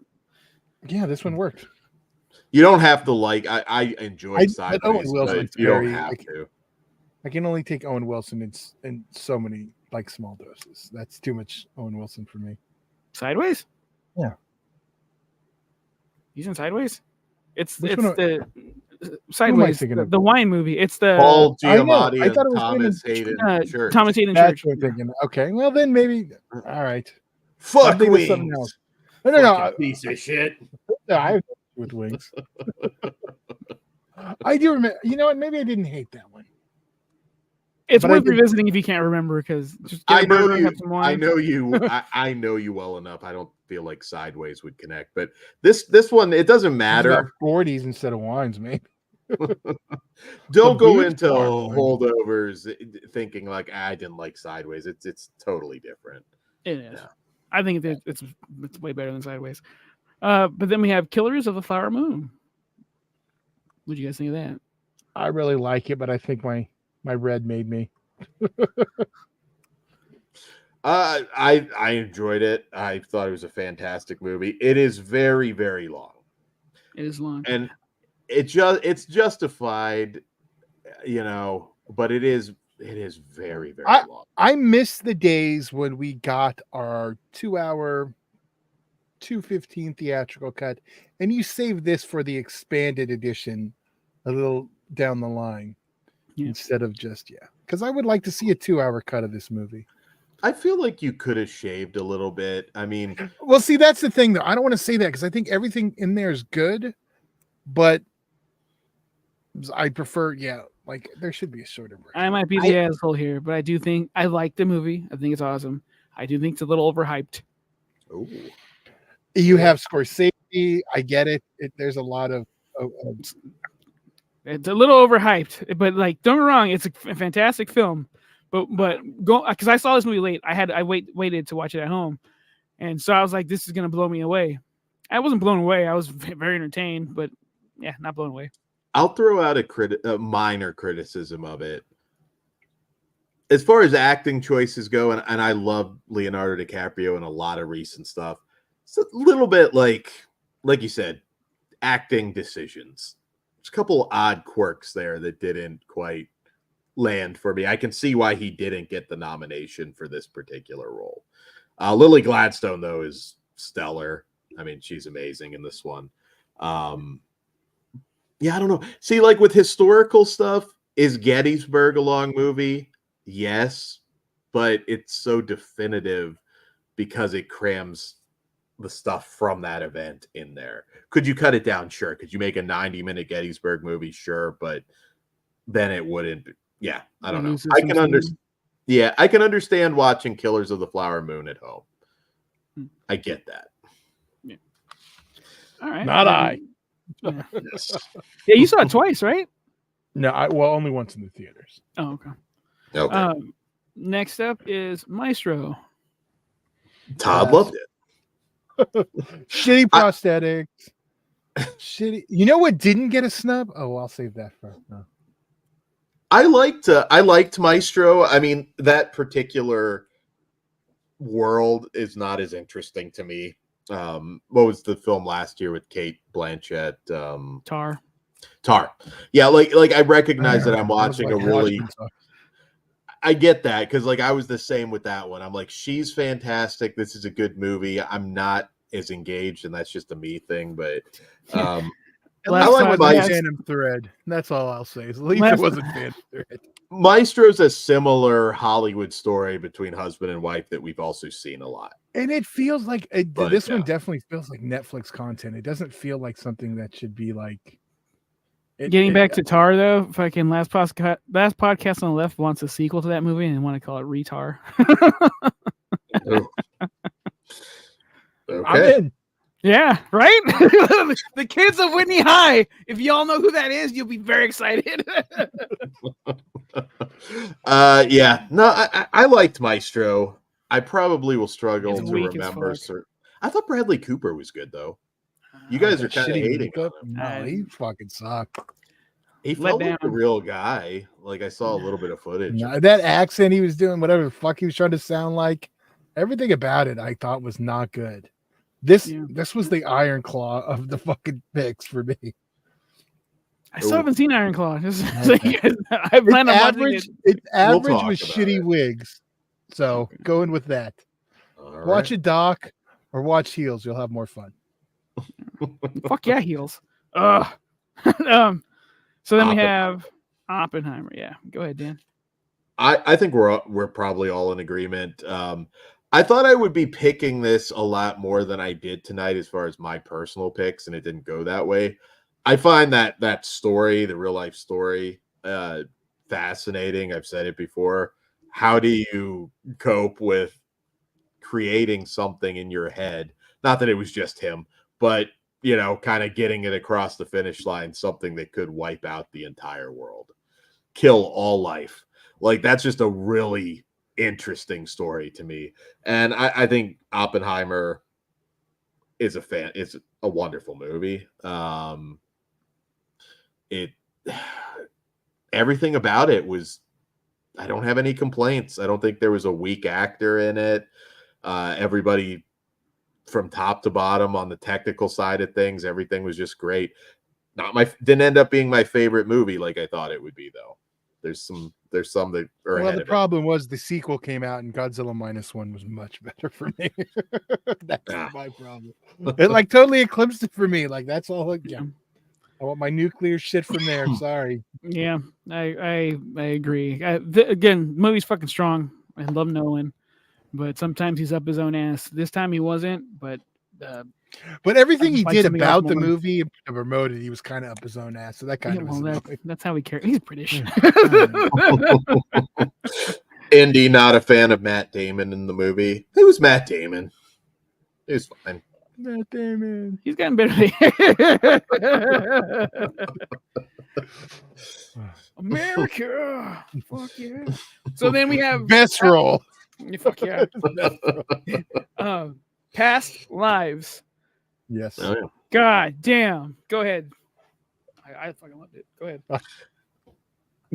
yeah, this one worked. You don't have to like. I enjoyed Sideways, Owen Wilson's but you don't very- have to. I can only take Owen Wilson in so many like small doses. That's too much Owen Wilson for me. Sideways? Yeah. He's in Sideways? It's Which one the Sideways, thinking the, of? the wine movie. It's the Paul I know. Giamatti I thought it and was Thomas Hayden Church. Thomas Hayden That's Church. what I'm thinking. Okay, well then maybe. All right. Fuck I'm thinking of something Wings. else. No. Fucking piece of shit. No, I have with Wings. I do remember. You know what? Maybe I didn't hate that one. It's But I worth did- revisiting if you can't remember, because just get I a know burger and you. have some wine. I know you. I know you well enough. I don't feel like Sideways would connect, but this one, it doesn't matter. 40s instead of wines, maybe. Don't go beef into bar, maybe. holdovers thinking like I didn't like Sideways. It's totally different. It is. Yeah. I think it's way better than Sideways. But then we have Killers of the Flower Moon. What do you guys think of that? I really like it, but I think my red made me. I enjoyed it. I thought it was a fantastic movie. It is very, very long, It is long. and it's justified, but it is very, very long. I miss the days when we got our 2-hour 2:15 theatrical cut, and you save this for the expanded edition a little down the line instead of just because I would like to see a 2-hour cut of this movie. I feel like you could have shaved a little bit. I mean, Well, see, that's the thing, though. I don't want to say that because I think everything in there is good, but I prefer, like there should be a shorter version. I might be the asshole here, but I do think I like the movie. I think it's awesome. I do think it's a little overhyped. ooh. You have Scorsese. I get it. There's a lot of It's a little overhyped, but like, don't get me wrong, it's a fantastic film. But go, because I saw this movie late. I waited to watch it at home, and so I was like, this is gonna blow me away. I wasn't blown away. I was very entertained, but not blown away. I'll throw out a minor criticism of it. As far as acting choices go, and I love Leonardo DiCaprio and a lot of recent stuff. It's a little bit like you said, acting decisions. There's a couple odd quirks there that didn't quite land for me. I can see why he didn't get the nomination for this particular role. Lily Gladstone, though, is stellar. I mean, she's amazing in this one. I don't know. See, like with historical stuff, is Gettysburg a long movie? Yes, but it's so definitive because it crams the stuff from that event in there. Could you cut it down? Sure. Could you make a 90-minute Gettysburg movie? Sure, but then it wouldn't. Yeah, I don't know. I can understand. Yeah, I can understand watching Killers of the Flower Moon at home. I get that. Yeah. All right. Not I. Yeah. Yes. Yeah, you saw it twice, right? No, only once in the theaters. Oh, okay. Okay. Next up is Maestro. Todd loved it. Shitty prosthetics. Shitty. You know what didn't get a snub? Oh, I'll save that for. No. I liked Maestro. I mean, that particular world is not as interesting to me. What was the film last year with Kate Blanchett? Tar. Yeah, like I recognize that I'm watching a really. I get that because like I was the same with that one. I'm like, she's fantastic. This is a good movie. I'm not as engaged, and that's just a me thing. But I Last like time- the Phantom Thread. That's all I'll say. At least it wasn't Phantom Thread. Maestro's a similar Hollywood story between husband and wife that we've also seen a lot. And it feels like But, this one yeah. definitely feels like Netflix content. It doesn't feel like something that should be like Getting back to Tar though, fucking last podcast on the left wants a sequel to that movie and want to call it Retar. Oh. I'm Okay. in. Yeah, right. The kids of Whitney High. If y'all know who that is, you'll be very excited. Yeah. No, I liked Maestro. I probably will struggle It's to weak as remember. fuck. I thought Bradley Cooper was good though. You guys are kind of Shitty hating makeup. on him. No, he fucking sucked. He Let felt like a down. real guy. Like I saw a little bit of footage. No, that accent he was doing, whatever the fuck he was trying to sound like, everything about it I thought was not good. This was the Iron Claw of the fucking picks for me. I still haven't seen Iron Claw. Okay. I plan on watching it. It's average talk with about shitty it. wigs. So going with that. All Watch right. a doc or watch Heels. You'll have more fun. Fuck yeah, heels. Ugh. So then we have Oppenheimer. Yeah, go ahead, Dan. I think we're probably all in agreement. I thought I would be picking this a lot more than I did tonight as far as my personal picks, and it didn't go that way. I find that story, the real life story, fascinating. I've said it before. How do you cope with creating something in your head? Not that it was just him, but kind of getting it across the finish line, something that could wipe out the entire world, kill all life. Like that's just a really interesting story to me. And I think Oppenheimer is it's a wonderful movie. Everything about it was, I don't have any complaints. I don't think there was a weak actor in it. Everybody from top to bottom on the technical side of things, everything was just great. Didn't end up being my favorite movie like I thought it would be though. There's some that are Well, ahead the of problem was the sequel came out and Godzilla -1 was much better for me. That's my problem. It like totally eclipsed it for me. Like that's all. Like, yeah, I want my nuclear shit from there. Sorry. Yeah, I agree. Again, movie's fucking strong. I love Nolan, but sometimes he's up his own ass. This time he wasn't, but everything he like did something about else the more. movie and promoted, he was kind of up his own ass. So that kind of was annoying. that's how he cares. He's British. Indy, not a fan of Matt Damon in the movie. It was Matt Damon. It was fine. Matt Damon. He's gotten better. America. Fuck yeah. So then we have Best role. Fuck yeah. Past lives. Yes. Oh, yeah. God damn. Go ahead. I fucking loved it. Go ahead.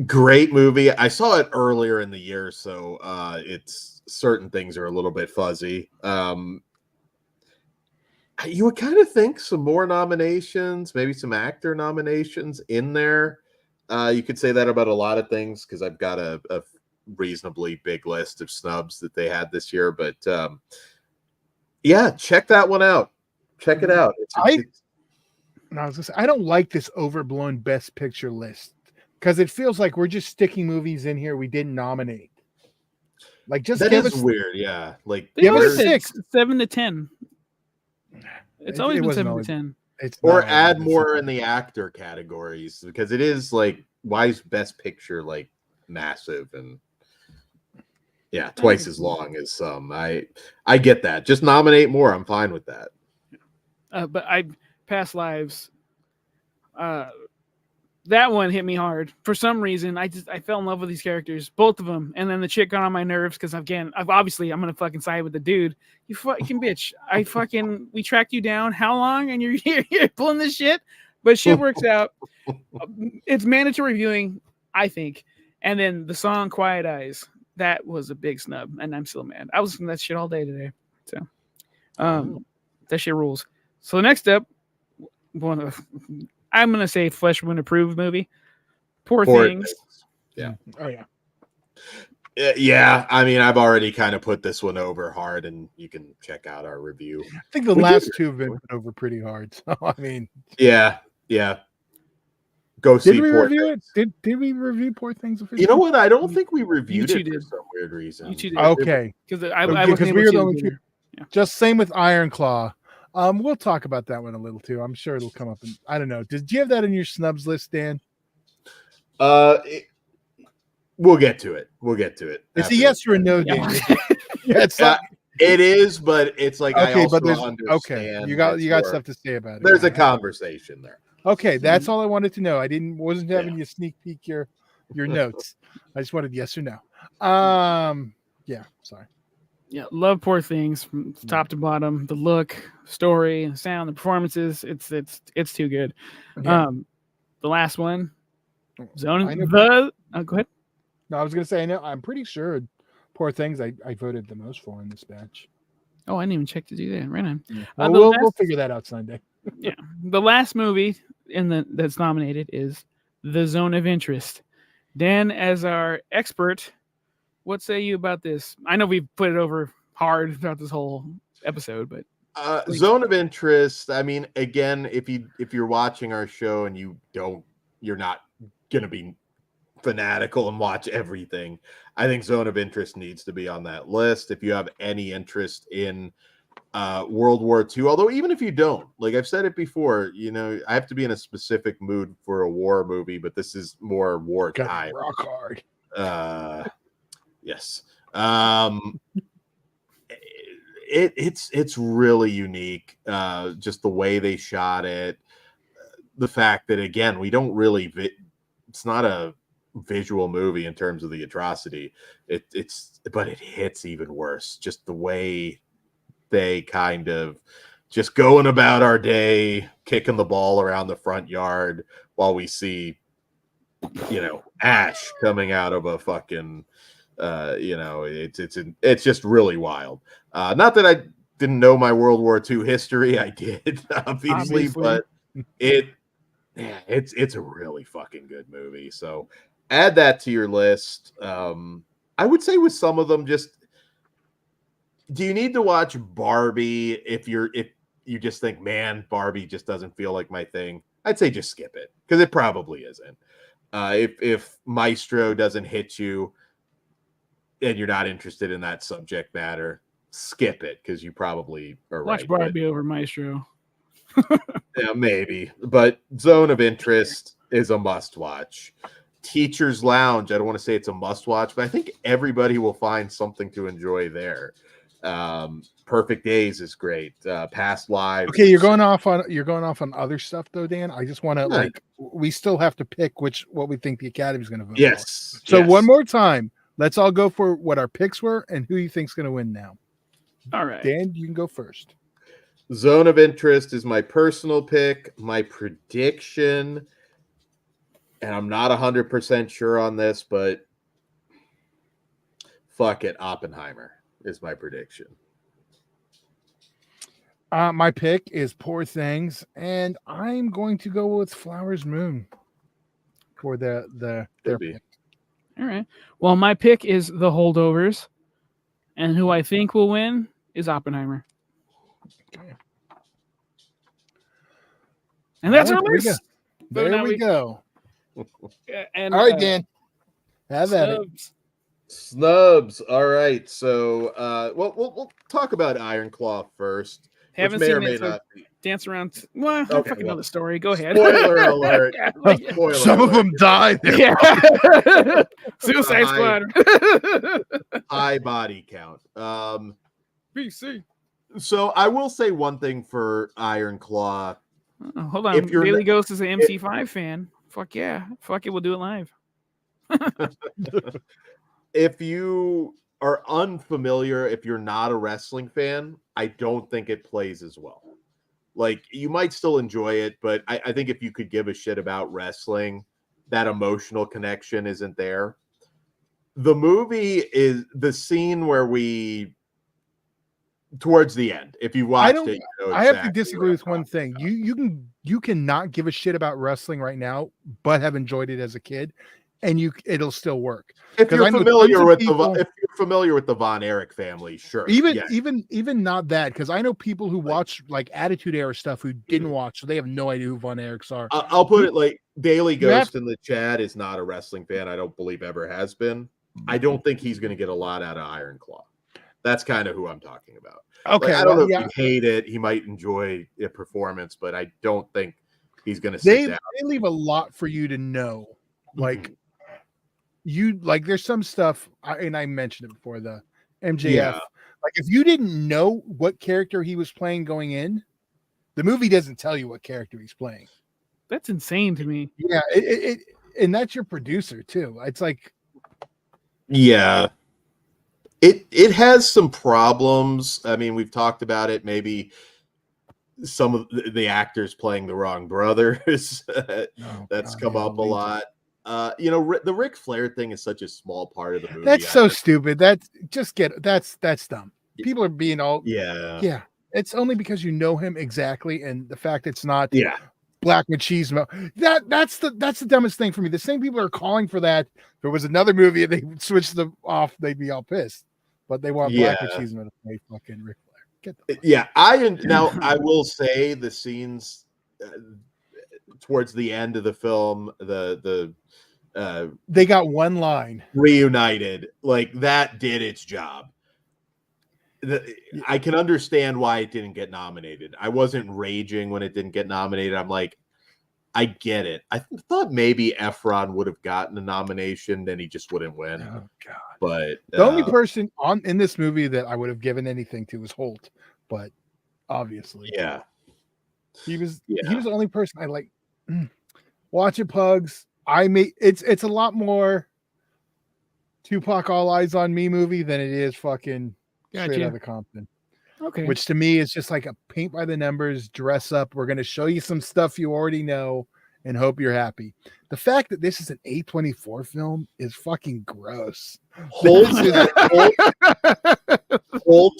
Great movie. I saw it earlier in the year, so it's certain things are a little bit fuzzy. You would kind of think some more nominations, maybe some actor nominations in there. You could say that about a lot of things because I've got a reasonably big list of snubs that they had this year. But yeah, check that one out. Check it out. I was gonna say, I don't like this overblown best picture list because it feels like we're just sticking movies in here we didn't nominate. Like just that give is us weird, yeah. Like They give us always said 6. 7 to 10. It's always It been wasn't 7 to always- 10. It's or not add always more in the actor categories because it is like why is best picture like massive and yeah, twice as long as some. I get that. Just nominate more. I'm fine with that. But Past Lives. That one hit me hard for some reason. I fell in love with these characters, both of them, and then the chick got on my nerves because again, I'm gonna fucking side with the dude. You fucking bitch! We tracked you down. How long? And you're pulling this shit, but shit works out. It's mandatory viewing, I think. And then the song "Quiet Eyes" that was a big snub, and I'm still mad. I was listening to that shit all day today, so that shit rules. So next up, I'm gonna say Fleshman approved movie. Poor Things. Yeah. Oh yeah. Yeah. I mean, I've already kind of put this one over hard, and you can check out our review. I think the last two have been put over pretty hard. So I mean, yeah. Go see. did we Poor review Things. it? Did we review Poor Things officially? You know what? I don't think we reviewed two it for did. some weird reason. You two did. Okay. Because I Because wasn't we able were the to only either. two. Just same with Iron Claw. We'll talk about that one a little too. I'm sure it'll come up. I don't know. Did you have that in your snubs list, Dan? We'll get to it. It's after a yes or a this. no, Yeah. Dan. Yeah, it's not. It is, but it's like I Okay, also but there's understand. You got it's got more- stuff to say about it. There's a Yeah. conversation there. Okay, that's all I wanted to know. I wasn't having Yeah. you sneak peek your notes. I just wanted yes or no. Yeah, sorry. Yeah, love Poor Things from top to bottom. The look, story, the sound, the performances. It's too good. Yeah. The last one, I Zone. know. Go ahead. No, I was gonna say I know. I'm pretty sure Poor Things I voted the most for in this batch. Oh, I didn't even check to do that. Right on. Yeah. The Well, we'll last- figure that out Sunday. Yeah, the last movie that's nominated is The Zone of Interest. Dan, as our expert, what say you about this? I know we've put it over hard throughout this whole episode, but Zone of Interest. I mean, again, if you're watching our show and you're not gonna be fanatical and watch everything, I think Zone of Interest needs to be on that list. If you have any interest in World War II, although even if you don't, like I've said it before, I have to be in a specific mood for a war movie, but this is more wartime. Rock hard. Yes. It's really unique. Just the way they shot it, the fact that again we don't really. It's not a visual movie in terms of the atrocity. But it hits even worse. Just the way they kind of just going about our day, kicking the ball around the front yard while we see, ash coming out of a fucking. It's just really wild. Not that I didn't know my World War II history, I did obviously. But it's a really fucking good movie. So add that to your list. I would say with some of them, just do you need to watch Barbie if you just think, man, Barbie just doesn't feel like my thing? I'd say just skip it because it probably isn't. If Maestro doesn't hit you and you're not interested in that subject matter, skip it because you probably are right. watch Barbie over Maestro. Yeah, maybe. But Zone of Interest is a must watch. Teacher's Lounge, I don't want to say it's a must watch, but I think everybody will find something to enjoy there. Perfect Days is great. Past Lives. Okay, you're going off on other stuff though, Dan. I just want to we still have to pick what we think the Academy's going to vote for. Yes. So one more time, let's all go for what our picks were and who you think's going to win now. All right, Dan, you can go first. Zone of Interest is my personal pick. My prediction, and I'm not 100% sure on this, but fuck it, Oppenheimer is my prediction. My pick is Poor Things, and I'm going to go with Flowers Moon for their pick. all right. Well, my pick is The Holdovers, and who I think will win is Oppenheimer. Okay. And that's All our right, list. There we go. And All right, Dan. Have at it. Snubs. All right. So, we'll talk about Iron Claw first. Haven't which may seen or may it, so not be. dance around. Well, I Okay, fucking know well, the story. Go ahead. Spoiler alert. Spoiler Some of alert. them died. Yeah. Suicide High- Squad. High body count. BC. So I will say one thing for Iron Claw. Oh, hold on. If you're Bailey not- Ghost is an MC5 fan. Fuck yeah. Fuck it. We'll do it live. If you are unfamiliar, if you're not a wrestling fan, I don't think it plays as well. Like, you might still enjoy it, but I think if you could give a shit about wrestling, that emotional connection isn't there. The movie is the scene where towards the end, if you watched it, you know I have to exactly disagree what with I'm one talking thing. about. You cannot give a shit about wrestling right now, but have enjoyed it as a kid, and it'll still work. If 'Cause you're I know familiar tons of with people- if you're familiar with the Von Erich family, sure. Even yeah. even not that, because I know people who watch like Attitude Era stuff who didn't watch, so they have no idea who Von Erichs are. I'll put it like Bailey You have- Ghost in the chat is not a wrestling fan. I don't believe ever has been. I don't think he's going to get a lot out of Iron Claw. That's kind of who I'm talking about. Okay, I don't know yeah, if he'd hate it. He might enjoy a performance, but I don't think he's going to sit they down. leave a lot for you to know. Like Mhm. there's some stuff, and I mentioned it before, the MJF. Yeah. Like if you didn't know what character he was playing going in, the movie doesn't tell you what character he's playing. That's insane to me. Yeah, and that's your producer too. It's like, Yeah. It has some problems. I mean, we've talked about it. Maybe some of the actors playing the wrong brothers. That's God, come yeah, the up a Legion. lot. The Ric Flair thing is such a small part of the movie. That's so stupid. That's dumb. People are being all, Yeah. yeah. It's only because you know him exactly, and the fact it's not Yeah. Black Machismo. That's the dumbest thing for me. The same people are calling for that. If there was another movie and they switched them off, they'd be all pissed. But they want Black Yeah. Machismo to play fucking Ric Flair. Get the fuck Yeah. Now I will say the scenes towards the end of the film, they got one line. reunited, like that did its job. I can understand why it didn't get nominated. I wasn't raging when it didn't get nominated. I'm like, I get it. I thought maybe Efron would have gotten a nomination, then he just wouldn't win. Oh God. But The only person in this movie that I would have given anything to was Holt, but obviously, yeah, he was the only person I like. Watch it, Pugs. It's a lot more Tupac All Eyes on Me movie than it is fucking Straight Outta Compton. Okay. Which to me is just like a paint by the numbers, dress up. We're going to show you some stuff you already know and hope you're happy. The fact that this is an A24 film is fucking gross. Holt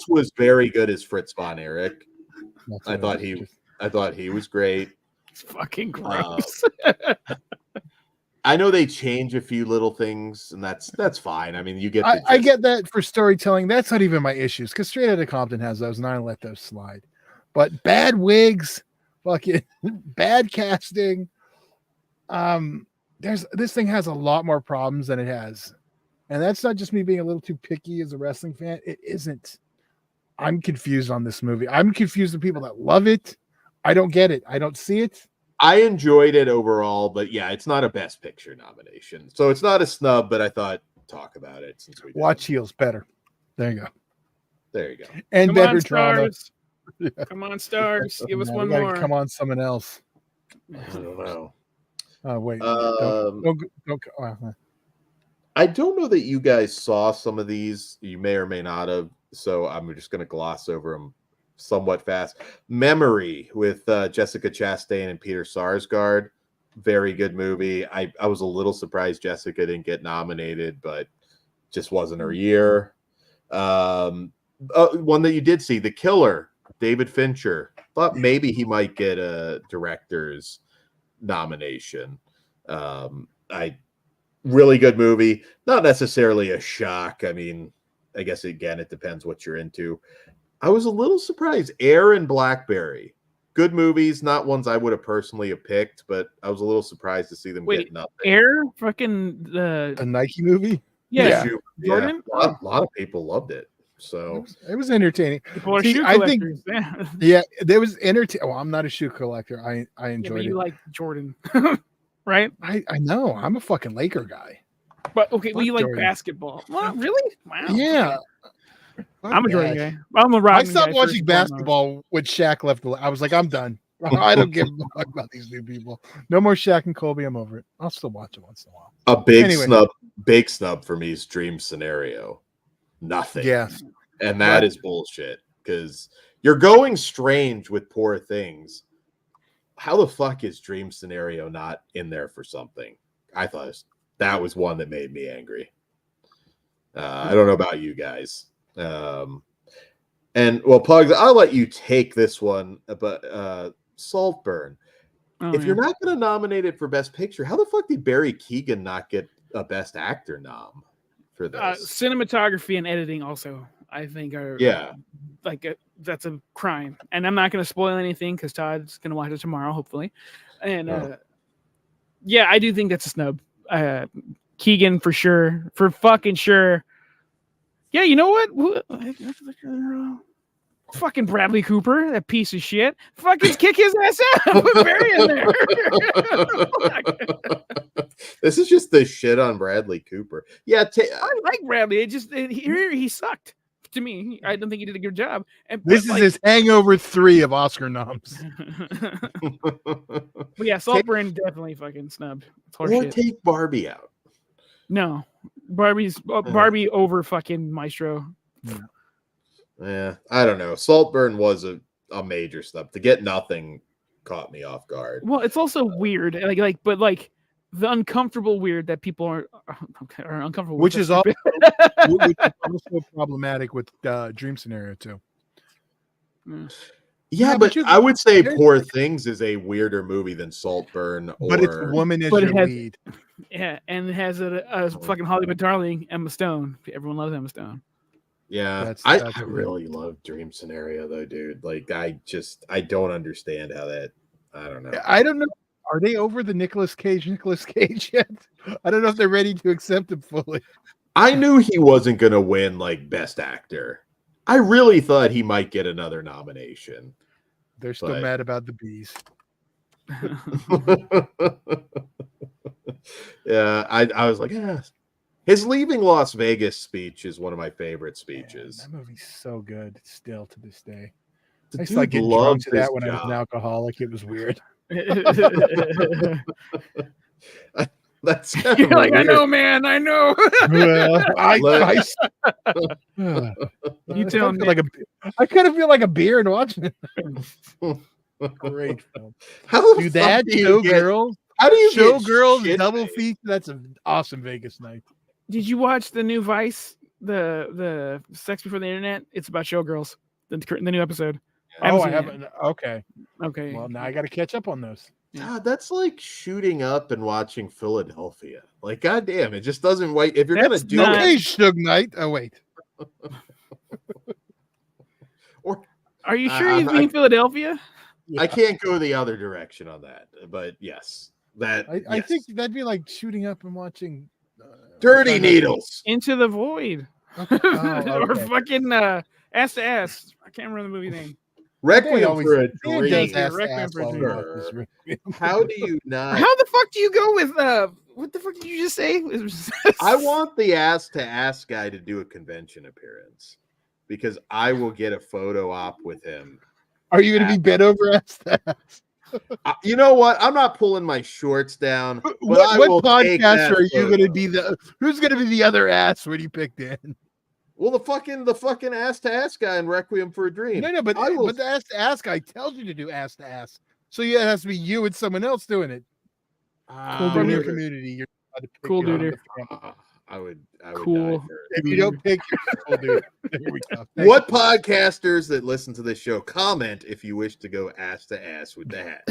was very good as Fritz von Erich. I thought he was great. It's fucking gross. I know they change a few little things, and that's fine. I mean, you get. I get that for storytelling. That's not even my issues because Straight Outta Compton has those, and I let those slide. But bad wigs, fucking bad casting. This thing has a lot more problems than it has, and that's not just me being a little too picky as a wrestling fan. It isn't. I'm confused on this movie. I'm confused with people that love it. I don't get it. I don't see it. I enjoyed it overall, but yeah, it's not a Best Picture nomination, so it's not a snub. But I thought talk about it since we Watch Heels better. There you go. There you go. And Come better on, drama. stars. Come on, stars. Give us No, one we gotta more. Come on, someone else. I don't know. Oh wait, don't. I don't know that you guys saw some of these. You may or may not have. So I'm just going to gloss over them somewhat fast. Memory with Jessica Chastain and Peter Sarsgaard. Very good movie. I was a little surprised Jessica didn't get nominated, but just wasn't her year. One that you did see, The Killer, David Fincher. Thought maybe he might get a director's nomination. Really good movie. Not necessarily a shock. I mean, I guess again, it depends what you're into. I was a little surprised. Air and Blackberry, good movies, not ones I would have personally have picked, but I was a little surprised to see them get nothing. Air, fucking the Nike movie. Yeah, Jordan. Yeah. A lot of people loved it. So it was entertaining. People are shoe collectors. Yeah, there was entertaining. Well, I'm not a shoe collector. I enjoyed but it. You like Jordan, right? I know. I'm a fucking Laker guy. But okay, well, you like Jordan. Basketball. Well, really? Wow. Yeah. I'm a Jordan guy. I'm a Rodman I stopped guy watching basketball when Shaq left. I was like, I'm done. I don't give a fuck about these new people. No more Shaq and Kobe. I'm over it. I'll still watch it once in a while. A big snub for me is Dream Scenario. Nothing. Yes. And that is bullshit because you're going strange with Poor Things. How the fuck is Dream Scenario not in there for something? I thought that was one that made me angry. I don't know about you guys. And well, Pugs, I'll let you take this one, but Saltburn. If you're not going to nominate it for Best Picture, how the fuck did Barry Keoghan not get a Best Actor nom for this? Cinematography and editing also, I think, are that's a crime. And I'm not going to spoil anything because Todd's going to watch it tomorrow, hopefully. And yeah, I do think that's a snub. Keegan for sure, for fucking sure. Yeah, you know what? Fucking Bradley Cooper, that piece of shit. Fucking kick his ass out. Put Barry in there. This is just the shit on Bradley Cooper. Yeah, I like Bradley. He sucked to me. I don't think he did a good job. This is his Hangover 3 of Oscar noms. But yeah, Saltburn definitely fucking snubbed. or take Barbie out. No, Barbie over fucking Maestro. Yeah, I don't know. Saltburn was a major snub. To get nothing caught me off guard. Well, it's also weird, but the uncomfortable weird that people are uncomfortable, Which with is also problematic with Dream Scenario too. Yeah, but I would say Poor Things is a weirder movie than Saltburn. But it's a woman as your lead. Yeah, and it has a fucking Hollywood darling, Emma Stone. Everyone loves Emma Stone. Yeah, I really love Dream Scenario though, dude. Like, I don't understand how that. I don't know. I don't know. Are they over the Nicolas Cage yet? I don't know if they're ready to accept him fully. I knew he wasn't gonna win like Best Actor. I really thought he might get another nomination. They're still mad about the bees. Yeah, I was like, yeah. His leaving Las Vegas speech is one of my favorite speeches. Man, that movie's so good still to this day. The I used to like getting drunk to that when I was an alcoholic. It was weird. That's You're like, weird. I know, man. I know. Well, you tell me. I kind of feel like a beer and watching it. Great film. How do that? Showgirls. How do you Showgirls double feature? That's an awesome Vegas night. Did you watch the new Vice, the Sex Before the Internet? It's about showgirls. The new episode. I haven't. Okay. Well, now I got to catch up on those. God, that's like shooting up and watching Philadelphia. Like, goddamn, it just doesn't wait. If you're gonna do it, Suge Knight. Oh wait. Or are you sure you mean Philadelphia? I can't go the other direction on that, but yes, I think that'd be like shooting up and watching Dirty Needles, Into the Void, or fucking Ass to Ass. I can't remember the movie name. Requiem for a Dream. How do you not? How the fuck do you go with what the fuck did you just say? I want the Ass to Ass guy to do a convention appearance because I will get a photo op with him. Are you going to be bent over Ass to Ass? You know what? I'm not pulling my shorts down. What podcast are you going to be who's going to be the other ass when you pick Dan? Well, the fucking Ass to Ass guy in Requiem for a Dream. No, but the Ass to Ass guy tells you to do Ass to Ass. So it has to be you and someone else doing it. From your community. You're allowed to pick cool dude. I would cool. If you don't pick, cool dude. There we go. What podcasters that listen to this show comment if you wish to go Ass to Ass with the hat?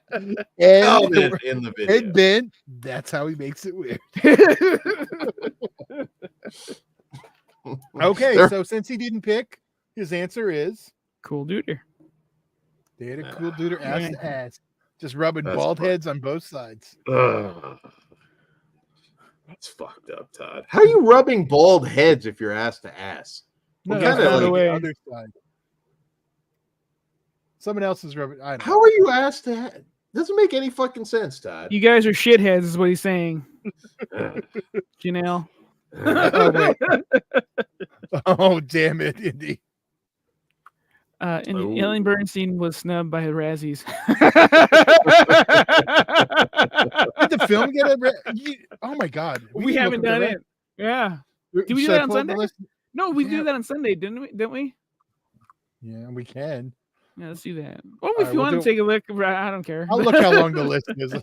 and comment in the video. And Ben, that's how he makes it weird. Okay, so since he didn't pick, his answer is cool duder. They had a cool duder ass to ass. Just rubbing bald heads on both sides. That's fucked up, Todd. How are you rubbing bald heads if you're ass to ass? No, kind of like the other side. Someone else is rubbing. How are you ass to ass? Doesn't make any fucking sense, Todd. You guys are shitheads, is what he's saying. Janelle. Oh, damn it, Indy. Ellen Bernstein was snubbed by her Razzies. Did the film get a? Oh my god, we haven't done it. Yeah, did we do that on Sunday? No, we did that on Sunday, didn't we? Yeah, we can. Yeah, let's do that. Well, if you want to take a look, I don't care. I'll look how long the list is.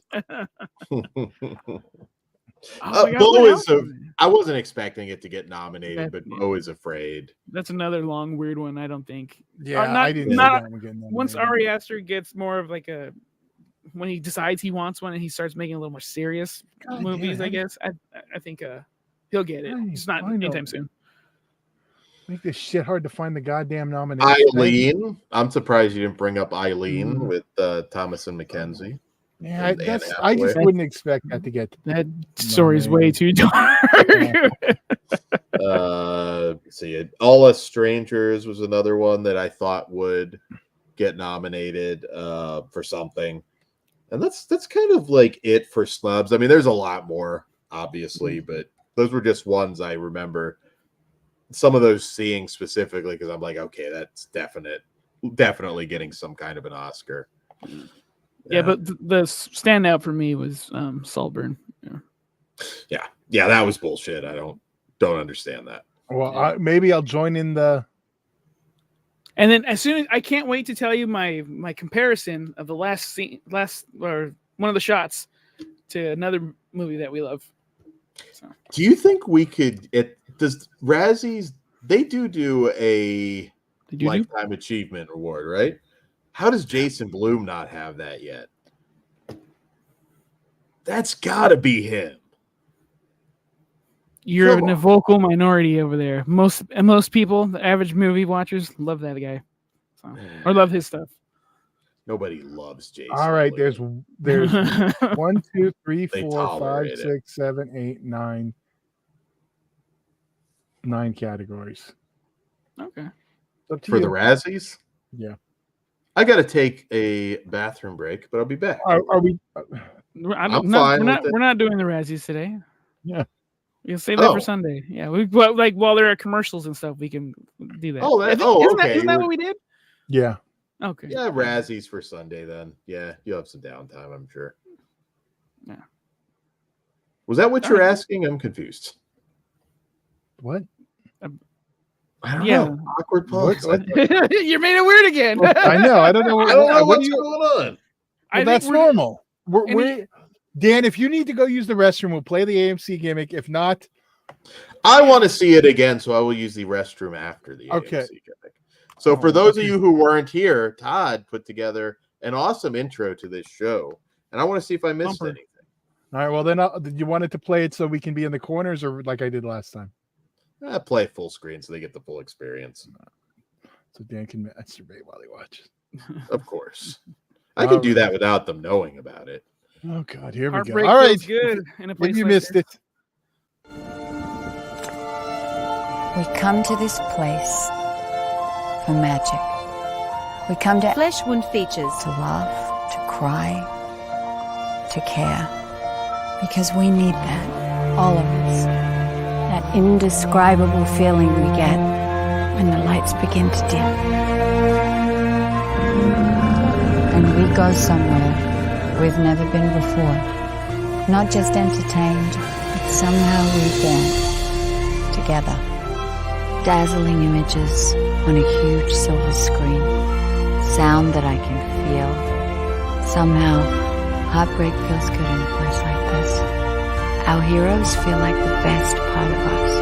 I wasn't expecting it to get nominated, but Bo is afraid. That's another long, weird one. I don't think. Yeah, I didn't. Once Ari Aster gets more of like when he decides he wants one and he starts making a little more serious movies, I guess. I think he'll get it. It's not anytime soon. Make this shit hard to find the goddamn nomination. Eileen, I'm surprised you didn't bring up Eileen with Thomas and Mackenzie. Yeah, I just wouldn't expect that to get. That story's way too dark. See, All Us Strangers was another one that I thought would get nominated for something, and that's kind of like it for snubs. I mean, there's a lot more, obviously, but those were just ones I remember. Some of those seeing specifically because I'm like, okay, that's definitely getting some kind of an Oscar. Yeah, but the standout for me was Saltburn. Yeah, that was bullshit. I don't understand that. Well, maybe I'll join in the. And then as soon as I can't wait to tell you my comparison of the last scene, or one of the shots to another movie that we love. So. Do you think we could? Does Razzies? They do a lifetime achievement award, right? How does Jason Blum not have that yet? That's got to be him. You're in a vocal minority over there. Most people, the average movie watchers, love that guy, or love his stuff. Nobody loves Jason. All right, Blum. there's 1, 2, 3, 4, 5, 6, 7, 8, 9 categories. Okay. For the Razzies? Yeah. I got to take a bathroom break, but I'll be back. Are we? We're not doing the Razzies today. Yeah. We'll save that for Sunday. Yeah, while there are commercials and stuff, we can do that. Isn't that what we did? Yeah. Okay. Yeah, Razzies for Sunday then. Yeah, you'll have some downtime, I'm sure. Yeah. Was that what you're asking? I'm confused. What? I don't know. Awkward pause. You made it weird again. I know. I don't know. I don't know what's going on. Well, that's normal. Dan, if you need to go use the restroom, we'll play the AMC gimmick. If not, I want to see it again, so I will use the restroom after the AMC gimmick. So for those of you who weren't here, Todd put together an awesome intro to this show, and I want to see if I missed anything. All right. Well, then, did you want it to play it so we can be in the corners, or like I did last time? Play full screen so they get the full experience. So Dan can masturbate while he watches. Of course, I can do that without them knowing about it. Oh God, here we go. Heartbreak All right, good in a place if you like missed this. it. We come to this place for magic. We come to Flesh Wound Features. to laugh, to cry, to care. Because we need that, all of us. That indescribable feeling we get when the lights begin to dim. And we go somewhere we've never been before. Not just entertained, but somehow reborn. Together. Dazzling images on a huge silver screen. Sound that I can feel. Somehow, heartbreak feels good in a place like this. Our heroes feel like the best part of us.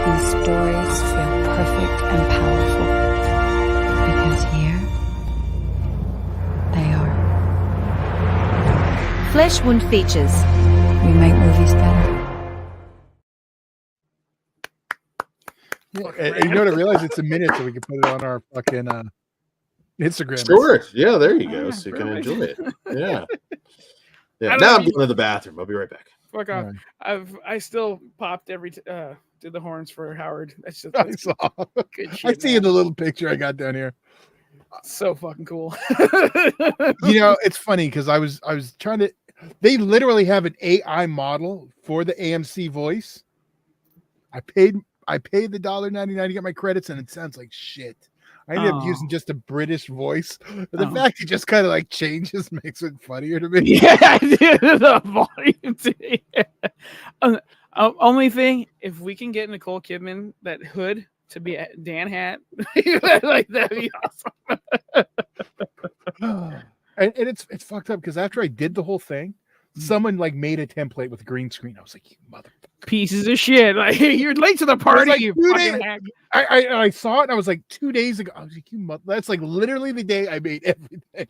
And stories feel perfect and powerful. Because here, they are. Flesh Wound Features. We make movies better. And you know what I realized? It's a minute, so we can put it on our fucking Instagram. Sure. Yeah, there you go. So you can enjoy it. Yeah. Yeah. Now I'm going to the bathroom. I'll be right back. Fuck off. I still popped did the horns for Howard. That's just I saw. good shit. I see in the little picture I got down here. So fucking cool. You know, it's funny because I was trying to. They literally have an AI model for the AMC voice. I paid the $1.99 to get my credits, and it sounds like shit. I ended up using just a British voice. But the fact it just kind of like changes makes it funnier to me. Yeah, the volume. Only thing, if we can get Nicole Kidman that hood to be a Dan hat, like that'd be awesome. And it's fucked up because after I did the whole thing, someone like made a template with green screen. I was like, you motherfucker. Pieces of shit. Like, you're late to the party. Like you fucking hack. I saw it and I was like 2 days ago. I was like, that's like literally the day I made everything.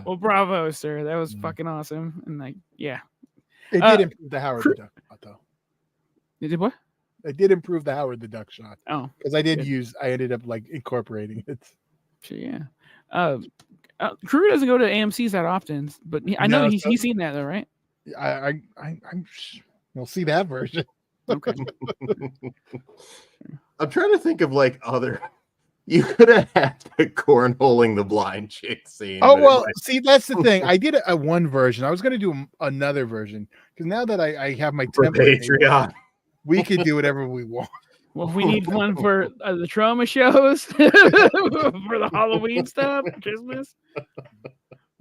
Well, bravo, sir. That was fucking awesome. And like, yeah. It did improve the Howard the Duck shot, though. It did what? It did improve the Howard the Duck shot. Oh. Because I ended up like incorporating it. Yeah. Crew doesn't go to AMC's that often, but I know he's seen that though, right? you'll see that version. Okay. I'm trying to think of like other. You could have had the cornholing the blind chick scene. Oh but it well, might- see that's the thing. I did a one version. I was going to do another version because now that I have my for template, Patreon. we can do whatever we want. Well, we need one for the trauma shows, for the Halloween stuff, Christmas.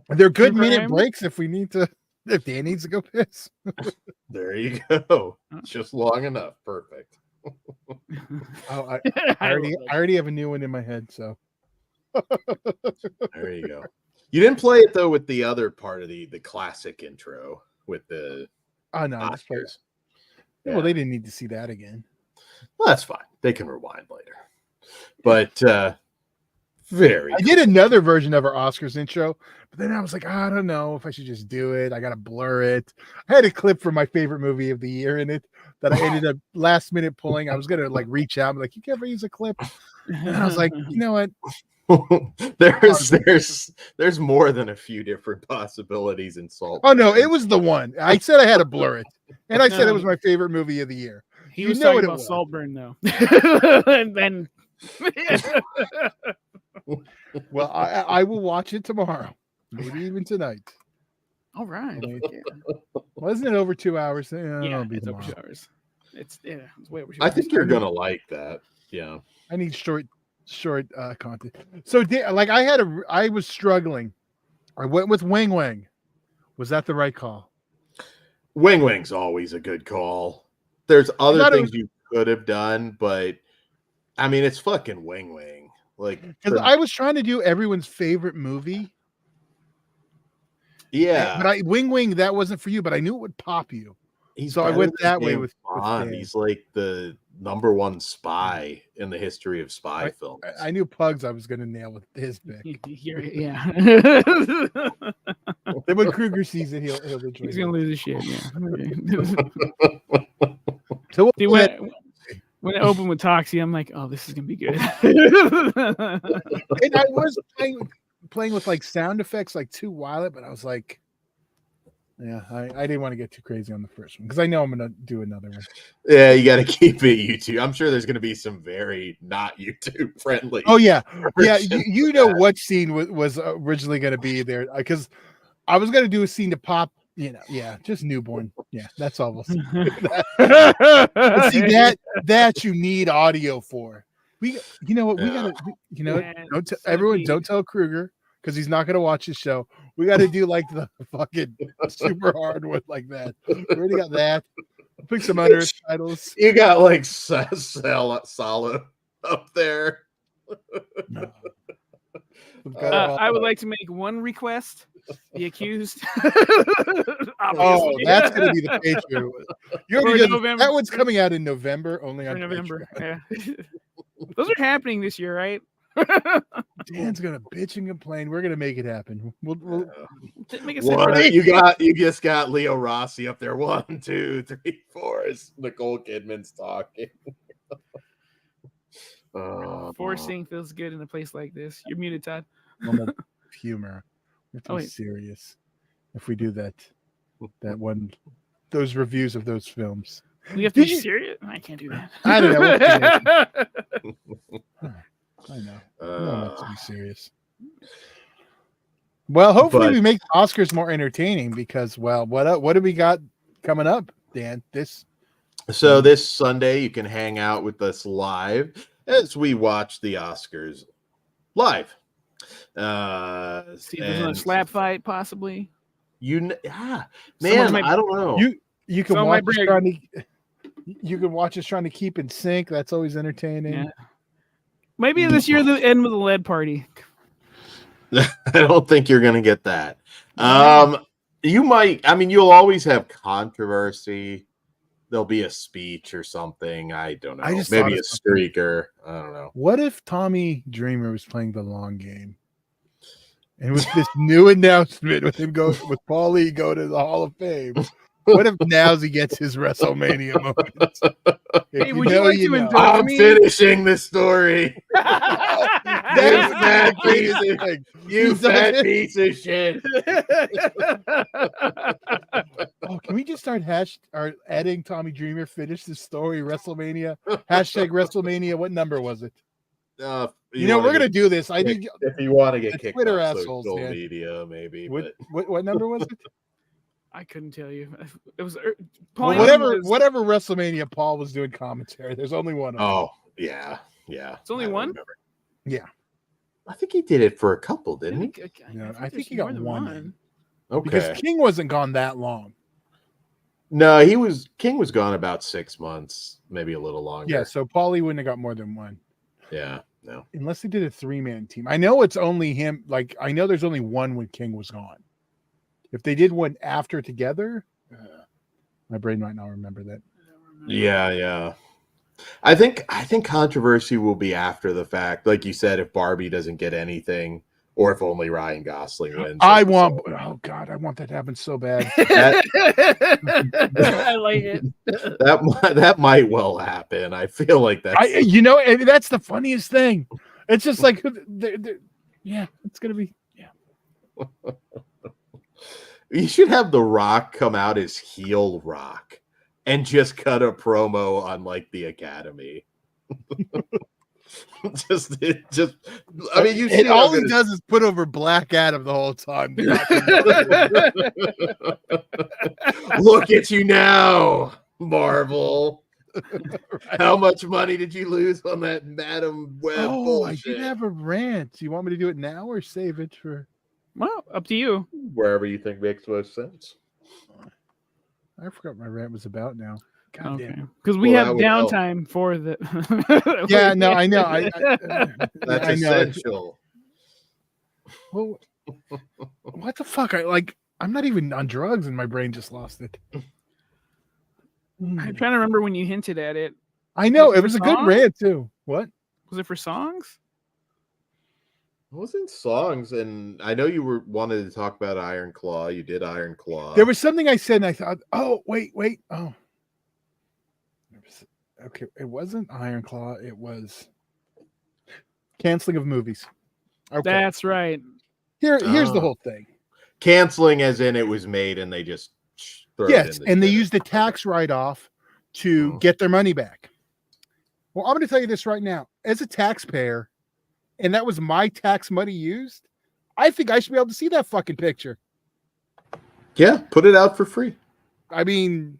They're good True minute crime. breaks if we need to. If Dan needs to go piss. There you go. Just long enough. Perfect. Oh, I already have a new one in my head. So There you go. You didn't play it though with the other part of the classic intro with the oh no, this Oscars. place. Yeah. Well, they didn't need to see that again. Well, that's fine. They can rewind later. But very I did another version of our Oscars intro, but then I was like, I don't know if I should just do it. I gotta blur it. I had a clip from my favorite movie of the year in it that I ended up last minute pulling. I was gonna like reach out and be like, you can ever use a clip? And I was like, you know what? there's more than a few different possibilities in Salt. Oh no, it was the one. I said I had to blur it, and I said it was my favorite movie of the year. He You was know talking what it about was. Saltburn though, and then Well, I will watch it tomorrow, maybe even tonight. all right. Wasn't it over 2 hours? Yeah, It'll be it's over tomorrow. 2 hours. It's way over 2 I hours. think you're gonna like that. Yeah. I need short content. So like I was struggling. I went with Wing Wang. Was that the right call? Wing Wing's always a good call. There's other thought it things you could have done, but I mean it's fucking Wing Wing. Like Because I was trying to do everyone's favorite movie. yeah, But Wing Wing, that wasn't for you, but I knew it would pop you. he's so I better went than that way James with Bond. Dan. He's like the #1 spy in the history of spy films. I knew Pugs I was going to nail with his pick. Yeah. Then when Kruger sees it, he'll enjoy He's it. gonna lose his shit. Yeah. So we'll See, play that- when it opened with Toxie, I'm like, oh, this is gonna be good. and I was playing with like sound effects like too wild, but I was like, yeah, I didn't want to get too crazy on the first one because I know I'm gonna do another one. Yeah, you got to keep it YouTube. I'm sure there's going to be some very not YouTube friendly. Oh yeah, yeah. versions You of know that. what scene was originally going to be there because I was going to do a scene to pop. You know, yeah, just newborn. Yeah, that's all we'll see. But see that you need audio for. You know what? We Yeah. gotta. You know, Yeah, everyone be- don't tell Kruger because he's not gonna watch the show. We got to do like the fucking super hard one like that. We already got that. Pick some other titles. You got like Salo up there. No. We've got it all. I would like to make one request. The accused. Oh, Obviously. that's gonna be the Patreon. You For already did- November. that one's coming out in November, only for on November. Patreon. Yeah. Those are happening this year, right? Dan's gonna bitch and complain. We're gonna make it happen. We'll Make a What separate. you just got Leo Rossi up there. 1, 2, 3, 4. As Nicole Kidman's talking. Oh, Forcing feels good in a place like this. You're muted, Todd. normal humor. We have to Oh, be wait. serious if we do that one, those reviews of those films. We have to Did be you- serious. I can't do that. I don't know. I know. No, Uh, not to be serious. Well, hopefully But- we make the Oscars more entertaining because, well, what do we got coming up, Dan? So this Sunday, you can hang out with us live as we watch the Oscars live. See, there's another slap fight, possibly. Man, Someone might- I don't know. You can So watch my us break- trying to. You can watch us trying to keep in sync. That's always entertaining. Yeah. Maybe this year the end with the lead party. I don't think you're gonna get that. You might. I mean, you'll always have controversy. There'll be a speech or something. I don't know. I just Maybe thought a of something. streaker. I don't know. What if Tommy Dreamer was playing the long game? And with this new announcement with him going with Paulie go to the Hall of Fame, what if Nowsy gets his WrestleMania moment? If Hey, would you like to endorse I'm me? finishing the story. That's fat the greatest piece of- thing. You He fat does it. piece of shit. Okay, Can we just start adding Tommy Dreamer finish the story WrestleMania hashtag WrestleMania? What number was it? You know we're gonna do this. I need if you want to get the kicked Twitter off assholes, social man. media, maybe. What number was it? I couldn't tell you. It was Well, whatever WrestleMania Paul was doing commentary. There's only one. Of them. Oh yeah. It's only one. Remember. Yeah. I think he did it for a couple, didn't he? No, I think he got one. Okay. Because King wasn't gone that long. No, King was gone about 6 months, maybe a little longer. Yeah, so Paulie wouldn't have got more than one. Yeah, no. Unless they did a 3-man team. I know it's only him. Like, I know there's only one when King was gone. If they did one after together, my brain might not remember that. Yeah. I think controversy will be after the fact. Like you said, if Barbie doesn't get anything, or if only Ryan Gosling wins. I want that to happen so bad. I like it. That might well happen. I feel like that's that's the funniest thing. It's just like, it's gonna be. You should have The Rock come out as heel Rock and just cut a promo on like the Academy. just I mean, you see all he does is put over Black Adam the whole time. Look at you now, Marvel. Right. How much money did you lose on that Madam Web bullshit? I did have a rant. Do you want me to do it now or save it for? Well, up to you. Wherever you think makes most sense. I forgot what my rant was about now. God damn. Because we have downtime for the. Yeah, no, I know. That's essential. Well, what the fuck? I'm not even on drugs, and my brain just lost it. I'm trying to remember when you hinted at it. I know it was a good rant too. What was it for songs? It wasn't songs, and I know you wanted to talk about Iron Claw. You did Iron Claw. There was something I said, and I thought, oh wait, oh. Okay, it wasn't Iron Claw. It was canceling of movies. Okay. That's right. Here's the whole thing. Canceling, as in it was made, and they just throw it in and they used the tax write-off to get their money back. Well, I'm going to tell you this right now. As a taxpayer, and that was my tax money used, I think I should be able to see that fucking picture. Yeah, put it out for free. I mean,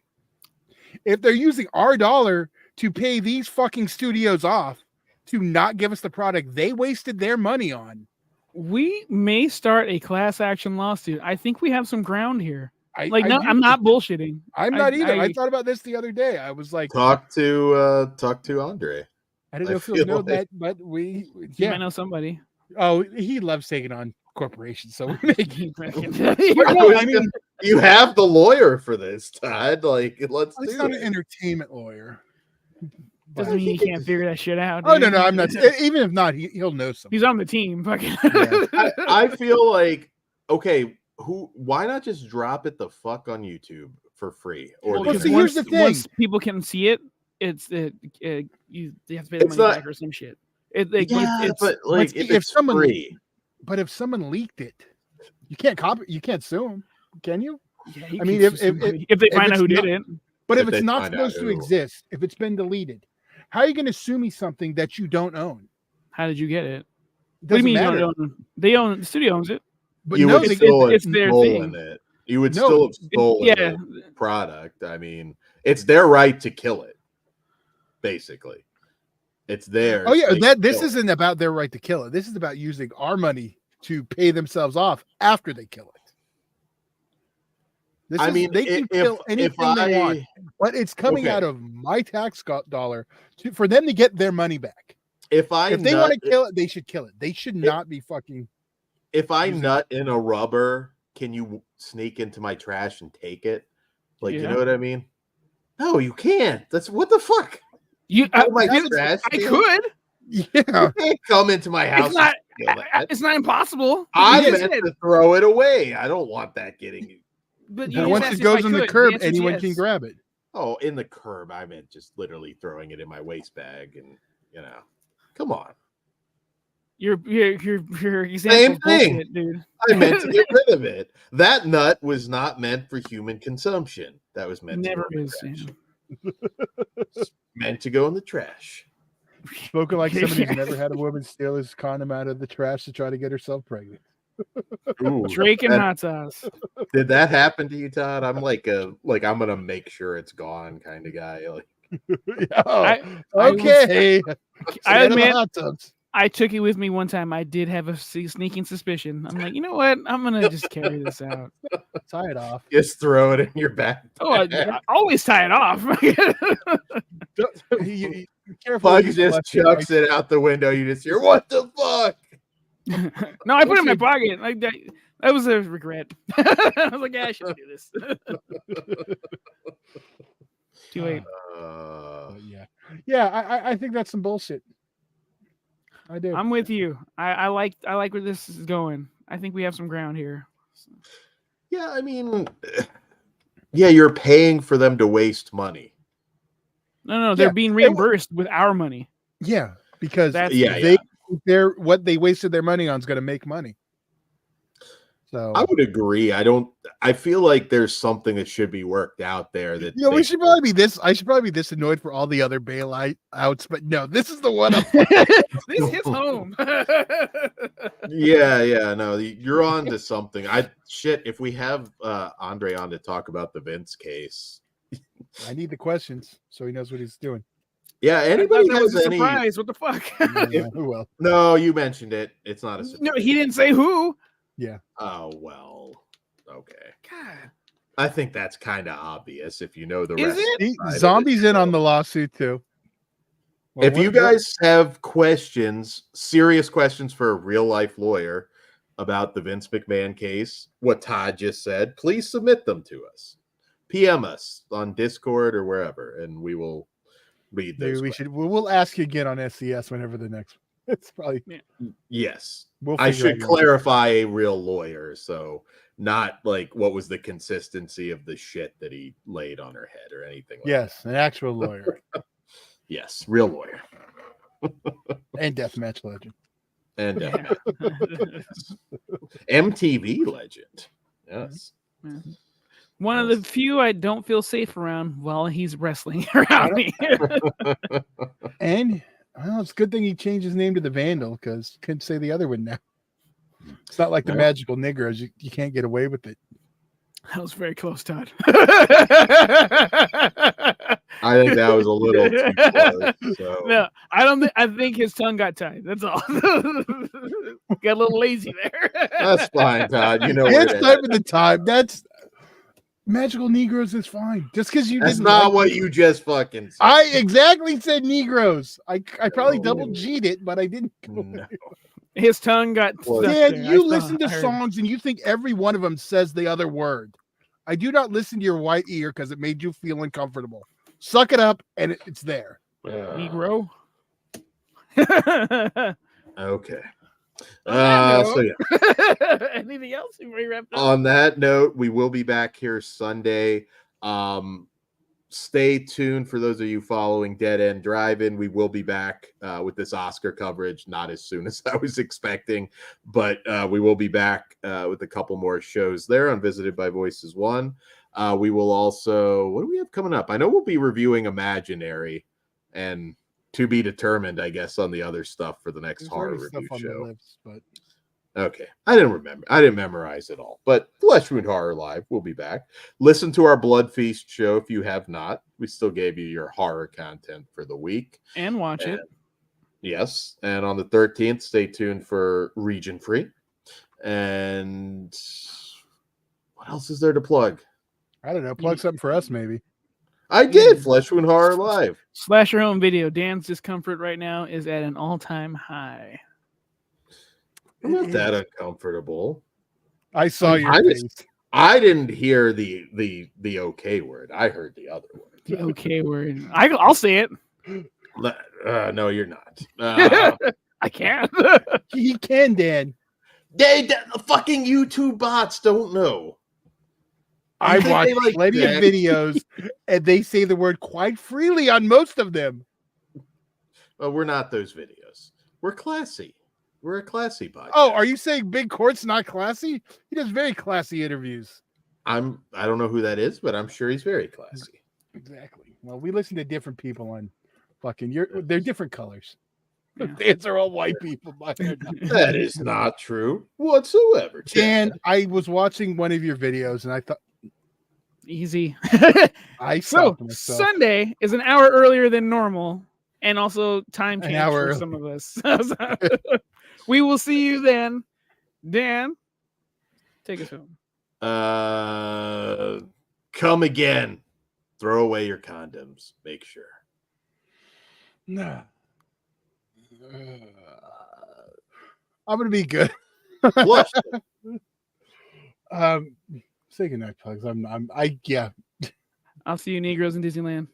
if they're using our dollar to pay these fucking studios off to not give us the product they wasted their money on, we may start a class action lawsuit. I think we have some ground here. I'm not bullshitting. I'm not either. I thought about this the other day. I was like, talk to Andre. I don't know if he'll know that, but you might know somebody. Oh, he loves taking on corporations, so we're making. You have the lawyer for this, Todd. Like, let's do it. He's not an entertainment lawyer. Doesn't mean he can't figure that shit out. Oh, no, I'm not. Even if not, he'll know something. He's on the team. Yeah. I feel like, okay, why not just drop it the fuck on YouTube for free? Or here's the thing: once people can see it, you have to pay the money back or some shit. But if someone free. But if someone leaked it, you can't copy. You can't sue them, can you? Yeah, I mean, if they find out who did it. But if it's not supposed to exist, if it's been deleted, how are you going to sue me something that you don't own? How did you get it? What do you mean you don't own? They own the studio owns it. But you would still it's their thing. It. You would still have stolen the product. I mean, it's their right to kill it. Basically, it's theirs. Oh yeah, this isn't about their right to kill it. This is about using our money to pay themselves off after they kill it. They can kill anything they want, but it's coming out of my tax dollar for them to get their money back. If they want to kill it, they should kill it. They should not be fucking. If I nut in a rubber, can you sneak into my trash and take it? Like, you know what I mean? No, you can't. That's what the fuck. I could. Yeah, you can't come into my house. It's not impossible. I meant to throw it away. I don't want that getting you. But once it goes in the curb, anyone can grab it. Oh, in the curb. I meant just literally throwing it in my waste bag, and come on. Your example Same of thing. bullshit, dude. I meant to get rid of it. That nut was not meant for human consumption. That was meant Never to go in the is. trash. Yeah. It's meant to go in the trash. Spoken like somebody who's never had a woman steal his condom out of the trash to try to get herself pregnant. Ooh, Drake and that- hot sauce. Did that happen to you, Todd? I'm like I'm gonna make sure it's gone kind of guy. Like, Oh, I okay. I Stay out of the admit, hot tubs. I took it with me one time. I did have a sneaking suspicion. I'm like, you know what? I'm gonna just carry this out. Tie it off. just throw it in your back. Oh, I always tie it off. You careful. Bug you just flush it, chucks it out the window. You just hear, "What the fuck?" No, I put it in my pocket. Like that was a regret. I was like, yeah, I should do this. Too late. Yeah. I think that's some bullshit. I do. I'm with you. I like where this is going. I think we have some ground here. Yeah, I mean, yeah, you're paying for them to waste money. No, they're being reimbursed with our money. Yeah, because That's they're what they wasted their money on is going to make money. So I would agree. I feel like there's something that should be worked out there. That we should probably be this. I should probably be this annoyed for all the other bailouts, but no, this is the one. This hits home. yeah, no, you're on to something. If we have Andre on to talk about the Vince case, I need the questions so he knows what he's doing. yeah. That Anybody was has a any? surprise. What the fuck? Yeah, who will? No, you mentioned it. It's not a surprise. No, he didn't say who. Yeah. Oh well. Okay. God. I think that's kind of obvious if you know the Is rest. it? side of Zombies in on the lawsuit too. Well, If you guys have questions, serious questions for a real life lawyer about the Vince McMahon case, what Todd just said, please submit them to us. PM us on Discord or wherever, and we will read those. We'll ask you again on SCS whenever the next. It's probably Yes. We'll I figure should out clarify a real lawyer, so not like what was the consistency of the shit that he laid on her head or anything like yes, an actual lawyer that. Yes, real lawyer. and deathmatch legend. And MTV legend. Yes. One of the few I don't feel safe around while he's wrestling around me. And well, it's a good thing he changed his name to the Vandal because couldn't say the other one now. It's not like the magical Negroes. You can't get away with it. That was very close, Todd. I think that was a little too close. So. No, I don't think. I think his tongue got tied. That's all. Got a little lazy there. That's fine, Todd. You know It's where time for the time. That's magical Negroes is fine. Just because you that's didn't not like what it. you just fucking said. I exactly said Negroes. I probably No. double G'd it, but I didn't. No. His tongue got Well, stuck Dan, there. you I listen to I heard. songs and you think every one of them says the other word. I do not listen to your white ear because it made you feel uncomfortable. Suck it up, and it's there. Negro. Okay. On So yeah. Anything else before you wrap up? On that note, we will be back here Sunday. Stay tuned for those of you following Dead End Drive-In. We will be back with this Oscar coverage, not as soon as I was expecting, but we will be back with a couple more shows there on Visited by Voices 1. We will also, what do we have coming up? I know we'll be reviewing Imaginary and to be determined, I guess, on the other stuff for the next There's horror already stuff review on show. the lips, but Okay. I didn't memorize it all. But Flesh Wound Horror Live, we'll be back. Listen to our Blood Feast show if you have not. We still gave you your horror content for the week. And watch it. Yes. And on the 13th, stay tuned for Region Free. And what else is there to plug? I don't know. Plug something for us, maybe. I did Flesh Wound Horror Live. Slasher home video. Dan's discomfort right now is at an all-time high. I'm not that uncomfortable. I saw your face. I didn't hear the okay word. I heard the other word. The okay word. I'll say it. No, you're not. I can't. He can, Dan. The fucking YouTube bots don't know. I think watch they like plenty of that? videos, and they say the word quite freely on most of them. Well, we're not those videos. We're classy. We're a classy podcast. Oh, are you saying Big Court's not classy? He does very classy interviews. I don't know who that is, but I'm sure he's very classy. Exactly. Well, we listen to different people on fucking. They're different colors. Yeah. It's are all white people, but they're not. That is not true whatsoever. And Chad. I was watching one of your videos, and I thought Easy. I So stopped myself. Sunday is an hour earlier than normal, and also time An change hour for early. some of us. We will see you then. Dan, take us home. Come again. Throw away your condoms. Make sure. Nah. I'm gonna be good. Flush. Say goodnight, plugs. Yeah. I'll see you Negroes in Disneyland.